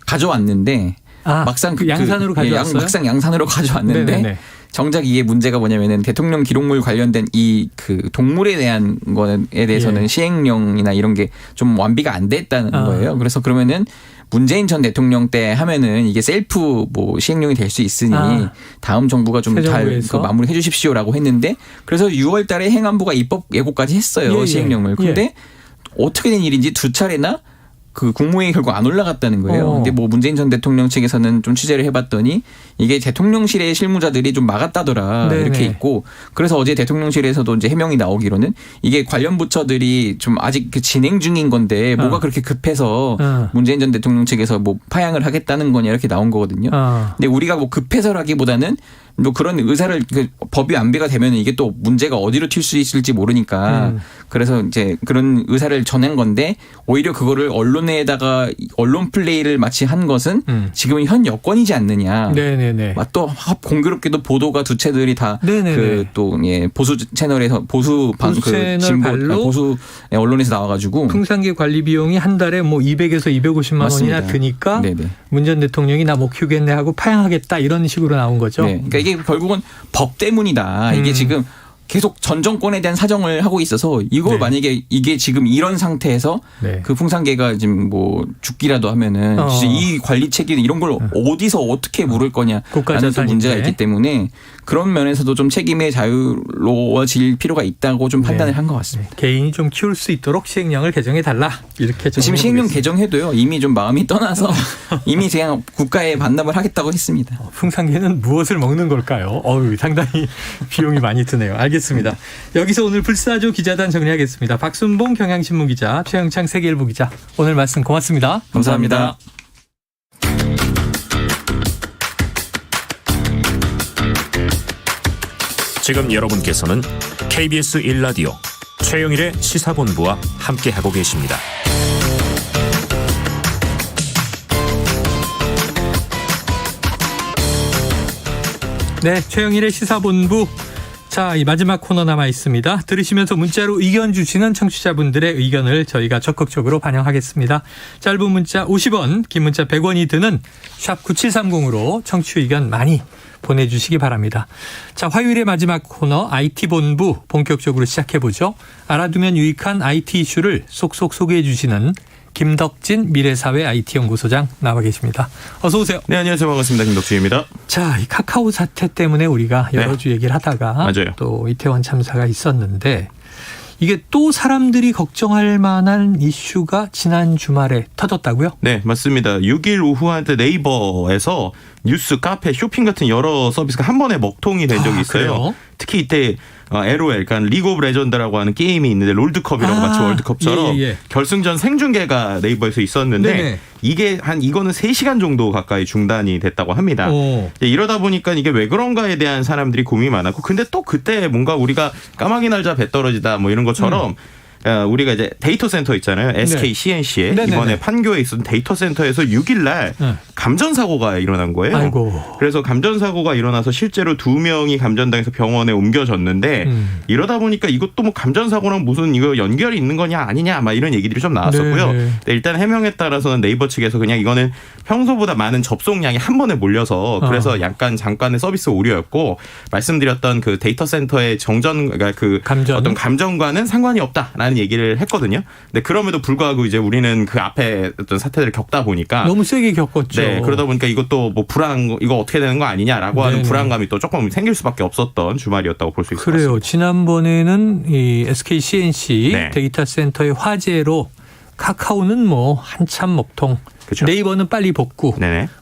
가져왔는데 막상 양산으로 가져왔어요? 막상 양산으로 가져왔는데 네네네. 정작 이게 문제가 뭐냐면은 대통령 기록물 관련된 이 그 동물에 대한 거에 대해서는 시행령이나 이런 게 좀 완비가 안 됐다는 거예요. 그래서 그러면은 문재인 전 대통령 때 하면은 이게 셀프 뭐 시행령이 될 수 있으니 다음 정부가 좀 잘 그 마무리해 주십시오라고 했는데 그래서 6월 달에 행안부가 입법 예고까지 했어요. 시행령을. 근데 어떻게 된 일인지 두 차례나 그 국무회의 결국 안 올라갔다는 거예요. 근데 뭐 문재인 전 대통령 측에서는 좀 취재를 해봤더니 이게 대통령실의 실무자들이 좀 막았다더라 이렇게 있고 그래서 어제 대통령실에서도 이제 해명이 나오기로는 이게 관련 부처들이 좀 아직 그 진행 중인 건데 뭐가 그렇게 급해서 문재인 전 대통령 측에서 뭐 파양을 하겠다는 거냐 이렇게 나온 거거든요. 근데 우리가 뭐 급해서라기보다는 뭐 그런 의사를 그 법이 완비가 되면 이게 또 문제가 어디로 튈 수 있을지 모르니까 그래서 이제 그런 의사를 전한 건데 오히려 그거를 언론에다가 언론 플레이를 마치 한 것은 지금은 현 여건이지 않느냐. 네네네. 또 공교롭게도 보도가 두 채들이 다 그 또 보수 채널에서 보수 언론에서 나와가지고 풍산개 관리 비용이 한 달에 뭐 200에서 250만 맞습니다. 원이나 드니까 문 전 대통령이 나 못 키우겠네 하고 파양하겠다 이런 식으로 나온 거죠. 네. 그러니까 이게 결국은 법 때문이다. 이게 지금 계속 전 정권에 대한 사정을 하고 있어서 이걸 만약에 이게 지금 이런 상태에서 그 풍산개가 지금 뭐 죽기라도 하면은 진짜 이 관리 책임 이런 걸 어디서 어떻게 물을 거냐라는 또 문제가 있기 때문에 그런 면에서도 좀 책임의 자유로워질 필요가 있다고 좀 판단을 한 것 같습니다. 개인이 좀 키울 수 있도록 시행령을 개정해 달라 이렇게 지금 시행령 개정해도요 이미 좀 마음이 떠나서 이미 그냥 국가에 반납을 하겠다고 했습니다. 풍산개는 무엇을 먹는 걸까요? 상당히 비용이 많이 드네요. 알겠습니다. 여기서 오늘 불사조 기자단 정리하겠습니다. 박순봉 경향신문 기자, 최영창 세계일보 기자 오늘 말씀 고맙습니다. 감사합니다. 지금 여러분께서는 KBS 1라디오 최영일의 시사본부와 함께하고 계십니다. 네, 최영일의 시사본부. 자, 이 마지막 코너 남아 있습니다. 들으시면서 문자로 의견 주시는 청취자분들의 의견을 저희가 적극적으로 반영하겠습니다. 짧은 문자 50원, 긴 문자 100원이 드는 샵 9730으로 청취 의견 많이 보내주시기 바랍니다. 자, 화요일의 마지막 코너 IT본부 본격적으로 시작해보죠. 알아두면 유익한 IT 이슈를 쏙쏙 소개해 주시는 김덕진 미래사회 IT연구소장 나와 계십니다. 어서 오세요. 네, 안녕하세요. 반갑습니다. 김덕진입니다. 자, 이 카카오 사태 때문에 우리가 여러 주 얘기를 하다가 맞아요. 또 이태원 참사가 있었는데 이게 또 사람들이 걱정할 만한 이슈가 지난 주말에 터졌다고요? 네, 맞습니다. 6일 오후 한때 네이버에서 뉴스, 카페, 쇼핑 같은 여러 서비스가 한 번에 먹통이 된 적이 있어요. 그래요? 특히 이때 LOL, 그러니까 리그 오브 레전드라고 하는 게임이 있는데 롤드컵이라고 마치 월드컵처럼 결승전 생중계가 네이버에서 있었는데 이거는 3시간 정도 가까이 중단이 됐다고 합니다. 이러다 보니까 이게 왜 그런가에 대한 사람들이 고민이 많았고 근데 또 그때 뭔가 우리가 까마귀 날자 배 떨어지다 뭐 이런 것처럼 우리가 이제 데이터 센터 있잖아요. SK CNC에 이번에 판교에 있었던 데이터 센터에서 6일 날 감전 사고가 일어난 거예요. 아이고. 그래서 감전 사고가 일어나서 실제로 2명이 감전당해서 병원에 옮겨졌는데 이러다 보니까 이것도 뭐 감전 사고랑 무슨 이거 연결이 있는 거냐 아니냐 막 이런 얘기들이 좀 나왔었고요. 일단 해명에 따라서는 네이버 측에서 그냥 이거는 평소보다 많은 접속량이 한 번에 몰려서 그래서 약간 잠깐의 서비스 오류였고 말씀드렸던 그 데이터 센터의 그러니까 그 어떤 감전과는 상관이 없다라는 얘기를 했거든요. 근데 그럼에도 불구하고 이제 우리는 그 앞에 어떤 사태들을 겪다 보니까 너무 세게 겪었죠. 네, 그러다 보니까 이것도 뭐 이거 어떻게 되는 거 아니냐라고 하는 불안감이 또 조금 생길 수밖에 없었던 주말이었다고 볼 수 있을 것 같습니다. 그래요. 지난번에는 이 SK CNC 데이터 센터의 화재로 카카오는 뭐 한참 먹통, 네이버는 빨리 복구.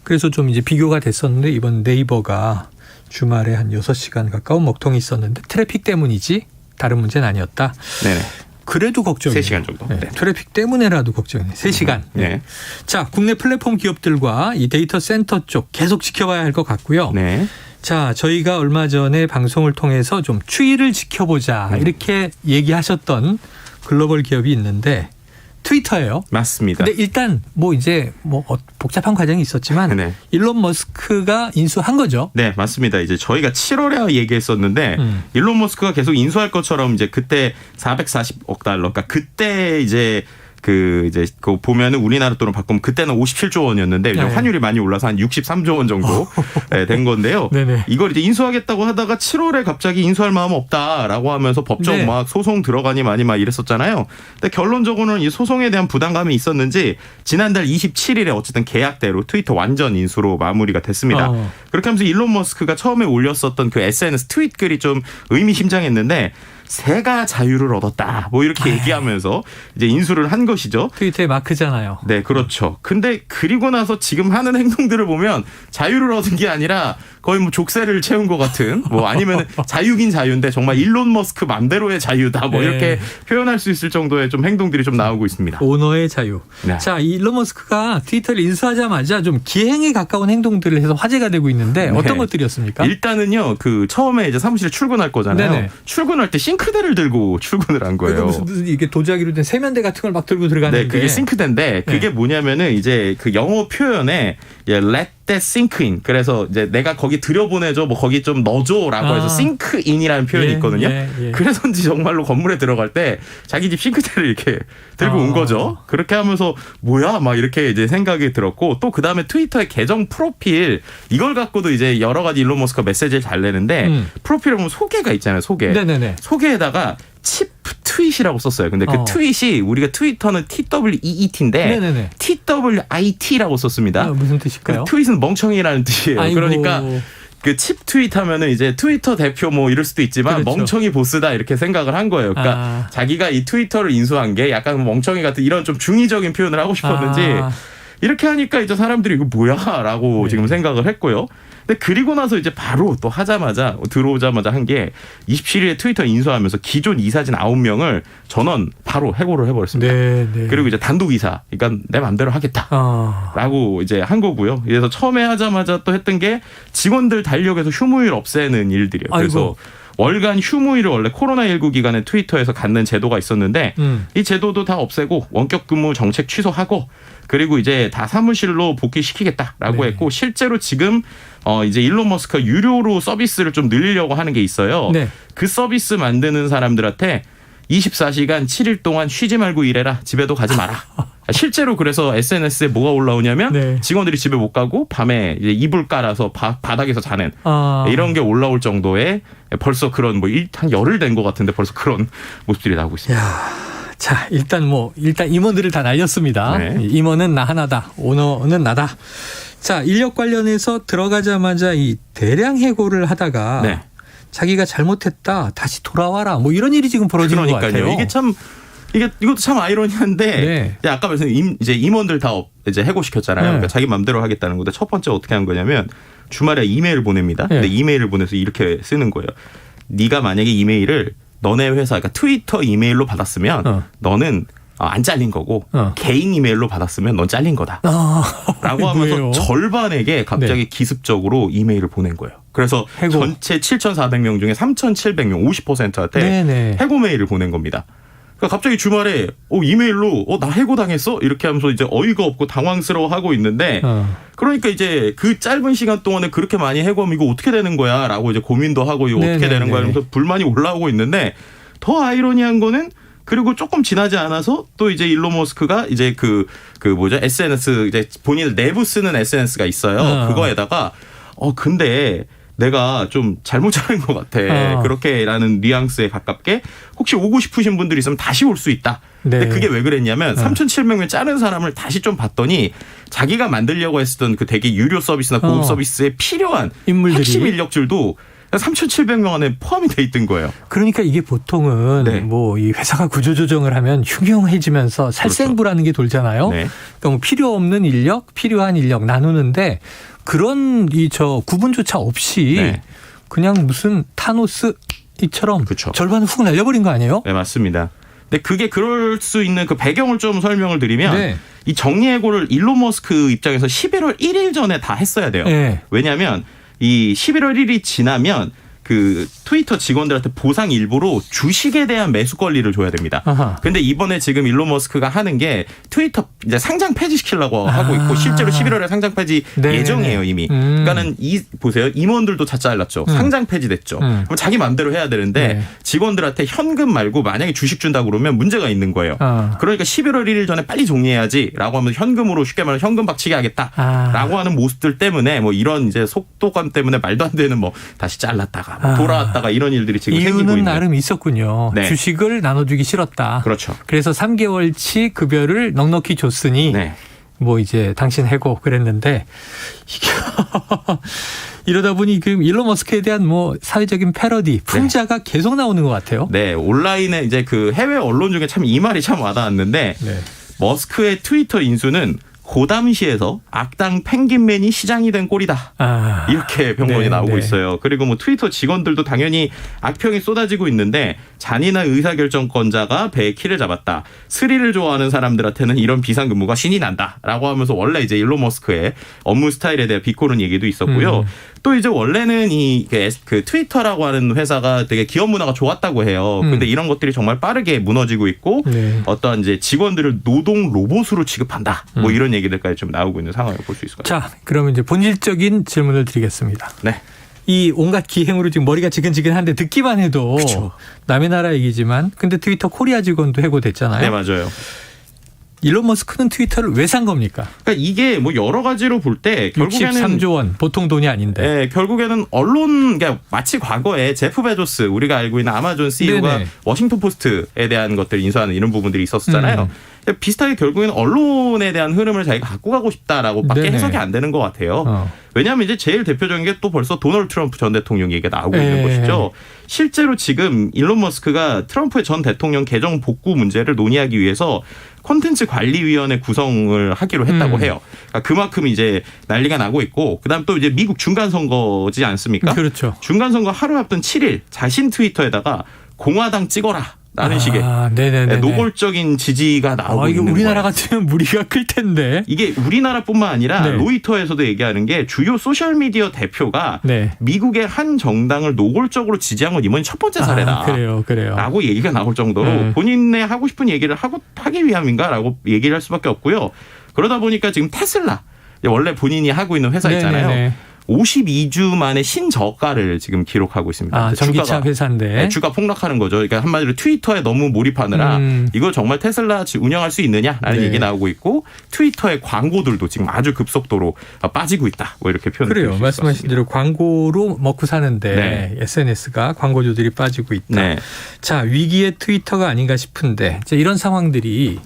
그래서 좀 이제 비교가 됐었는데 이번 네이버가 주말에 한 6시간 가까운 먹통이 있었는데 트래픽 때문이지 다른 문제는 아니었다. 네네. 그래도 걱정이에요. 3시간 정도. 네. 트래픽 때문에라도 걱정이에요. 3시간. 네. 자, 국내 플랫폼 기업들과 이 데이터 센터 쪽 계속 지켜봐야 할 것 같고요. 네. 자, 저희가 얼마 전에 방송을 통해서 좀 추이를 지켜보자 이렇게 얘기하셨던 글로벌 기업이 있는데 트위터예요. 맞습니다. 근데 일단 이제 복잡한 과정이 있었지만 네. 일론 머스크가 인수한 거죠. 네, 맞습니다. 이제 저희가 7월에 얘기했었는데 일론 머스크가 계속 인수할 것처럼 이제 그때 440억 달러. 그러니까 그때 이제 그거 보면은 우리나라 돈으로 바꾸면 그때는 57조 원이었는데 네. 환율이 많이 올라서 한 63조 원 정도 된 건데요. 네네. 이걸 이제 인수하겠다고 하다가 7월에 갑자기 인수할 마음 없다라고 하면서 법적 네. 막 소송 들어가니 많이 막 이랬었잖아요. 근데 결론적으로는 이 소송에 대한 부담감이 있었는지 지난달 27일에 어쨌든 계약대로 트위터 완전 인수로 마무리가 됐습니다. 그렇게 하면서 일론 머스크가 처음에 올렸었던 그 SNS 트윗 글이 좀 의미심장했는데 새가 자유를 얻었다. 이렇게 얘기하면서 이제 인수를 한 것이죠. 트위터의 마크잖아요. 네, 그렇죠. 근데 그리고 나서 지금 하는 행동들을 보면 자유를 얻은 게 아니라 거의 족쇄를 채운 것 같은 아니면 자유긴 자유인데 정말 일론 머스크 맘대로의 자유다. 네. 이렇게 표현할 수 있을 정도의 좀 행동들이 좀 나오고 있습니다. 오너의 자유. 네. 자, 이 일론 머스크가 트위터를 인수하자마자 좀 기행에 가까운 행동들을 해서 화제가 되고 있는데 어떤 네. 것들이었습니까? 일단은요, 처음에 이제 사무실에 출근할 거잖아요. 네네. 출근할 때 싱크대를 들고 출근을 한 거예요. 무슨 이게 도자기로 된 세면대 같은 걸 막 들고 들어가는데. 네, 그게 싱크대인데 그게 뭐냐면은 이제 그 영어 표현에 let that sink in. 그래서 이제 내가 거기 들여보내줘, 거기 좀 넣어줘라고 해서 sink in이라는 표현이 있거든요. 그래서인지 정말로 건물에 들어갈 때 자기 집 싱크대를 이렇게 들고 온 거죠. 그렇게 하면서 뭐야, 막 이렇게 이제 생각이 들었고 또 그 다음에 트위터의 계정 프로필 이걸 갖고도 이제 여러 가지 일론 머스크가 메시지를 잘 내는데 프로필에 보면 소개가 있잖아요. 소개. 네네네. 소개에다가 칩 트윗이라고 썼어요. 근데 그 트윗이 우리가 트위터는 TWEET인데 네네네. TWIT라고 썼습니다. 무슨 뜻일까요? 그 트윗은 멍청이라는 뜻이에요. 아이고. 그러니까 그 칩 트윗 하면은 이제 트위터 대표 이럴 수도 있지만 그렇죠. 멍청이 보스다 이렇게 생각을 한 거예요. 그러니까 자기가 이 트위터를 인수한 게 약간 멍청이 같은 이런 좀 중의적인 표현을 하고 싶었는지 이렇게 하니까 이제 사람들이 이거 뭐야라고 지금 생각을 했고요. 근데 그리고 나서 이제 바로 또 들어오자마자 한 게 27일에 트위터 인수하면서 기존 이사진 9명을 전원 바로 해고를 해버렸습니다. 네. 그리고 이제 단독 이사, 그러니까 내 맘대로 하겠다라고 이제 한 거고요. 그래서 처음에 하자마자 또 했던 게 직원들 달력에서 휴무일 없애는 일들이에요. 그래서 월간 휴무일을 원래 코로나19 기간에 트위터에서 갖는 제도가 있었는데 이 제도도 다 없애고 원격 근무 정책 취소하고 그리고 이제 다 사무실로 복귀시키겠다라고 했고 실제로 지금 이제 일론 머스크가 유료로 서비스를 좀 늘리려고 하는 게 있어요. 그 서비스 만드는 사람들한테 24시간 7일 동안 쉬지 말고 일해라. 집에도 가지 마라. 실제로 그래서 SNS에 뭐가 올라오냐면 직원들이 집에 못 가고 밤에 이제 이불 깔아서 바닥에서 자는 이런 게 올라올 정도의 벌써 그런 한 열흘 된 것 같은데 벌써 그런 모습들이 나오고 있습니다. 자, 일단 임원들을 다 날렸습니다. 임원은 나 하나다. 오너는 나다. 자, 인력 관련해서 들어가자마자 이 대량 해고를 하다가 자기가 잘못했다. 다시 돌아와라. 이런 일이 지금 벌어지는 것 같아요. 이것도 참 아이러니한데 아까 말씀드린 이제 임원들 다 이제 해고시켰잖아요. 그러니까 자기 맘대로 하겠다는 건데 첫 번째 어떻게 한 거냐면 주말에 이메일을 보냅니다. 근데 이메일을 보내서 이렇게 쓰는 거예요. 네가 만약에 이메일을 너네 회사, 그러니까 트위터 이메일로 받았으면 너는 안 잘린 거고 개인 이메일로 받았으면 넌 잘린 거다. 라고 하면서 절반에게 갑자기 기습적으로 이메일을 보낸 거예요. 그래서 전체 7,400명 중에 3,700명 50%한테 해고 메일을 보낸 겁니다. 그러니까 갑자기 주말에 이메일로 나 해고당했어? 이렇게 하면서 이제 어이가 없고 당황스러워하고 있는데 그러니까 이제 그 짧은 시간 동안에 그렇게 많이 해고하면 이거 어떻게 되는 거야? 라고 이제 고민도 하고 이거 어떻게 되는 거야? 이러면서 불만이 올라오고 있는데 더 아이러니한 거는 그리고 조금 지나지 않아서 또 이제 일론 머스크가 이제 SNS 이제 본인 내부 쓰는 SNS가 있어요. 그거에다가 근데 내가 좀 잘못 자른 것 같아. 그렇게라는 뉘앙스에 가깝게 혹시 오고 싶으신 분들이 있으면 다시 올 수 있다. 근데 그게 왜 그랬냐면 3,700명 자른 사람을 다시 좀 봤더니 자기가 만들려고 했었던 그 되게 유료 서비스나 고급 서비스에 필요한 인물들이. 핵심 인력들도 3,700명 안에 포함이 돼 있던 거예요. 그러니까 이게 보통은 이 회사가 구조조정을 하면 흉흉해지면서 살생부라는 게 돌잖아요. 그러니까 필요 없는 인력, 필요한 인력 나누는데 그런 구분조차 없이 그냥 무슨 타노스처럼 그쵸. 절반을 훅 날려버린 거 아니에요? 네, 맞습니다. 근데 그게 그럴 수 있는 그 배경을 좀 설명을 드리면 네. 이 정리해고를 일론 머스크 입장에서 11월 1일 전에 다 했어야 돼요. 네. 왜냐하면 이 11월 1일이 지나면 그 트위터 직원들한테 보상 일부로 주식에 대한 매수 권리를 줘야 됩니다. 아하. 근데 이번에 지금 일론 머스크가 하는 게 트위터 이제 상장 폐지시키려고 하고 있고 실제로 11월에 상장 폐지 네네네. 예정이에요 이미. 그러니까는 보세요. 임원들도 다 잘랐죠. 상장 폐지됐죠. 그럼 자기 마음대로 해야 되는데 네. 직원들한테 현금 말고 만약에 주식 준다고 그러면 문제가 있는 거예요. 그러니까 11월 1일 전에 빨리 정리해야지라고 하면서 현금으로 쉽게 말하면 현금 박치기 하겠다라고 하는 모습들 때문에 뭐 이런 이제 속도감 때문에 말도 안 되는 뭐 다시 잘랐다가 돌아왔다가 이런 일들이 지금 생기고 있는. 이유는 나름 있었군요. 네. 주식을 나눠주기 싫었다. 그렇죠. 그래서 3개월치 급여를 넉넉히 줬으니 네. 뭐 이제 당신 해고 그랬는데 이게 이러다 보니 그 일론 머스크에 대한 뭐 사회적인 패러디 풍자가 계속 나오는 것 같아요. 네, 온라인에 이제 그 해외 언론 중에 참 이 말이 참 와닿았는데 네. 머스크의 트위터 인수는 고담시에서 악당 펭귄맨이 시장이 된 꼴이다. 이렇게 평론이 네, 나오고 네. 있어요. 그리고 뭐 트위터 직원들도 당연히 악평이 쏟아지고 있는데 잔인한 의사결정권자가 배에 키를 잡았다. 스릴을 좋아하는 사람들한테는 이런 비상근무가 신이 난다라고 하면서 원래 이제 일론 머스크의 업무 스타일에 대해 비꼬는 얘기도 있었고요. 또 이제 원래는 그 트위터라고 하는 회사가 되게 기업 문화가 좋았다고 해요. 근데 이런 것들이 정말 빠르게 무너지고 있고 네. 어떤 이제 직원들을 노동 로봇으로 취급한다. 뭐 이런 얘기들까지 좀 나오고 있는 상황을 볼 수 있을 것 같아요. 자, 그러면 이제 본질적인 질문을 드리겠습니다. 네. 이 온갖 기행으로 지금 머리가 지근지근한데 듣기만 해도 그쵸. 남의 나라 얘기지만 근데 트위터 코리아 직원도 해고됐잖아요. 네, 맞아요. 일론 머스크는 트위터를 왜 산 겁니까? 그러니까 이게 뭐 여러 가지로 볼 때 결국에는 63조 원 보통 돈이 아닌데. 네, 결국에는 언론 그러니까 마치 과거에 제프 베조스 우리가 알고 있는 아마존 CEO가 네네. 워싱턴 포스트에 대한 것들 인수하는 이런 부분들이 있었잖아요. 비슷하게 결국에는 언론에 대한 흐름을 자기가 갖고 가고 싶다라고 밖에 네네. 해석이 안 되는 것 같아요. 왜냐하면 이제 제일 대표적인 게 또 벌써 도널드 트럼프 전 대통령 얘기가 나오고 있는 것이죠. 실제로 지금 일론 머스크가 트럼프의 전 대통령 계정 복구 문제를 논의하기 위해서 콘텐츠 관리위원회 구성을 하기로 했다고 해요. 그러니까 그만큼 이제 난리가 나고 있고 그다음 또 이제 미국 중간 선거지 않습니까? 그렇죠. 중간 선거 하루 앞둔 7일 자신 트위터에다가 공화당 찍어라. 라는 식의 네네네. 노골적인 지지가 나오고 이거 있는 우리나라 거예요. 같으면 무리가 클 텐데. 이게 우리나라뿐만 아니라 네. 로이터에서도 얘기하는 게 주요 소셜미디어 대표가 네. 미국의 한 정당을 노골적으로 지지한 건 이번이 첫 번째 사례다. 그래요. 라고 얘기가 나올 정도로 본인의 하고 싶은 얘기를 하기 위함인가라고 얘기를 할 수밖에 없고요. 그러다 보니까 지금 테슬라 원래 본인이 하고 있는 회사 있잖아요. 네네네. 52주 만에 신저가를 지금 기록하고 있습니다. 전기차 회사인데. 네, 주가 폭락하는 거죠. 그러니까 한마디로 트위터에 너무 몰입하느라 이걸 정말 테슬라 운영할 수 있느냐라는 얘기 나오고 있고 트위터의 광고들도 지금 아주 급속도로 빠지고 있다. 뭐 이렇게 표현을 그래요. 말씀하신 대로 광고로 먹고 사는데 SNS가 광고주들이 빠지고 있다. 네. 자, 위기의 트위터가 아닌가 싶은데 이런 상황들이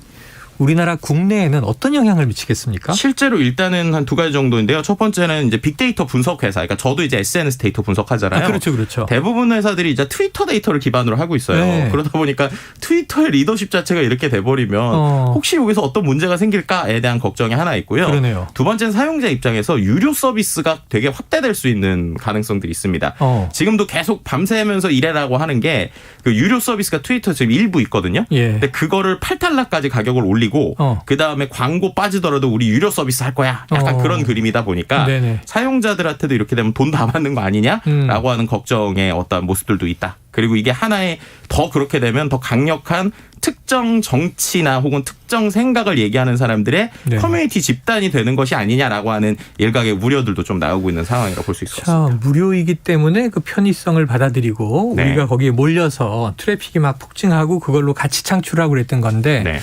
우리나라 국내에는 어떤 영향을 미치겠습니까? 실제로 일단은 한 두 가지 정도인데요. 첫 번째는 이제 빅데이터 분석 회사. 그러니까 저도 이제 SNS 데이터 분석하잖아요. 그렇죠. 대부분 회사들이 이제 트위터 데이터를 기반으로 하고 있어요. 네. 그러다 보니까 트위터의 리더십 자체가 이렇게 돼버리면 혹시 여기서 어떤 문제가 생길까에 대한 걱정이 하나 있고요. 그러네요. 두 번째는 사용자 입장에서 유료 서비스가 되게 확대될 수 있는 가능성들이 있습니다. 지금도 계속 밤새면서 일해라고 하는 게 그 유료 서비스가 트위터 지금 일부 있거든요. 근데 그거를 $8까지 가격을 올리고 그 다음에 광고 빠지더라도 우리 유료 서비스 할 거야. 약간 그런 그림이다 보니까 네네. 사용자들한테도 이렇게 되면 돈 다 받는 거 아니냐라고 하는 걱정의 어떤 모습들도 있다. 그리고 이게 하나의 더 그렇게 되면 더 강력한 특정 정치나 혹은 특정 생각을 얘기하는 사람들의 커뮤니티 집단이 되는 것이 아니냐라고 하는 일각의 우려들도 좀 나오고 있는 상황이라고 볼 수 있을 것 같습니다. 무료이기 때문에 그 편의성을 받아들이고 우리가 거기에 몰려서 트래픽이 막 폭증하고 그걸로 가치 창출하고 그랬던 건데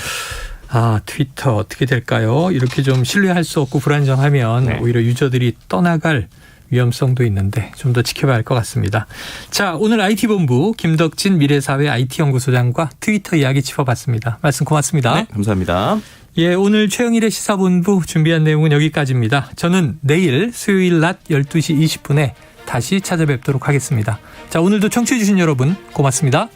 트위터 어떻게 될까요? 이렇게 좀 신뢰할 수 없고 불안정하면 오히려 유저들이 떠나갈 위험성도 있는데 좀 더 지켜봐야 할 것 같습니다. 자, 오늘 IT본부 김덕진 미래사회 IT연구소장과 트위터 이야기 짚어봤습니다. 말씀 고맙습니다. 네, 감사합니다. 예, 오늘 최영일의 시사본부 준비한 내용은 여기까지입니다. 저는 내일 수요일 낮 12시 20분에 다시 찾아뵙도록 하겠습니다. 자, 오늘도 청취해 주신 여러분 고맙습니다.